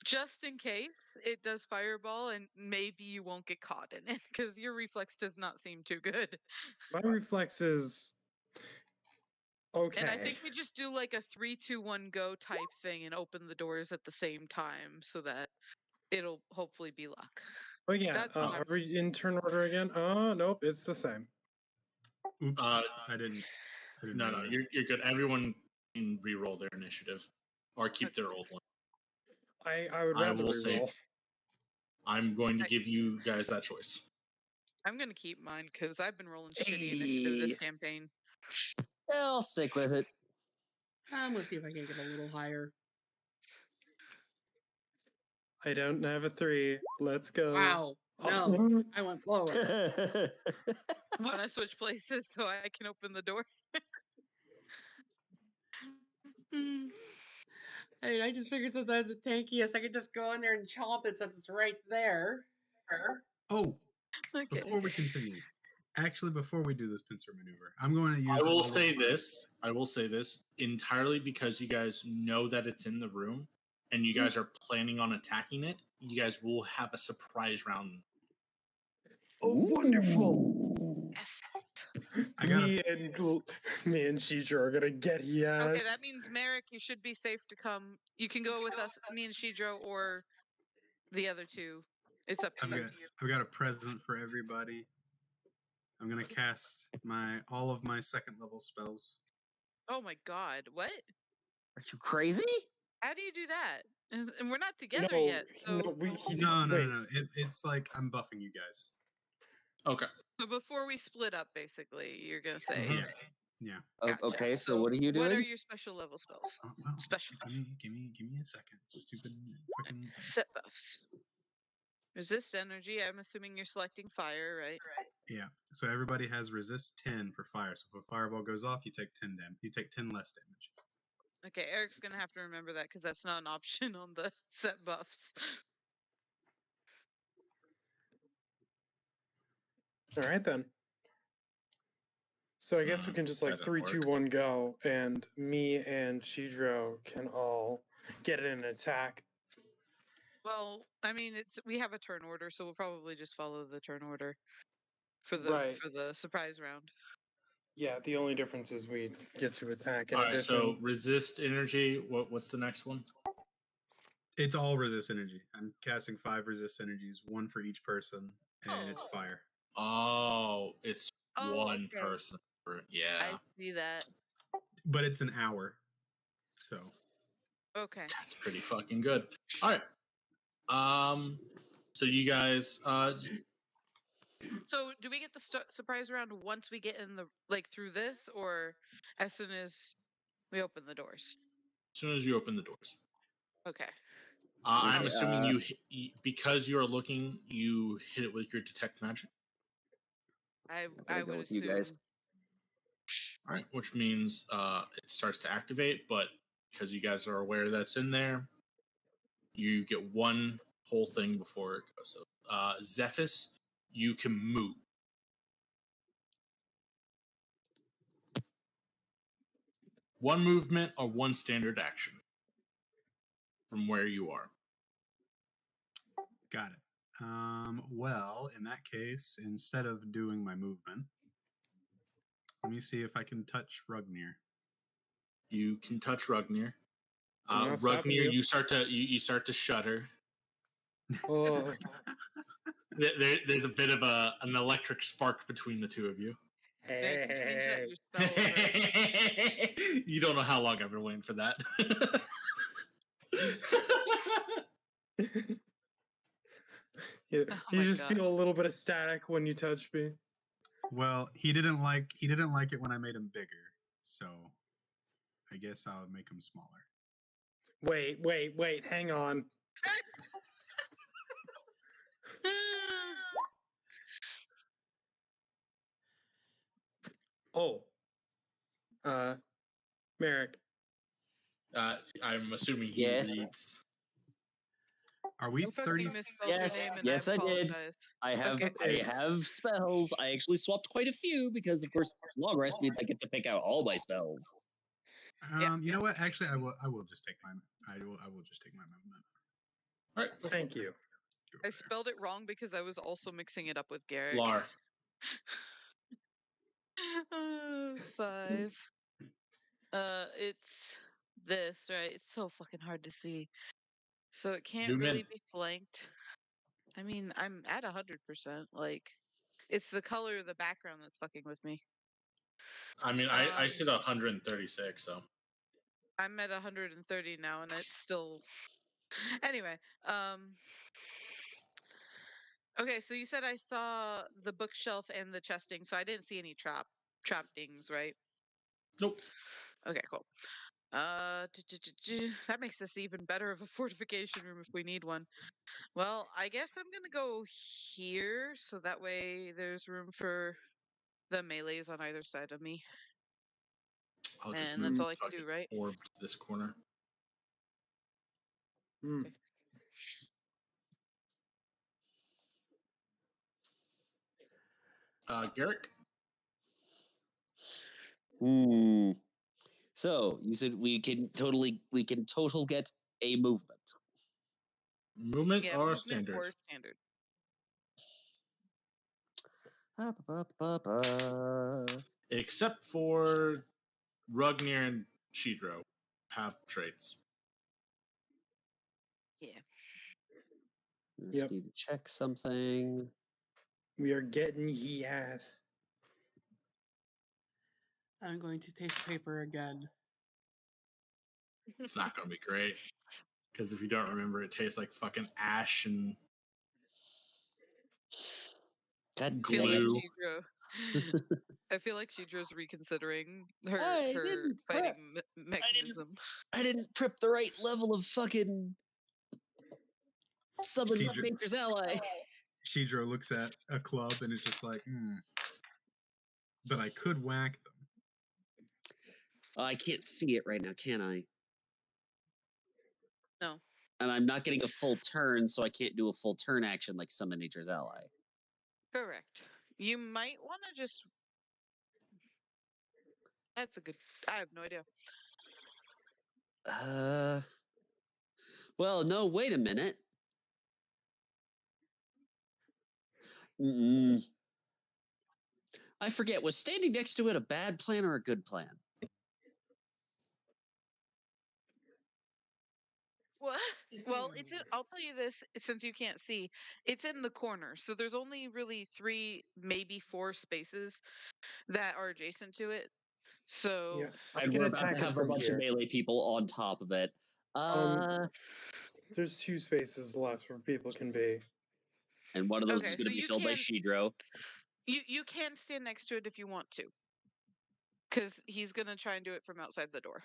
Just in case it does fireball and maybe you won't get caught in it because your reflex does not seem too good.
My reflex is okay.
And I think we just do like a 3, 2, 1 go type thing and open the doors at the same time so that it'll hopefully be luck.
Oh yeah,
That's what
are we in turn order again? Oh nope, it's the same.
Oops,
Uh,
I didn't.
No,
know that.
you're good. Everyone can re-roll their initiative, or keep their old one.
I would
I
rather
will say-
re-roll.
I'm going to give you guys that choice.
I'm gonna keep mine because I've been rolling shitty initiative this
Hey.
campaign.
I'll stick with it.
I'm gonna see if I can get a little higher.
I don't have a 3. Let's go.
Wow. No, I went lower.
Want to switch places so I can open the door?
I mean, I just figured since I was the tankiest, I could just go in there and chomp it since it's right there.
Oh,
Okay.
before we continue, actually, before we do this pincer maneuver, I'm going to use.
I will say this entirely because you guys know that it's in the room, and you guys are planning on attacking it. You guys will have a surprise round.
Oh, wonderful!
Yes.
Me and Shidra are gonna get yes.
Okay, that means Merrick, you should be safe to come. You can go with us, me and Shidro, or the other two. It's up to you.
I've got a present for everybody. I'm gonna cast all of my second level spells.
Oh my god, what?
Are you crazy?
How do you do that? And we're not together
No,
yet. So,
No. It's like I'm buffing you guys.
Okay.
so before we split up, basically, you're gonna say.
Yeah. Yeah.
Gotcha.
Okay, so what are you doing?
What are your special level spells?
Oh, well,
Special.
Give me a second. Stupid fucking.
Set buffs. Resist energy. I'm assuming you're selecting fire, right?
Yeah. So everybody has resist 10 for fire. So if a fireball goes off, you take 10 damage. You take 10 less damage.
Okay, Eric's gonna have to remember that because that's not an option on the set buffs.
All right then. So I guess we can just like
that
3,
doesn't
2, 1 go, and me and Shidro can all get in an attack.
Well, I mean, we have a turn order, so we'll probably just follow the turn order for the surprise round.
Yeah, the only difference is we get to attack. In
All right.
addition.
So resist energy. What's the next one?
It's all resist energy. I'm casting 5 resist energies, 1 for each person, and it's fire.
Oh, it's one
okay.
person. Yeah.
I see that.
But it's an hour. So.
Okay.
That's pretty fucking good. All right. So you guys.
So do we get the surprise round once we get in through this, or as soon as we open the doors?
As soon as you open the doors.
Okay.
I'm assuming because you are looking, you hit it with your detect magic.
I would assume. You guys.
All right, which means it starts to activate, but because you guys are aware that's in there, you get one whole thing before it goes. So, Zephys, you can move. One movement or one standard action from where you are.
Got it. Well, in that case, instead of doing my movement, let me see if I can touch Rugnir.
You can touch Rugnir. Rugnir, you start to shudder.
Oh.
There's a bit of an electric spark between the two of you.
Hey.
You don't know how long I've been waiting for that.
You just feel a little bit of static when you touch me.
Well, he didn't like it when I made him bigger, so I guess I'll make him smaller.
Wait, hang on. Merrick.
I'm assuming he reads.
Are we
I thought
30?
you misspelled your
Yes,
name, and
yes,
I
I did.
apologize.
I have spells. I actually swapped quite a few because, of course, long rest means I get to pick out all my spells.
You know what? Actually, I will just take mine. I will just take my movement.
All right.
Thank you.
I spelled it wrong because I was also mixing it up with Garrick.
Lar.
5. It's this, right? It's so fucking hard to see. So it can't
Zoom in.
really be flanked. I mean, I'm at 100%. Like, it's the color of the background that's fucking with me.
I mean, I said 136, so.
I'm at 130 now, and it's still. Anyway, okay, so you said I saw the bookshelf and the chesting, so I didn't see any trappings, right?
Nope.
Okay, cool. That makes this even better of a fortification room if we need one. Well, I guess I'm gonna go here, so that way there's room for the melees on either side of me.
I'll just
And that's all I can
fucking
do, right?
orb to this corner.
Mm.
Garrick?
So you said we can total get a movement.
Movement
Yeah,
or
movement
standard?
or standard.
Except for Rugnir and Shidro have traits.
Yeah.
Just
Yep.
need to check something.
We are getting yes.
I'm going to taste paper again.
It's not going to be great. Because if you don't remember, it tastes like fucking ash and
God
I feel
damn.
glue.
I feel like Shidra's reconsidering her
I
her
didn't
fighting
prep.
mechanism.
I didn't prep the right level of fucking summon
Cedric-
nature's ally.
Shidro looks at a club and is just like, but I could whack them.
I can't see it right now, can I?
No.
And I'm not getting a full turn, so I can't do a full turn action like summon nature's ally.
Correct. You might want to just. That's a good. I have no idea.
Well, no, wait a minute. I forget, was standing next to it a bad plan or a good plan?
What? Well, it's in. I'll tell you this, since you can't see, it's in the corner. So there's only really 3, maybe 4 spaces that are adjacent to it. So
Yeah, I
And
can
we're about
attack
to
it
have a
from
bunch
here.
of melee people on top of it.
There's 2 spaces left where people can be.
And one of those
okay,
is going
so
to be
you
filled by
can
Shidro.
you can stand next to it if you want to, because he's gonna try and do it from outside the door.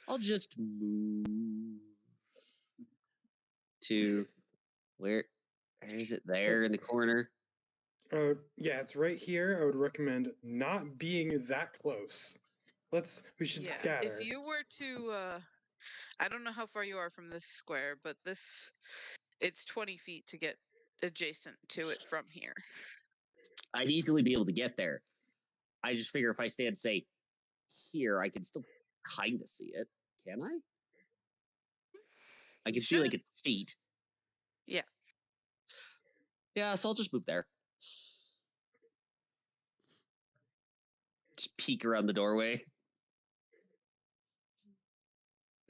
I'll just move to where is it? There in the corner.
Yeah, it's right here. I would recommend not being that close. We should
Yeah,
scatter.
if you were to, I don't know how far you are from this square, but it's 20 feet to get adjacent to it from here.
I'd easily be able to get there. I just figure if I stand, say, here, I can still kind of see it. Can I? I can see like its feet.
Yeah.
Yeah, so I'll just move there. Just peek around the doorway.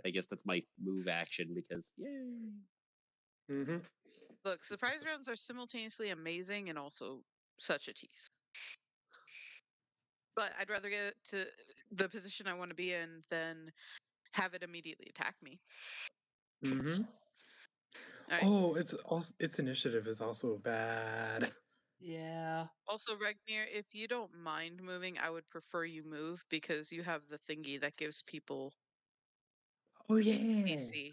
I guess that's my move action because yay.
Mm-hmm.
Look, surprise rounds are simultaneously amazing and also such a tease. But I'd rather get to the position I want to be in than have it immediately attack me.
Mm-hmm.
Right.
Oh, its initiative is also bad.
Yeah.
Also, Regnir, if you don't mind moving, I would prefer you move because you have the thingy that gives people
Oh yeah.
PC.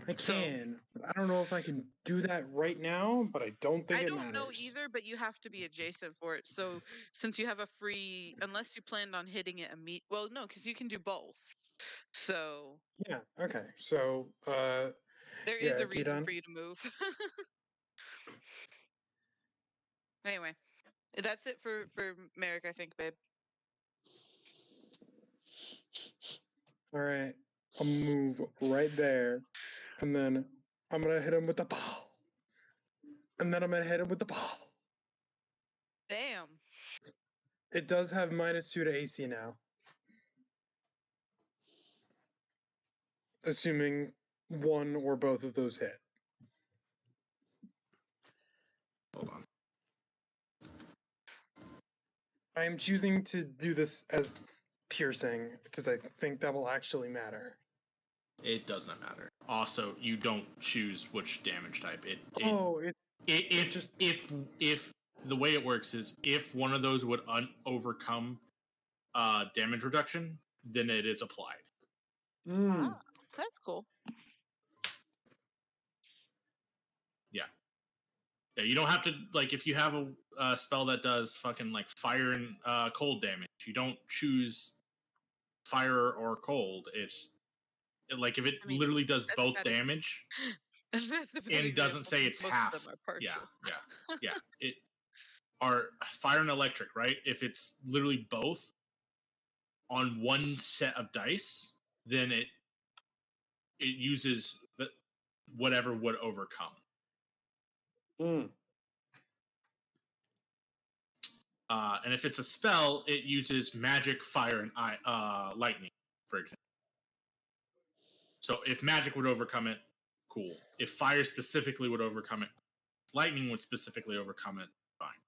I can. I don't know if I can do that right now, but I don't think
I
it
don't
matters.
know either, but you have to be adjacent for it. So since you have a free, unless you planned on hitting it well, no, because you can do both. So
Yeah. Okay. So,
there is a
Garrick, you
reason
done?
for you to move. Anyway, that's it for Merrick, I think, babe.
All right. I'll move right there, and then I'm gonna hit him with the ball, and then I'm gonna hit him with the ball.
Damn.
It does have -2 to AC now, assuming one or both of those hit.
Hold on.
I am choosing to do this as piercing because I think that will actually matter.
It does not matter. Also, you don't choose which damage type. If the way it works is if one of those would overcome damage reduction, then it is applied.
Ah, that's cool.
Yeah, you don't have to, like, if you have a spell that does fucking like fire and cold damage, you don't choose fire or cold. It's like if it literally does both damage and doesn't say it's half. Yeah. It are fire and electric, right? If it's literally both on one set of dice, then it uses whatever would overcome. And if it's a spell, it uses magic, fire, and lightning, for example. So if magic would overcome it, cool. If fire specifically would overcome it, lightning would specifically overcome it, fine.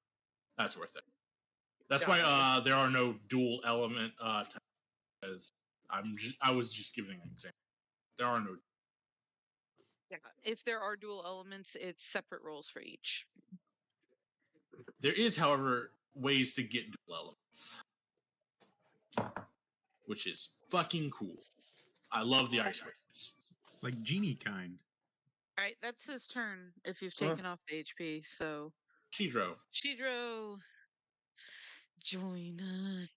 That's worth it. That's why there are no dual element types. As I was just giving an example. There are no.
Yeah. If there are dual elements, it's separate rolls for each.
There is, however, ways to get dual elements, which is fucking cool. I love the ice waves.
Like genie kind.
All right, that's his turn. If you've taken off the HP, so
Shidro,
join us.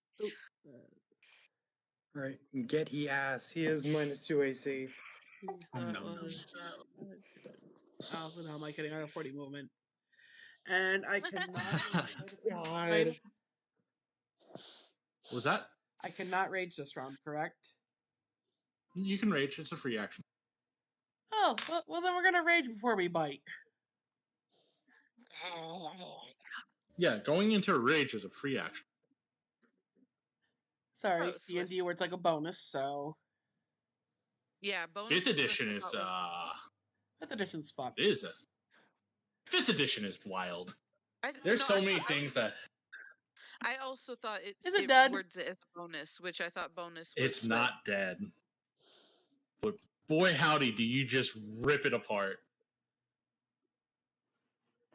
Right, get he ass. He is -2 AC.
Oh, no, am I kidding? I have 40 movement. And I cannot.
God.
What was that?
I cannot rage this round, correct?
You can rage. It's a free action.
Oh, well then we're gonna rage before we bite.
Yeah, going into a rage is a free action.
Sorry, D&D where it's like a bonus, so...
Yeah, bonus.
5th edition is,
5th edition's fucked.
It is a... 5th edition is wild. There's so many things that...
I also thought it
dead?
words it as a bonus, which I thought bonus was...
It's not dead. But boy howdy, do you just rip it apart.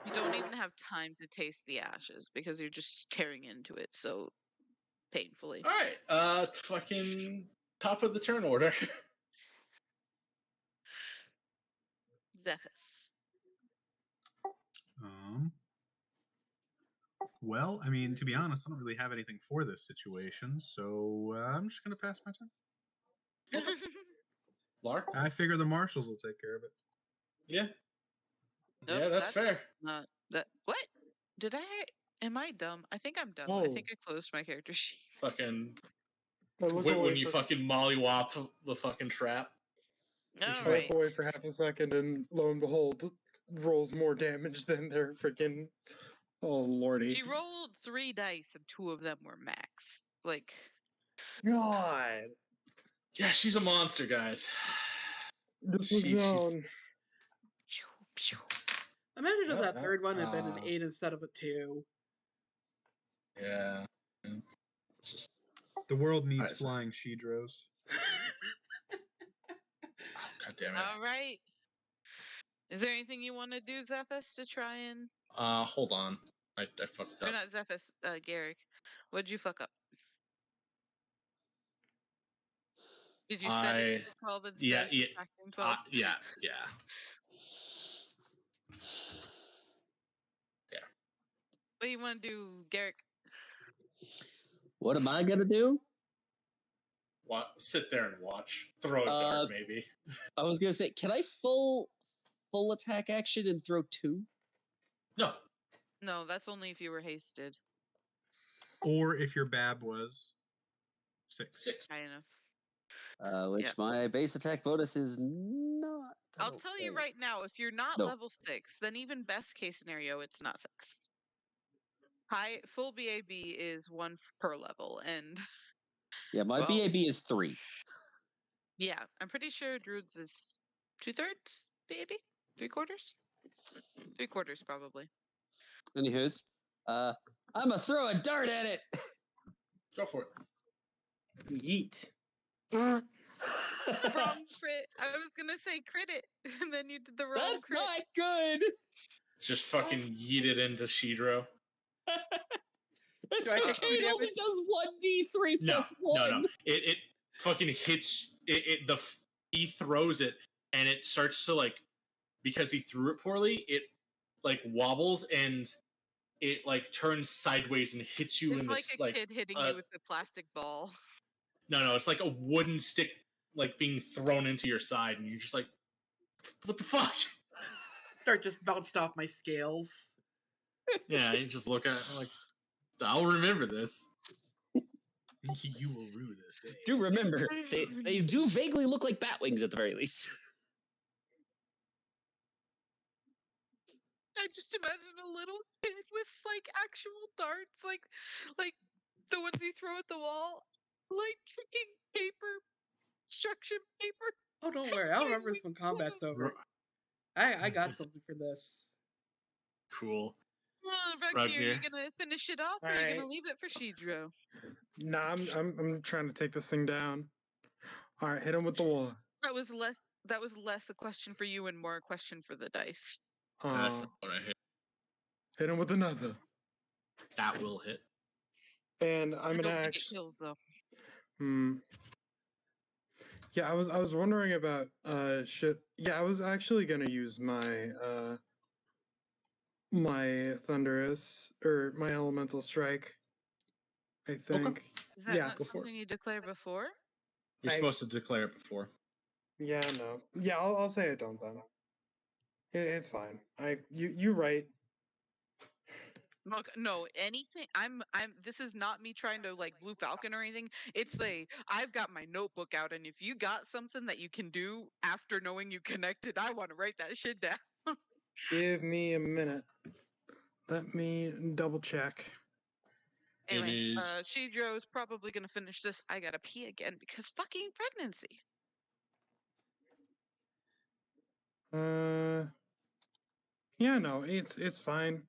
You don't even have time to taste the ashes because you're just tearing into it so painfully.
Alright, fucking top of the turn order.
Zephys.
Well, I mean, to be honest, I don't really have anything for this situation, so I'm just going to pass my turn.
Lar?
I figure the marshals will take care of it.
Yeah.
Nope,
yeah, that's fair.
Not that. What? Did I? Am I dumb? I think I'm dumb.
Oh.
I think I closed my character sheet.
Fucking. When you fucking mollywop the fucking trap.
You step away for half a second, and lo and behold, rolls more damage than their freaking. Oh lordy!
She rolled 3 dice, and 2 of them were max. Like.
God.
Yeah, she's a monster, guys.
This was known.
Imagine if that third one had been an 8 instead of a 2.
Yeah. It's just...
The world needs flying Shidros.
God damn it.
All right. Is there anything you want to do, Zephys, to try and...
Hold on. I fucked up.
Or not Zephys, Garrick. What'd you fuck up? Did you set it to 12 instead
Yeah,
of subtracting 12?
yeah.
What do you want to do, Garrick?
What am I gonna do?
Sit there and watch. Throw a dart, maybe.
I was gonna say, can I full attack action and throw 2?
No, that's only if you were hasted.
Or if your BAB was 6.
High enough.
Which my base attack bonus is not.
I'll tell you right now, if you're not level 6, then even best case scenario, it's not 6. Full BAB is 1 per level, and
yeah, my BAB is 3.
Yeah, I'm pretty sure Druid's is 2/3 BAB, 3/4. 3/4 probably.
Anywho's, I'm gonna throw a dart at it.
Go for it.
Yeet.
Wrong crit. I was gonna say crit it, and then you did the wrong
That's
crit.
not good.
Just fucking yeet it into Shidro.
It's okay. It only does 1d3 plus 1.
No. It fucking hits. He throws it, and it starts to because he threw it poorly. It wobbles and it turns sideways and hits you in
this.
It's
like a kid hitting you with a plastic ball.
No, it's like a wooden stick being thrown into your side, and you're just like, what the fuck?
Dart just bounced off my scales.
Yeah, you just look at it like, I'll remember this.
You will rue this day.
Do remember, they do vaguely look like bat wings at the very least.
I just imagine a little kid with actual darts, like the ones you throw at the wall, freaking construction paper.
Oh, don't worry, I'll remember this when combat's over. I got something for this.
Cool.
Ragnar, are you gonna finish it off, or are you gonna leave it for Shidro?
Nah, I'm trying to take this thing down. All right, hit him with the wall.
That was less a question for you and more a question for the dice.
That's not what I hit.
Hit him with another.
That will hit.
And I'm gonna
actually. Kills though.
Yeah, I was wondering about shit. Yeah, I was actually gonna use my my Thunderous or my Elemental Strike. I think.
Okay.
Is that not something you declare before?
You're supposed to declare it before.
Yeah, no. Yeah, I'll say I don't then. It's fine. You're right.
Look, no, anything. This is not me trying to Blue Falcon or anything. It's I've got my notebook out, and if you got something that you can do after knowing you connected, I want to write that shit down.
Give me a minute. Let me double check.
Anyway, Shidro's probably gonna finish this. I gotta pee again because fucking pregnancy.
Yeah, no, it's fine.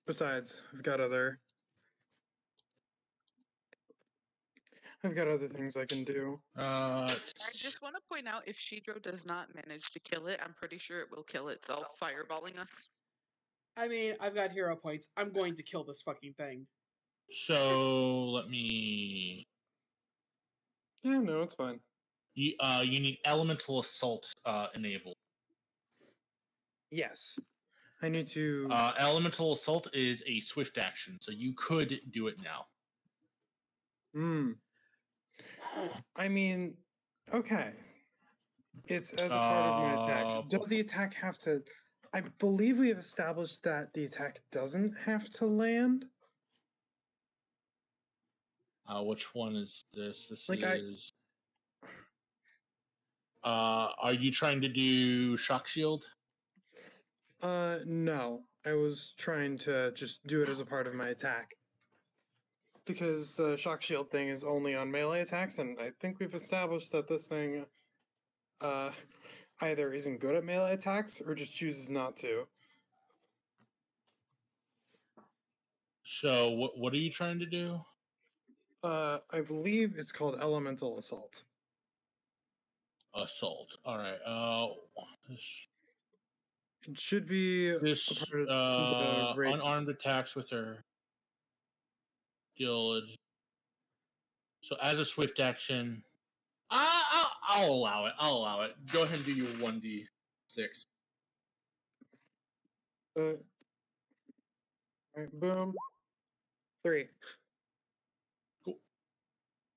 Besides, I've got other things I can do.
I just want to point out, if Shidro does not manage to kill it, I'm pretty sure it will kill itself, fireballing us.
I mean, I've got hero points. I'm going to kill this fucking thing.
So let me.
Yeah, no, it's fine.
You need Elemental Assault enabled.
Yes, I need to.
Elemental Assault is a swift action, so you could do it now.
I mean, okay. It's as a part of my attack. Does the attack have to? I believe we have established that the attack doesn't have to land.
Which one is this? This is. Are you trying to do Shock Shield?
No. I was trying to just do it as a part of my attack. Because the Shock Shield thing is only on melee attacks, and I think we've established that this thing either isn't good at melee attacks or just chooses not to.
So what are you trying to do?
I believe it's called Elemental Assault.
Assault. All right.
It should be
this
a part of the race.
Unarmed attacks with her skill. So as a swift action, I'll allow it. I'll allow it. Go ahead and do your 1d6.
All right, boom. 3.
Cool.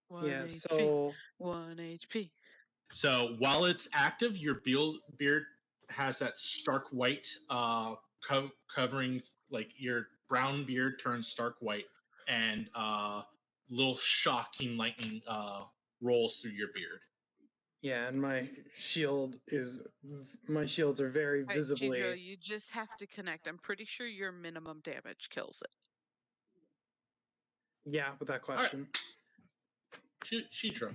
1
Yeah,
HP.
so
1 HP.
So while it's active, your beard has that stark white covering, like your brown beard turns stark white, and little shocking lightning rolls through your beard.
yeah, and my shields are very
All right,
visibly.
Chidro, you just have to connect. I'm pretty sure your minimum damage kills it.
Yeah, with that question.
Shidro.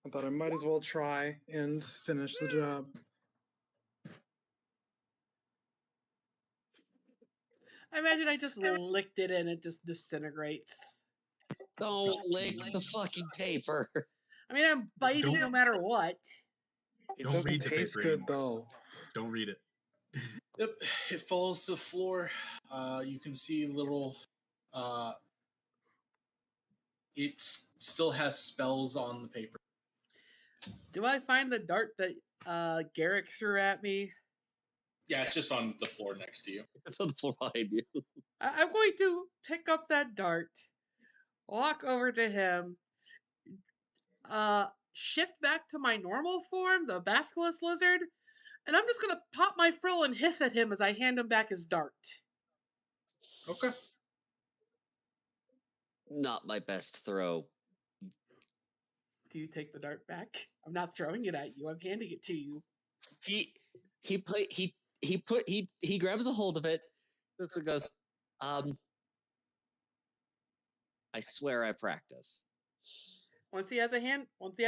I thought I might as well try and finish the job.
I imagine I just licked it and it just disintegrates.
Don't lick the fucking paper.
I mean, I'm biting no matter what.
It
Don't
doesn't
read the
taste
paper
good
anymore.
though.
Don't read it.
Yep, it falls to the floor. You can see little. It still has spells on the paper.
Do I find the dart that Garrick threw at me?
Yeah, it's just on the floor next to you.
It's on the floor behind you.
I'm going to pick up that dart, walk over to him, shift back to my normal form, the basilisk lizard, and I'm just gonna pop my frill and hiss at him as I hand him back his dart.
Okay.
Not my best throw.
Do you take the dart back? I'm not throwing it at you. I'm handing it to you.
He grabs a hold of it, looks and goes, I swear I practice.
Once he has a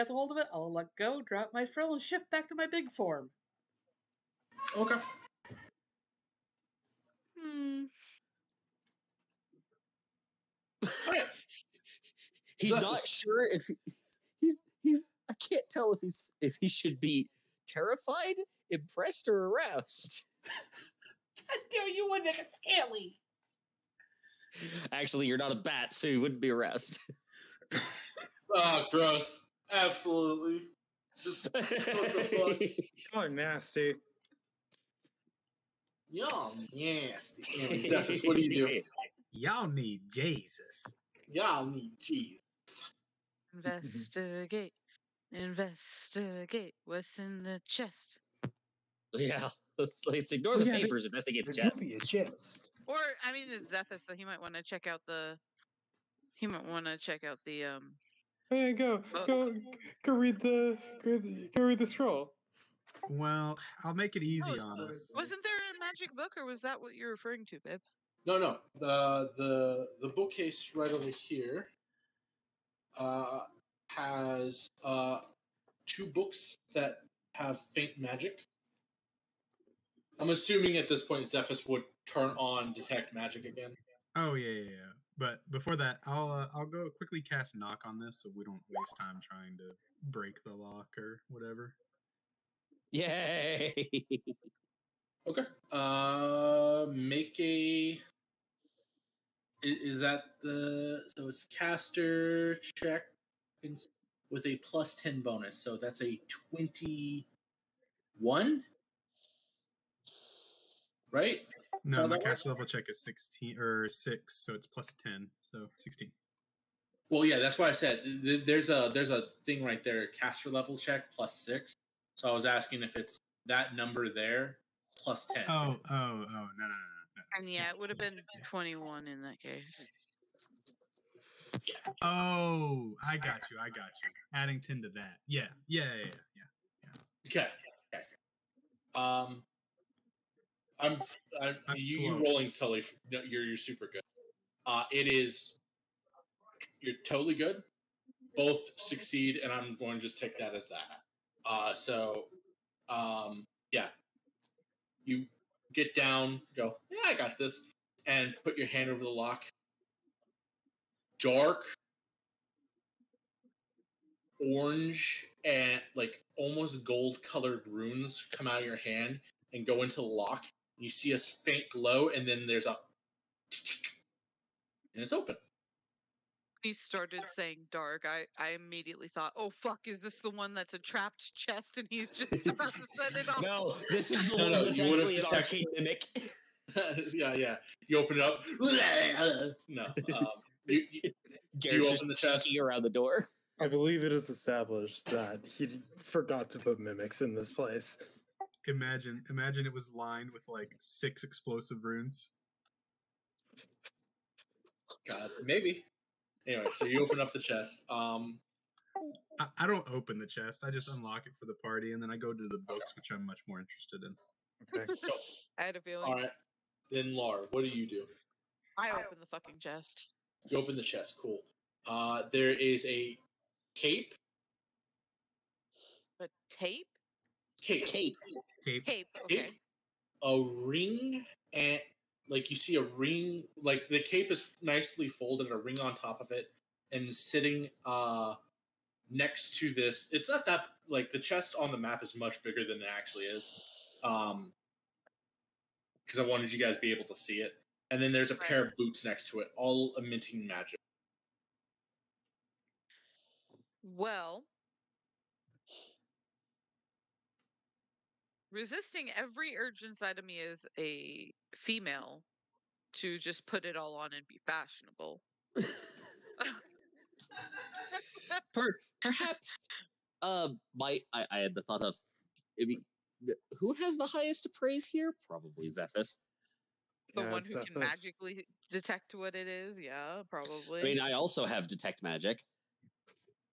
hold of it, I'll let go, drop my frill, and shift back to my big form.
Okay. Okay.
He's not sure if he's I can't tell if he should be terrified, impressed, or aroused.
God damn, you would make it scaly.
Actually, you're not a bat, so you wouldn't be aroused.
Oh, gross. Absolutely. Just, what the fuck?
Oh, nasty.
Y'all nasty. Anyway, Zephyrus, what do you do?
Y'all need Jesus.
Y'all need cheese.
Investigate. Investigate. What's in the chest?
Yeah, let's ignore the papers, investigate the chest.
Be a chest.
Or I mean, it's Zephyrus, so he might want to check out the. He might want to check out the
Hey, go read the scroll.
Well, I'll make it easy on us.
Wasn't there a magic book, or was that what you're referring to, babe?
No. The bookcase right over here has 2 books that have faint magic. I'm assuming at this point Zephyrus would turn on detect magic again.
Oh yeah. But before that, I'll go quickly cast knock on this so we don't waste time trying to break the lock or whatever.
Yay!
Okay. Make a. Is that the so it's caster check with a plus 10 bonus, so that's a 21, right?
No, my caster level check is 16 or 6, so it's plus 10, so 16.
Well, yeah, that's why I said there's a thing right there, caster level check plus 6. So I was asking if it's that number there plus 10.
Oh, no.
And yeah, it would have been 21 in that case.
Yeah.
Oh, I got you. Adding 10 to that. Yeah.
Okay. You rolling totally. No, you're super good. You're totally good. Both succeed, and I'm going to just take that as that. Yeah. You get down, go, yeah, I got this, and put your hand over the lock. Dark orange and like almost gold-colored runes come out of your hand and go into the lock. You see a faint glow, and then there's a and it's open.
he started saying dark, I immediately thought, oh fuck, is this the one that's a trapped chest and he's just about to send it off?
No, this is the
No,
one
no,
that's
you would've
actually an
detected-
arcane mimic.
yeah. You open it up. No. You
Garrett's
open the
just
chest?
peeking around the door.
I believe it is established that he forgot to put mimics in this place.
Imagine it was lined with like 6 explosive runes.
God, maybe. Anyway, so you open up the chest.
I don't open the chest. I just unlock it for the party, and then I go to the books, which I'm much more interested in.
Okay.
I had a feeling.
All right. Then Lar, what do you do?
I opened the fucking chest.
You open the chest. Cool. There is a cape.
But tape?
Cape.
Cape.
Cape, okay.
A ring, and like you see a ring, like the cape is nicely folded, a ring on top of it, and sitting next to this. It's not that, like, the chest on the map is much bigger than it actually is. Because I wanted you guys to be able to see it. And then there's a pair of boots next to it, all emitting magic.
Well, resisting every urge inside of me as a female to just put it all on and be fashionable.
Perhaps I had the thought of, who has the highest appraise here? Probably Zephys.
The
Yeah,
one who
it's
can
Zephys.
magically detect what it is, yeah, probably.
I mean, I also have detect magic.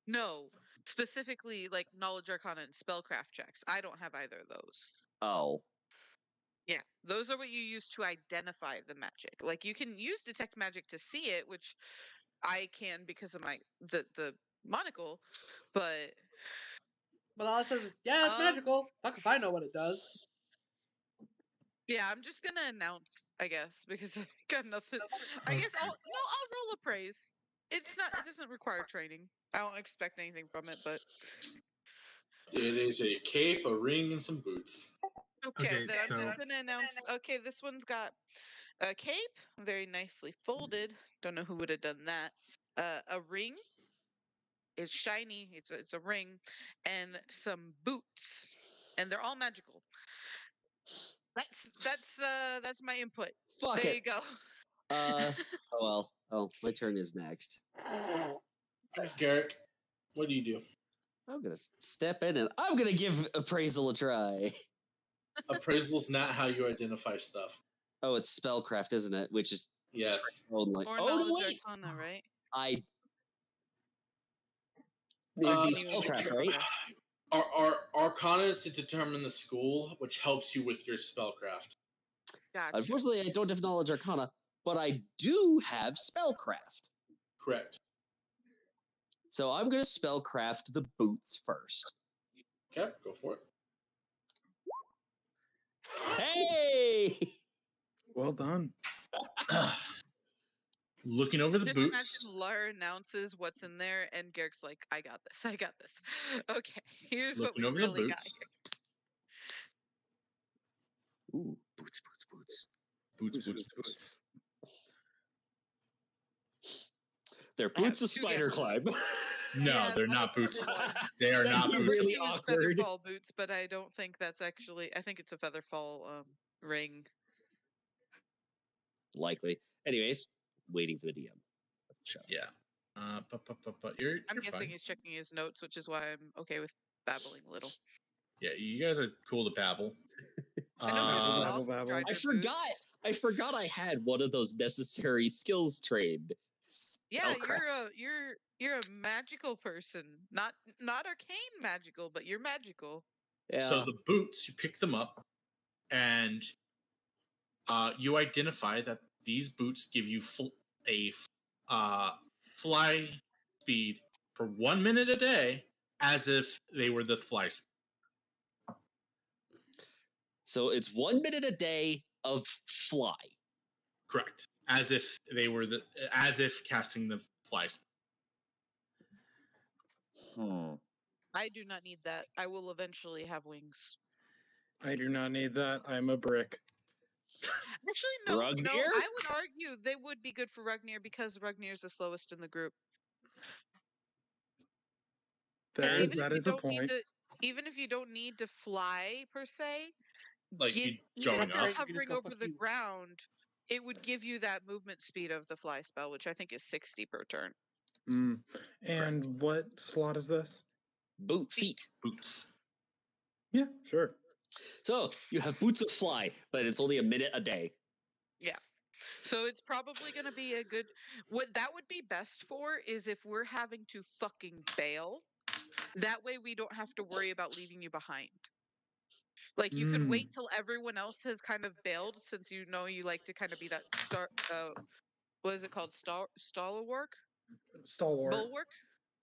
No, specifically like knowledge arcana and spellcraft checks. I don't have either of those.
Oh,
Yeah, those are what you use to identify the magic. Like you can use detect magic to see it, which I can because of my the monocle, but
all it says is, yeah, it's magical. Fuck if I know what it does.
yeah, I'm just gonna announce, I guess, because I got nothing. I guess I'll roll a praise. It doesn't require training. I don't expect anything from it, but
It is a cape, a ring, and some boots.
okay, then I'm
so-
just gonna announce. Okay, this one's got a cape, very nicely folded. Don't know who would have done that. A ring. It's shiny. It's a ring, and some boots, and they're all magical. That's my input.
fuck
There
it.
you go.
Oh well. Oh, my turn is next.
Garrick, what do you do?
I'm gonna step in and I'm gonna give appraisal a try.
Appraisal's not how you identify stuff.
Oh, it's spellcraft, isn't it? Which is
Yes.
only.
Or
Oh no,
knowledge
wait!
arcana, right?
I. It'd be spellcraft, right?
Our arcana is to determine the school, which helps you with your spellcraft.
Gotcha.
Unfortunately, I don't have knowledge arcana, but I do have spellcraft.
Correct.
So I'm gonna spellcraft the boots first.
Okay, go for it.
Hey!
Well done.
Looking over the
Just
boots.
imagine Lara announces what's in there, and Garrick's like, "I got this. I got this." Okay, here's what
Looking
we
over
really
the
got
boots.
here.
Ooh, boots.
Boots.
They're
I have
boots of
two
spider
guesses.
climb.
No,
Yeah,
they're
that
not
was
boots.
number one.
They are
That'd
not
be
Number
boots.
really
two is
awkward.
Featherfall boots, but I don't think that's actually. I think it's a Featherfall ring.
Likely. Anyways, waiting for the DM. Shut up.
Yeah. But you're
I'm guessing
fine.
he's checking his notes, which is why I'm okay with babbling a little.
Yeah, you guys are cool to babble.
I know we
Babble,
all
babble.
dried
I
our
forgot.
boots.
I forgot I had one of those necessary skills trained.
Yeah,
Spellcraft.
you're a magical person, not arcane magical, but you're magical.
Yeah.
So the boots, you pick them up, and you identify that these boots give you fly speed for 1 minute a day, as if they were the fly speed.
So it's 1 minute a day of fly.
Correct. As if casting the fly speed.
I do not need that. I will eventually have wings.
I do not need that. I'm a brick.
Actually, no.
Rugnir?
I would argue they would be good for Rugnir because Rugnir is the slowest in the group.
That is a point.
Even if you don't need to fly per se,
Like you
even
going
if you're
up.
You can just
hovering
go
over
fuck
the
you.
ground, it would give you that movement speed of the fly spell, which I think is 60 per turn.
Mm. And what slot is this?
Feet.
Boots.
Yeah, sure.
So you have boots of fly, but it's only a minute a day.
Yeah. So it's probably going to be a good. What that would be best for is if we're having to fucking bail. That way we don't have to worry about leaving you behind. Like you could wait till everyone else has kind of bailed, since you know you like to kind of be that what is it called? Stalwart?
Stalwart.
Bulwark?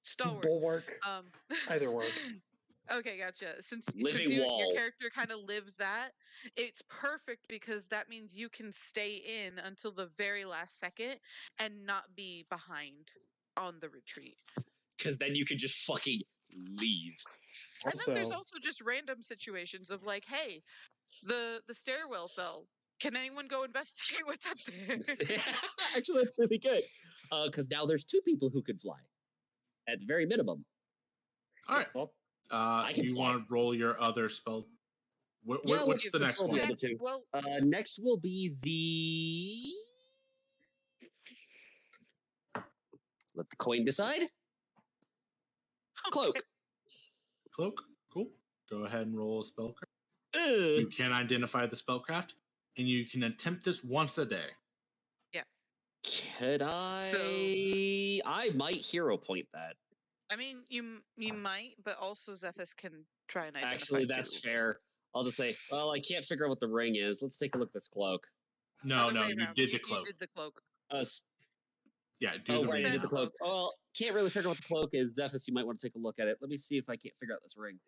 Stalwart.
Bulwark. Either works.
Okay, gotcha. Since
Living
your
wall.
character kind of lives that, it's perfect because that means you can stay in until the very last second and not be behind on the retreat.
Because then you could just fucking leave.
And then there's also just random situations of like, hey, the stairwell fell. Can anyone go investigate what's up there?
Actually, that's really good. Because now there's 2 people who could fly. At the very minimum.
All right.
Well,
do you want to roll your other spell? What's the next one?
Well, next will be the... Let the coin decide. Cloak.
Cloak? Cool. Go ahead and roll a spellcraft. You can identify the spellcraft, and you can attempt this once a day.
Yeah.
Could I... I might hero point that.
I mean, you might, but also Zephys can try and identify.
Actually, that's fair. I'll just say, well, I can't figure out what the ring is. Let's take a look at this cloak.
No, you did the cloak.
You did the cloak.
Yeah,
right, I did the cloak. Oh, well, can't really figure out what the cloak is. Zephys, you might want to take a look at it. Let me see if I can't figure out this ring.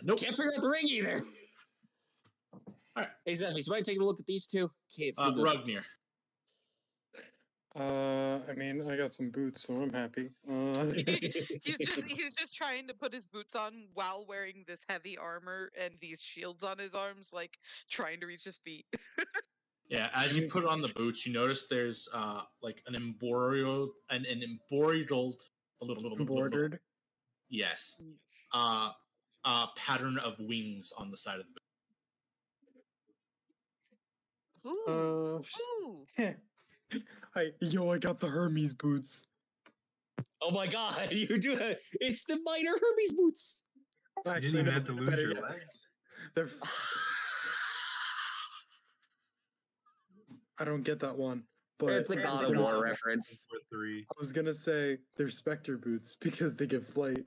Nope.
Can't figure out the ring either.
All right.
Hey, Zephys, you mind taking a look at these 2? Can't see
Rugnir.
I mean, I got some boots, so I'm happy.
He's just trying to put his boots on while wearing this heavy armor and these shields on his arms, like trying to reach his feet.
Yeah, as you put on the boots, you notice there's like an embroidered,
Embroidered.
Yes, pattern of wings on the side of the boot.
Ooh.
I got the Hermes boots.
Oh my god, you do it! It's the minor Hermes boots!
You didn't even have to lose your legs.
I don't get that one. But
it's a God of War reference.
I was gonna say they're Spectre boots because they give flight.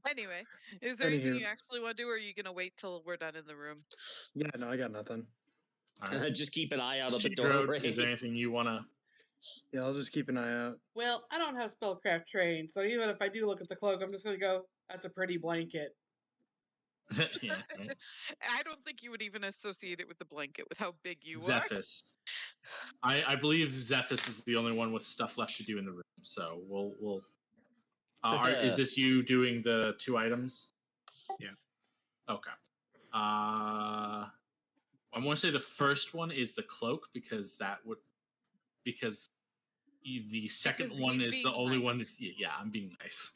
Anyway, is there anything you actually want to do, or are you gonna wait till we're done in the room?
Yeah, no, I got nothing.
Right. Just keep an eye out of the door.
Is there anything you want to...
Yeah, I'll just keep an eye out.
Well, I don't have spellcraft trained, so even if I do look at the cloak, I'm just going to go, that's a pretty blanket.
Yeah, right.
I don't think you would even associate it with the blanket, with how big you
Zephys. I believe Zephys is the only one with stuff left to do in the room, so we'll is this you doing the 2 items?
Yeah.
Okay. I want to say the first one is the cloak because the second one is the only one. Yeah, I'm being nice.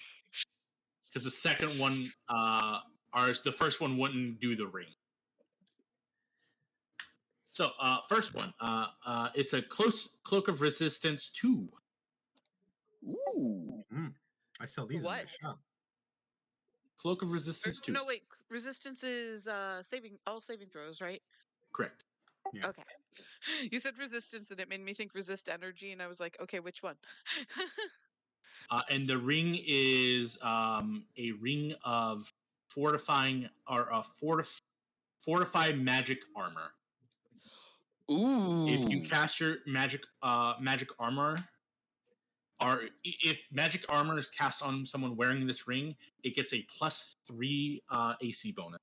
Because the second one, the first one wouldn't do the ring. So, first one, it's a cloak of resistance 2.
Ooh.
I sell these in my shop.
Cloak of resistance 2.
No, wait. Resistance is all saving throws, right?
Correct.
Yeah.
Okay. You said resistance, and it made me think resist energy, and I was like, okay, which one?
And the ring is a ring of fortified magic armor.
Ooh.
If you cast your magic armor, or if magic armor is cast on someone wearing this ring, it gets a +3 AC bonus.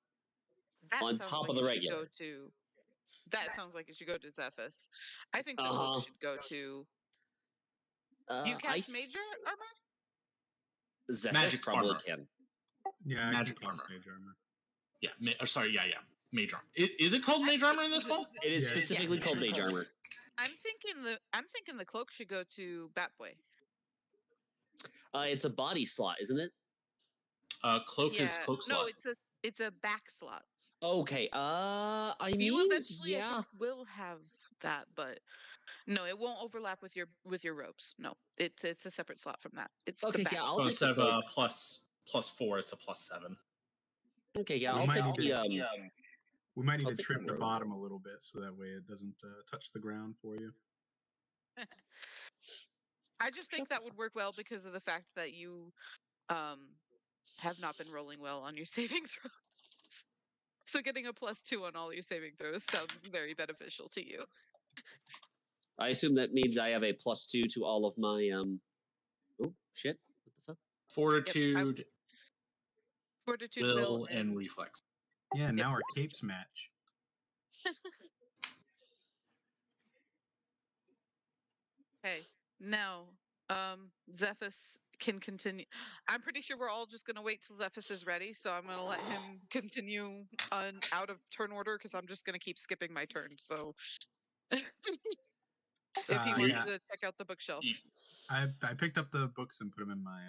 On top of the regular.
That sounds like it should go to Zephys. I think the cloak should go to... Do you cast major armor?
Zephys
magic
probably
armor.
can.
Yeah,
magic armor.
Major armor.
Yeah, mage armor. Is it called mage armor in this one?
It is specifically called mage armor.
I'm thinking the cloak should go to Batboy.
It's a body slot, isn't it?
Cloak is cloak slot.
No, it's a back slot.
Okay. I
You
mean,
eventually I
yeah.
think, will have that, but no, it won't overlap with your ropes. No, it's a separate slot from that. It's
Okay,
the back.
yeah, I'll
So
take the
instead of
cloak.
+4, it's a +7.
Okay, yeah,
We
I'll
might
take
need
the
to- We might need
I'll
to
take
trim
the
the
robe.
bottom a little bit so that way it doesn't touch the ground for you.
I just think that would work well because of the fact that you have not been rolling well on your saving throws. So getting a +2 on all your saving throws sounds very beneficial to you.
I assume that means I have a +2 to all of my Oh shit! What the fuck?
Fortitude,
Fortitude,
will, and reflex.
Yeah, now our capes match.
Okay, now Zephys can continue. I'm pretty sure we're all just gonna wait till Zephys is ready, so I'm gonna let him continue on out of turn order because I'm just gonna keep skipping my turn. So if he wants
Yeah.
to check out the bookshelf.
I picked up the books and put them in my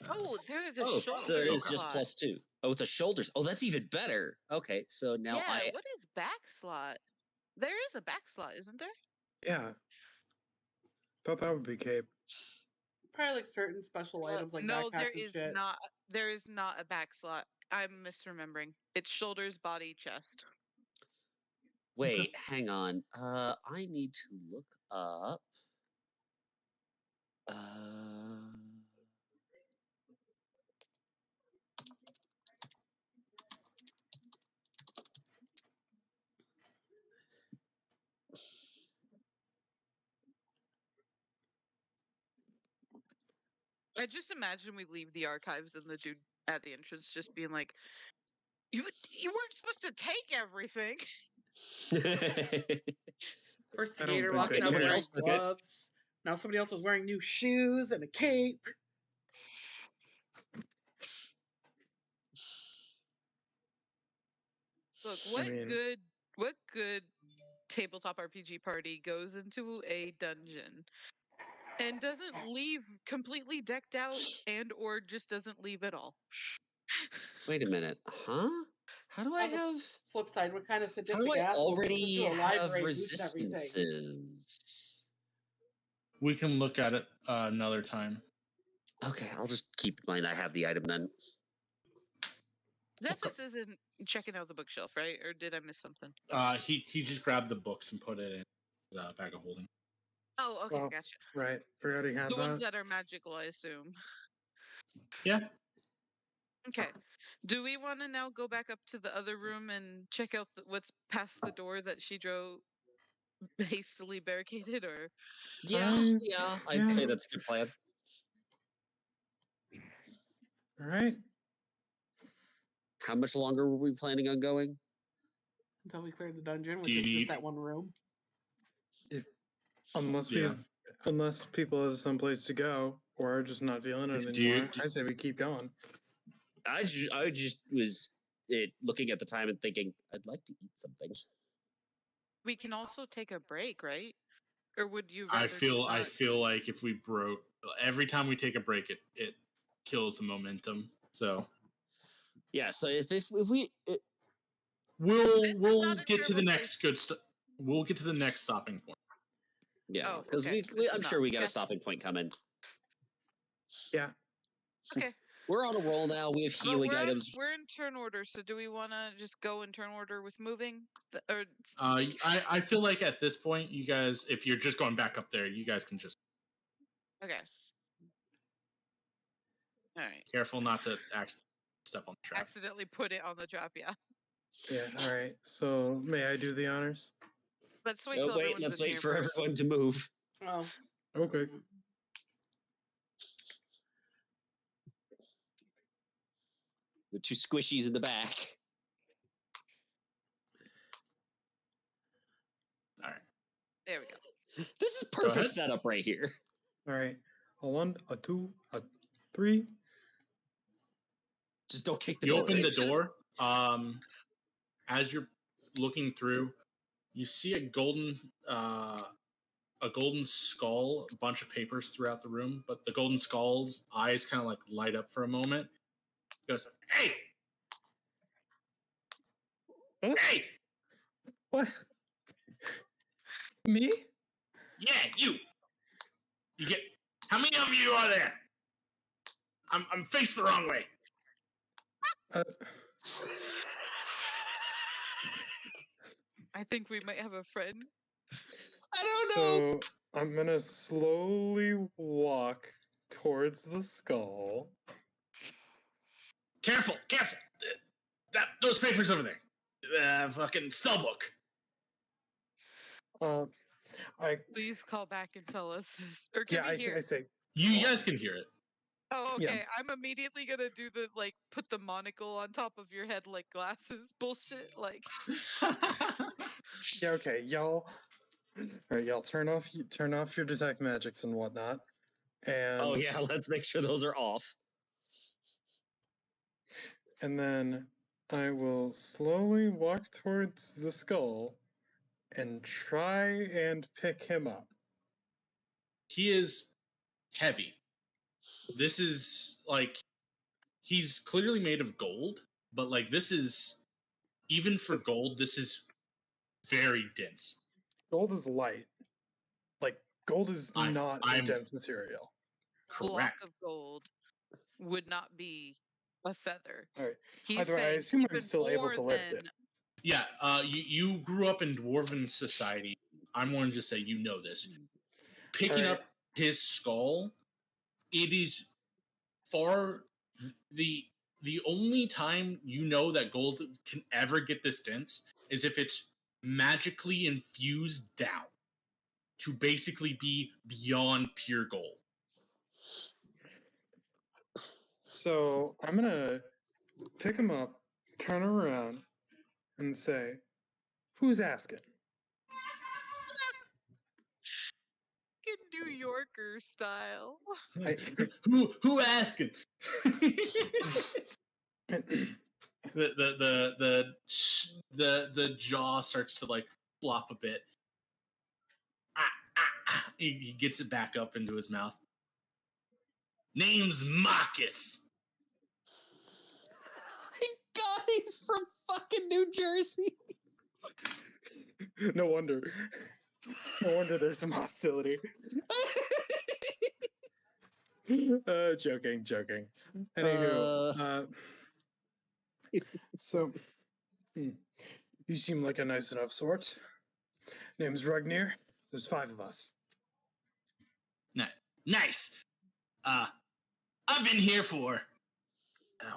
Oh, there's a
Oh,
shoulder
so it is just
slot.
+2. Oh, it's a shoulders. Oh, that's even better. Okay, so now
Yeah, what is back slot? There is a back slot, isn't there?
Yeah. Thought that would be Cape.
Probably like certain special items like
no,
backpacks
there
and
is
shit.
not. There is not a back slot. I'm misremembering. It's shoulders, body, chest.
Wait, hang on. I need to look up.
I just imagine we leave the archives and the dude at the entrance just being like, "You weren't supposed to take everything."
First the
I don't
gator
think
walks
they
out
care.
wearing
Okay.
gloves. Now somebody else is wearing new shoes and a cape.
Look,
mean-
what good tabletop RPG party goes into a dungeon and doesn't leave completely decked out and or just doesn't leave at all?
Wait a minute, huh? How do I
On the
have?
Flip side, what kind of
How do
sadistic
I
asshole goes
already
into a
have
library and loots everything?
resistances?
We can look at it another time.
Okay, I'll just keep in mind I have the item then.
Zephys isn't checking out the bookshelf, right? Or did I miss something?
He just grabbed the books and put it in his bag of holding.
Oh, okay,
Well,
gotcha.
Right. Forgot he had
The ones
that.
that are magical, I assume.
Yeah.
Okay. Do we want to now go back up to the other room and check out what's past the door that Shidro hastily barricaded, or
Yeah, I'd say that's a good plan.
All right.
How much longer were we planning on going?
Until we clear the dungeon, which
Do you
is just
need-
that one room.
Unless
Yeah.
unless people have someplace to go or are just not feeling it
Do you-
anymore, I say we keep going.
I just was looking at the time and thinking I'd like to eat something.
we can also take a break, right? Or would you?
I
rather
feel
not?
like if we broke every time we take a break, it kills the momentum. So
Yeah, so if we
we'll
not a
get to the
terrible
next we'll get to the next stopping point.
yeah,
Oh,
because
okay.
I'm sure we got a
Gotcha.
stopping point coming.
Yeah.
Okay.
We're on a roll now. We have
But
healing items.
we're in turn order, so do we want to just go in turn order with moving? Or
I feel like at this point, you guys, if you're just going back up there, you guys can just
okay. All right.
careful not to step on the trap.
Accidentally put it on the drop, yeah.
Yeah. All right. So may I do the honors?
Let's wait
Oh
till
wait,
everyone's
let's
in
wait
here
for
first.
everyone to move.
Oh,
Okay.
The two squishies in the back.
All right.
There we go.
This is
ahead.
perfect setup right here.
All right. A 1, a 2, a 3.
Just don't kick the
You
door.
open the
in.
door. As you're looking through, you see a golden a golden skull, a bunch of papers throughout the room, but the golden skull's eyes kind of like light up for a moment. He goes, "Hey,
What?
hey,
What? Me?
yeah, you. You get how many of you are there? I'm faced the wrong way."
I think we might have a friend.
I don't know.
So I'm gonna slowly walk towards the skull.
Careful, careful. Those papers over there. Fucking spell book.
I
Please call back and tell us this. Or can
yeah,
we hear?
I say
You guys can hear it.
Oh, okay.
Yeah.
I'm immediately gonna do the like put the monocle on top of your head like glasses bullshit. Like
yeah. Okay, y'all. All right, y'all. Turn off your detect magics and whatnot. And
Oh yeah, let's make sure those are off.
And then I will slowly walk towards the skull and try and pick him up.
He is heavy. This is like he's clearly made of gold, but like this is even for gold, this is very dense.
Gold is light. Like gold is not a
I'm
dense material.
block
Correct.
of gold would not be a feather.
All right.
He's
Either way, I
saying
assume I'm
even
still able
more
to lift it.
than-
Yeah, you grew up in dwarven society. I'm going to just say you know this. Picking
Alright.
up his skull, it is far the only time you know that gold can ever get this dense is if it's magically infused down to basically be beyond pure gold.
So I'm gonna pick him up, turn around, and say, "Who's asking?"
New Yorker style.
Who asking? the jaw starts to like flop a bit. He gets it back up into his mouth. Name's Marcus.
My God, he's from fucking New Jersey.
No wonder. No wonder there's some hostility. Joking. Anywho, so you seem like a nice enough sort. Name's Rugnir. There's 5 of us.
Nice. I've been here for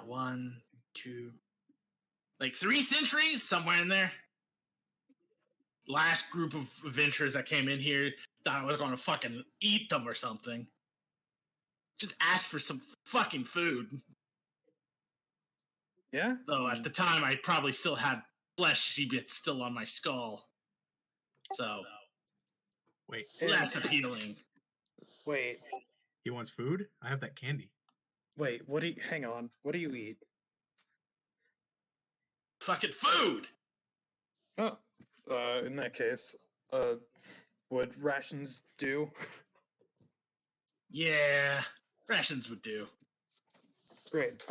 1, 2, like 3 centuries, somewhere in there. Last group of adventurers that came in here thought I was going to fucking eat them or something. Just ask for some fucking food.
Yeah?
Though at the time, I probably still had fleshy bits still on my skull. So,
Wait,
less appealing.
Wait,
he wants food? I have that candy.
wait, hang on. What do you eat?
Fucking food!
Oh, in that case, would rations do?
Yeah, rations would do.
Great.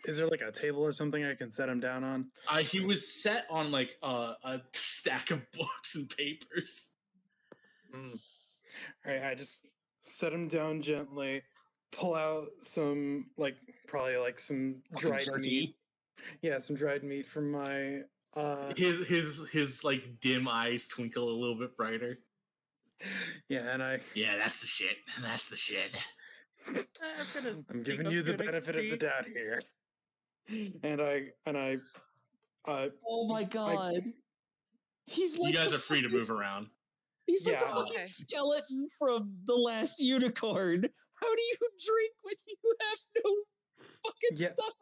Is there like a table or something I can set him down on?
He was set on like a stack of books and papers.
Alright, I just set him down gently, pull out some, probably some dried
turkey.
meat. Yeah, some dried meat from my,
His like dim eyes twinkle a little bit brighter.
Yeah, and
Yeah, that's the shit. That's the shit.
I'm giving you the benefit of the doubt here. And I
Oh my God. He's like
You guys
the
are free to
fucking-
move around.
He's like
Yeah.
a fucking
Okay.
skeleton from The Last Unicorn. How do you drink when you have no fucking
Yeah.
stuff?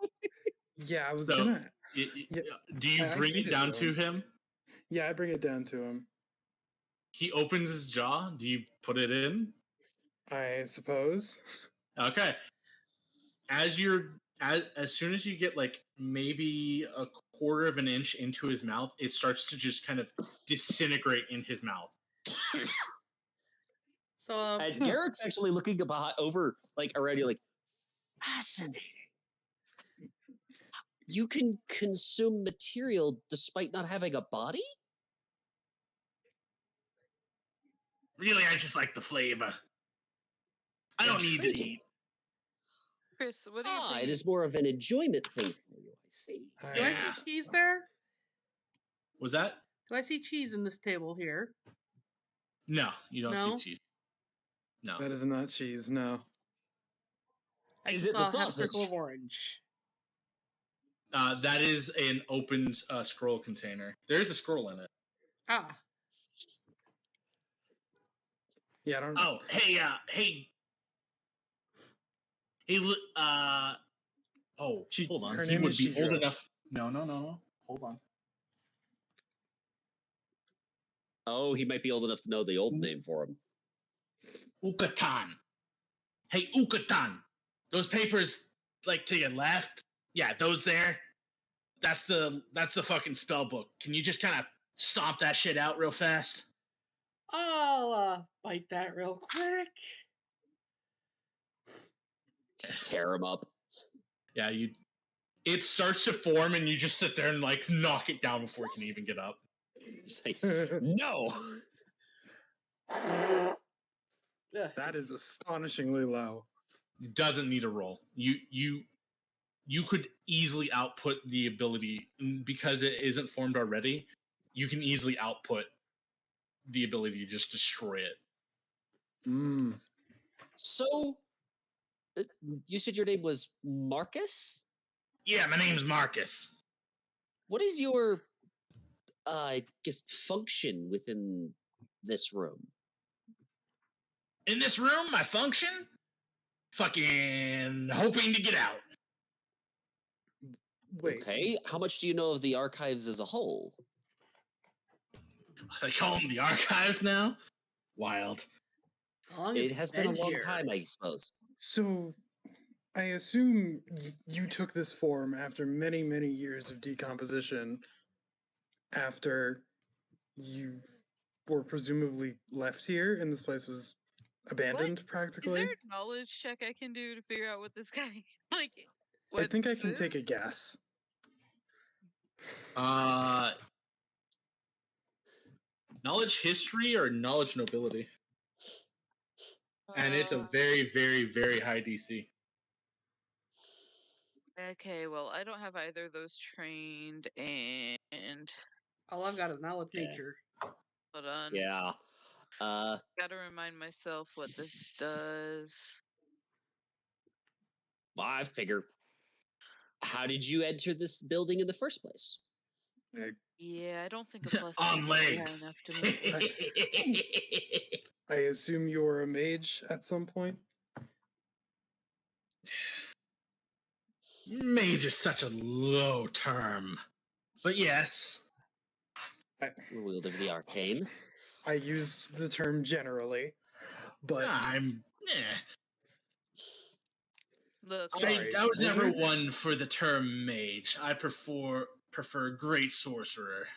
yeah, I was
So-
gonna
Do you
I
bring
feed
it
it
down
to
to him?
Yeah, I bring it down to him.
He opens his jaw. Do you put it in?
I suppose.
Okay. As you're as soon as you get like maybe a quarter of an inch into his mouth, it starts to just kind of disintegrate in his mouth.
So
And Garrett's actually looking over, like already, like fascinating. You can consume material despite not having a body?
Really, I just like the flavor. I don't need to
Intriguing.
eat.
Chris, what do you think?
It is more of an enjoyment thing for you, I see.
do I see cheese there?
Was that?
Do I see cheese in this table here?
No, you don't
No?
see cheese. No.
That is not cheese, no.
I
Is
just
it the
saw a half
sausage?
circle of orange.
That is an opened scroll container. There is a scroll in it.
Ah,
Yeah, I don't.
Oh, hey, hold on.
Her
He
name
would
is
be old
Shidra.
enough. No. Hold on.
Oh, he might be old enough to know the old name for him.
Ukatan. Hey, Ukatan. Those papers, like to your left. Yeah, those there. That's the fucking spell book. Can you just kind of stomp that shit out real fast?
I'll bite that real quick.
Just tear him up.
Yeah, it starts to form and you just sit there and like knock it down before it can even get up.
Say, no!
That is astonishingly low.
It doesn't need a roll. You could easily output the ability because it isn't formed already. You can easily output the ability to just destroy it.
So, you said your name was Marcus?
Yeah, my name's Marcus.
What is your, I guess, function within this room?
In this room, my function? Fucking hoping to get out.
Wait.
Okay, how much do you know of the archives as a whole?
They call them the archives now? Wild.
It has been a long time, I suppose.
So, I assume you took this form after many, many years of decomposition, after you were presumably left here and this place was abandoned, practically?
Is there a knowledge check I can do to figure out what this guy like?
I think I can take a guess.
Knowledge history or knowledge nobility? And it's a very, very, very high DC.
Okay, well, I don't have either of those trained, and
all I've got is knowledge nature.
Hold on.
Yeah.
Gotta remind myself what this does.
Well, I figure. How did you enter this building in the first place?
Yeah, I don't think a plus
on legs.
Enough to me.
I assume you were a mage at some point?
Mage is such a low term. But yes.
Wielder of the arcane.
I used the term generally, but
Look,
I was never one for the term mage. I prefer great sorcerer.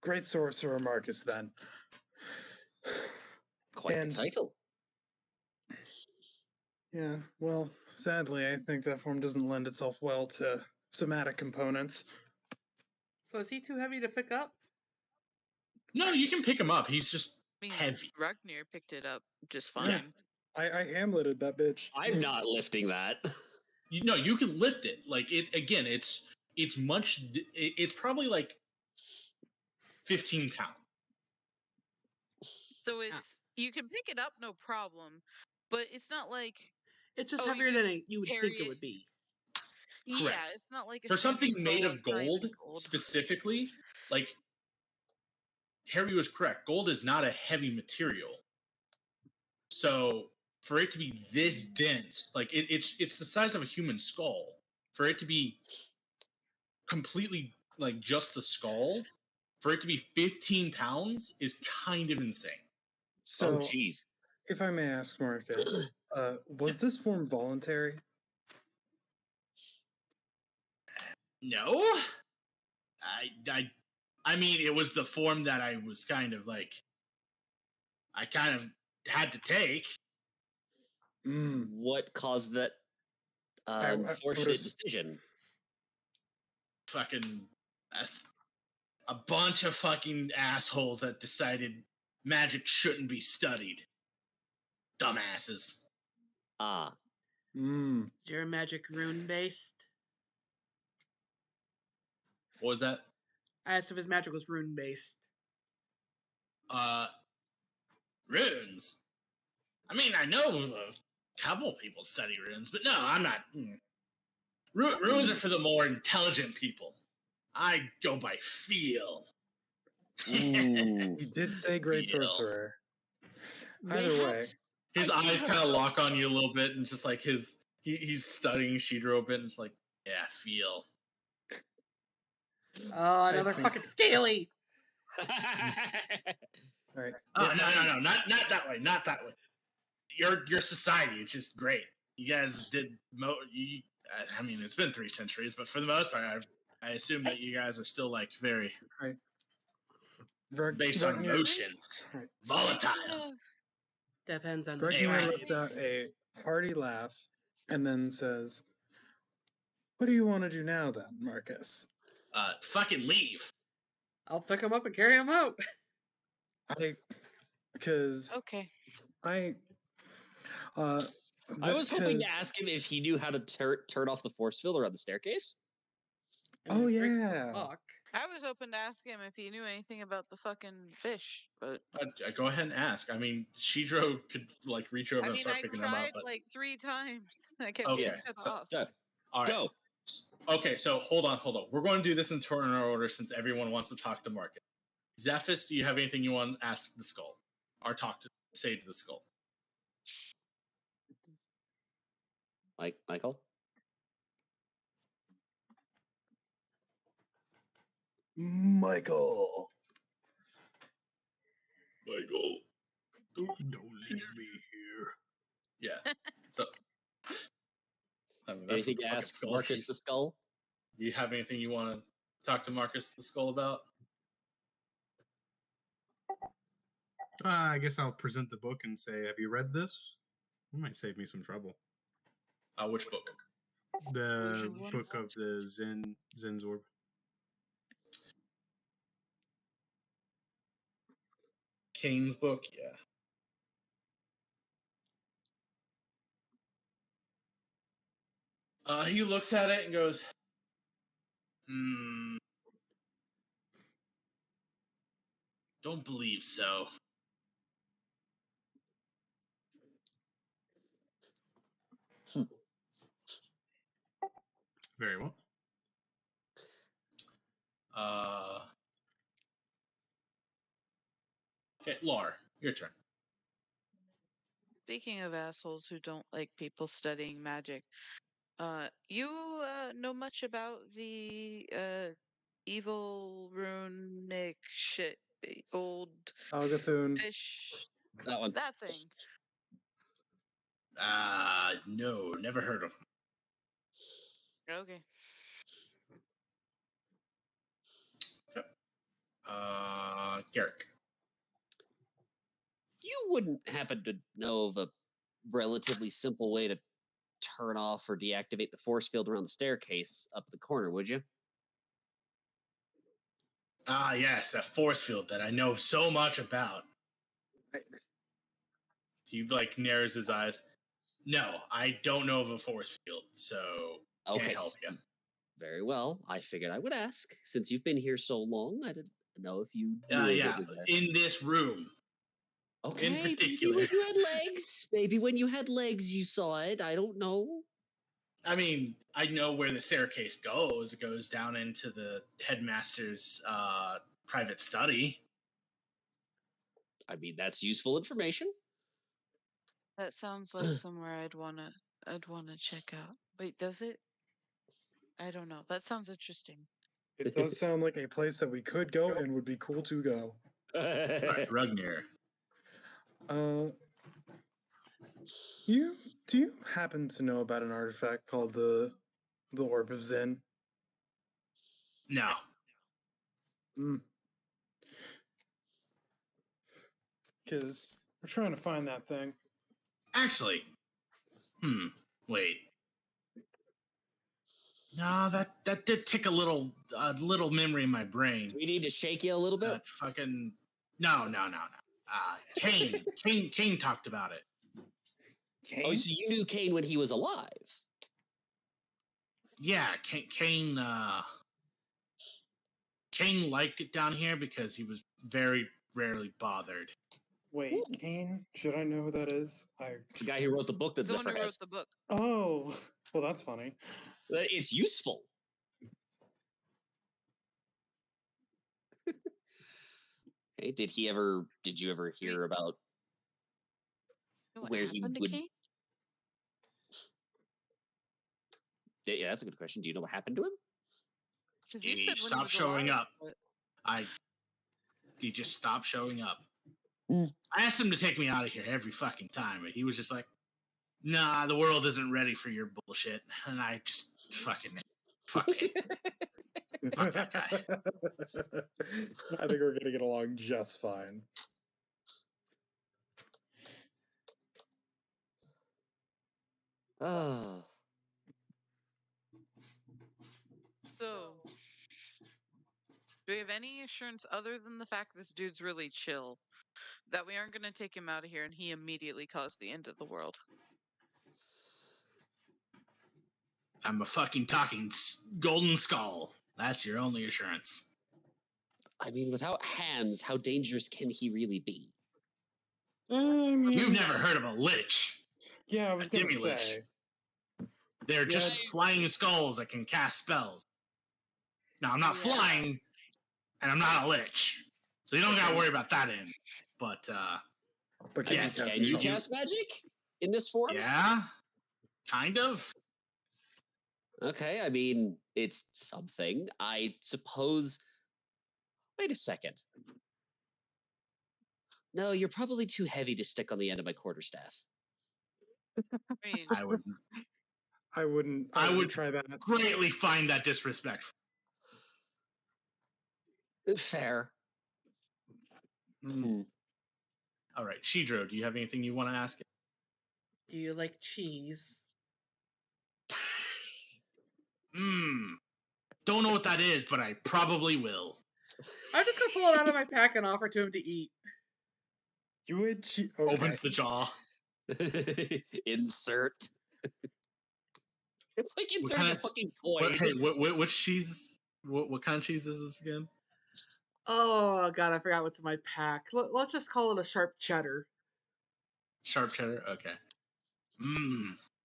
Great sorcerer Marcus, then.
Quite the title.
Yeah, well, sadly, I think that form doesn't lend itself well to somatic components.
So is he too heavy to pick up?
No, you can pick him up. He's just heavy.
Ragnar picked it up just fine.
Yeah. I hamleted that bitch.
I'm not lifting that.
You can lift it. Like it again. It's much. It's probably like 15 pounds.
So it's you can pick it up, no problem, but it's not like
it's just heavier than you would think it would be.
Yeah, it's not like
for something made of gold specifically. Like Harry was correct. Gold is not a heavy material. So for it to be this dense, like it's the size of a human skull. For it to be completely like just the skull, for it to be 15 pounds is kind of insane.
So, if I may ask, Marcus, was this form voluntary?
No. I mean, it was the form that I was kind of like. I kind of had to take.
What caused that unfortunate decision?
Fucking a bunch of fucking assholes that decided magic shouldn't be studied. Dumbasses.
Ah.
Is your magic rune based?
What was that?
I asked if his magic was rune based.
Runes. I mean, I know a couple people study runes, but no, I'm not. Runes are for the more intelligent people. I go by feel.
He did say great sorcerer. Either way,
his eyes kind of lock on you a little bit, and just like he's studying Shidro a bit, and it's like, yeah, feel.
Oh, another fucking scaly.
All right.
Oh no, not that way, not that way. Your society, it's just great. You guys did I mean, it's been 3 centuries, but for the most part, I assume that you guys are still like very based on emotions, volatile.
Depends on the
Ragnar lets out a hearty laugh and then says, "What do you want to do now, then, Marcus?"
Fucking leave.
I'll pick him up and carry him out.
Because
okay.
I
was hoping to ask him if he knew how to turn off the force field around the staircase.
Oh yeah.
I was hoping to ask him if he knew anything about the fucking fish, but
go ahead and ask. I mean, Shidro could like reach over and start picking them up.
I tried like 3 times. I kept
okay.
getting cut off.
All right.
Go.
Okay, so hold on. We're going to do this in turn order since everyone wants to talk to Marcus. Zephys, do you have anything you want to ask the skull or say to the skull?
Michael?
Michael,
don't leave me here.
Yeah. So, I mean,
anything to ask Marcus the Skull?
Do you have anything you want to talk to Marcus the Skull about?
I guess I'll present the book and say, "Have you read this?" It might save me some trouble.
Which book?
The book of the Zen's Orb.
Kane's book, yeah. He looks at it and goes, don't believe so.
Very well.
Okay, Lar, your turn.
Speaking of assholes who don't like people studying magic, you know much about the evil runic shit, old
Algathun
fish?
That one.
That thing.
No, never heard of him.
Okay.
Garrick.
You wouldn't happen to know of a relatively simple way to turn off or deactivate the force field around the staircase up the corner, would you?
Yes, that force field that I know so much about. He like narrows his eyes. No, I don't know of a force field, so can't help you.
Very well. I figured I would ask since you've been here so long. I didn't know if you.
Yeah, in this room.
Okay,
in particular.
Maybe when you had legs. Maybe when you had legs, you saw it. I don't know.
I mean, I know where the staircase goes. It goes down into the headmaster's private study.
I mean, that's useful information.
That sounds like somewhere I'd wanna check out. Wait, does it? I don't know. That sounds interesting.
It does sound like a place that we could go and would be cool to go.
Right, Ragnar.
Do you happen to know about an artifact called the Orb of Zen?
No.
Because we're trying to find that thing.
Actually, wait. No, that did tick a little memory in my brain.
Do we need to shake you a little bit?
That fucking no. Kane talked about it.
Kane?
Oh, so you knew Kane when he was alive?
Yeah, Kane liked it down here because he was very rarely bothered.
Wait, Kane? Should I know who that is?
It's the guy who wrote the book that
The one
Zephyr
who
has.
wrote the book.
Oh, well, that's funny.
It's useful. Hey, did you ever hear about
You know
where he
happened to
would?
Kane?
Yeah, that's a good question. Do you know what happened to him?
'Cause you
He
said when he
stopped
was
showing
alive,
up.
but-
He just stopped showing up.
Mm.
I asked him to take me out of here every fucking time, but he was just like, "Nah, the world isn't ready for your bullshit," and I just fuck it. Fuck that guy.
I think we're gonna get along just fine.
Oh.
So, do we have any assurance other than the fact this dude's really chill that we aren't going to take him out of here and he immediately caused the end of the world?
I'm a fucking talking golden skull. That's your only assurance.
I mean, without hands, how dangerous can he really be?
You've never heard of a lich.
Yeah, I was gonna
Demi-lich.
say.
They're just flying skulls that can cast spells. Now, I'm not flying, and I'm not a lich. So you don't gotta worry about that end. But,
Can
yes,
you cast
Can you
spells?
cast magic in this form?
yeah, kind of.
Okay, I mean, it's something. I suppose. Wait a second. No, you're probably too heavy to stick on the end of my quarterstaff.
I mean,
I wouldn't.
I would
try that.
greatly find that disrespectful.
Fair.
Mm.
All right, Shidro, do you have anything you want to ask?
Do you like cheese?
Don't know what that is, but I probably will.
I'm just gonna pull it out of my pack and offer to him to eat.
You would. Okay.
Opens the jaw.
Insert. It's like inserting
kinda-
a fucking coin.
What cheese? What kind of cheese is this again?
Oh god, I forgot what's in my pack. Let's just call it a sharp cheddar.
Sharp cheddar. Okay.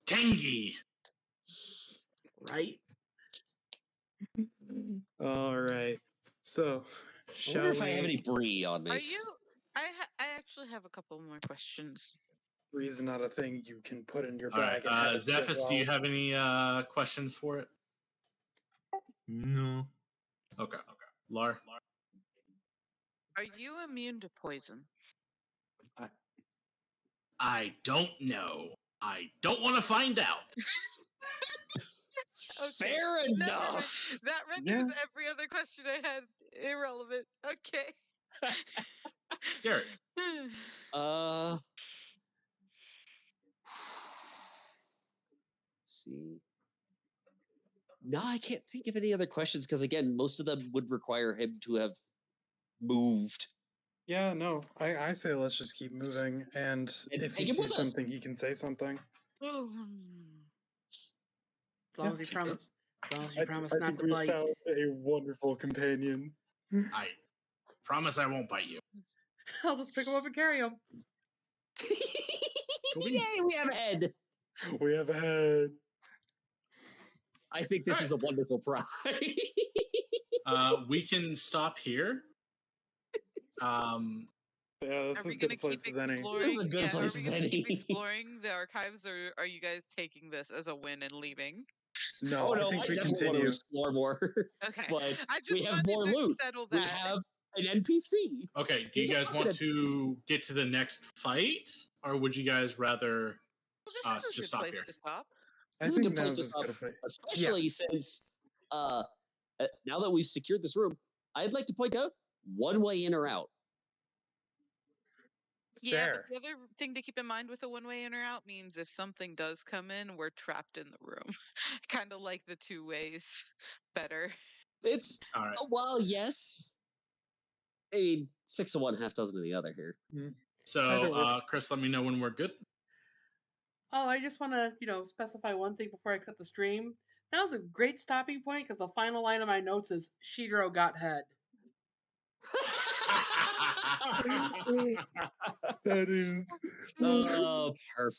Tangy.
Right?
All right. So,
I
shall
wonder if I
we
have any brie on me.
are you? I actually have a couple more questions.
reason not a thing you can put in your
All right.
bag? and have it sit
Zephys, do you
well?
have any questions for it?
No.
Okay. Lar.
Are you immune to poison?
I don't know. I don't want to find out.
Okay,
Fair
never mind.
enough.
That renders every other question I had irrelevant. Okay.
Derek.
See. No, I can't think of any other questions because again, most of them would require him to have moved.
Yeah, no. I say let's just keep moving, and if he
take him
sees
with us.
something, he can say something.
As long as you promise. As long as you promise
I
not
think
to
we
bite.
found a wonderful companion.
I promise I won't bite you.
I'll just pick him up and carry him.
Yay, we have a head.
We have a head.
I think this is a wonderful prize.
We can stop here.
Yeah, that's
Are we
as good a
gonna
place
keep
as any.
exploring?
This is a good place
are we
as
gonna
any.
keep exploring the archives, or are you guys taking this as a win and leaving?
No,
Oh no,
I think
I
we
definitely want to
continue.
explore more.
Okay.
But
I just
we have
wanted
more
to
loot.
settle
We
that.
have an NPC.
Okay, do you guys want to get to the next fight, or would you guys rather
Well, this
us
is a
just
good
stop
place
here?
to stop.
I
This is a
think
good place
now's
to
as
stop,
good a place.
especially since now that we've secured this room, I'd like to point out one way in or out.
Yeah,
Fair.
but the other thing to keep in mind with a one-way in or out means if something does come in, we're trapped in the room. Kind of like the two ways better.
It's
All right.
Well, yes. I mean, 6 of one, half dozen of the other here.
So, Chris, let me know when we're good.
Oh, I just want to, specify one thing before I cut the stream. Now's a great stopping point because the final line of my notes is Shidro got head.
That is.
Oh, perfect.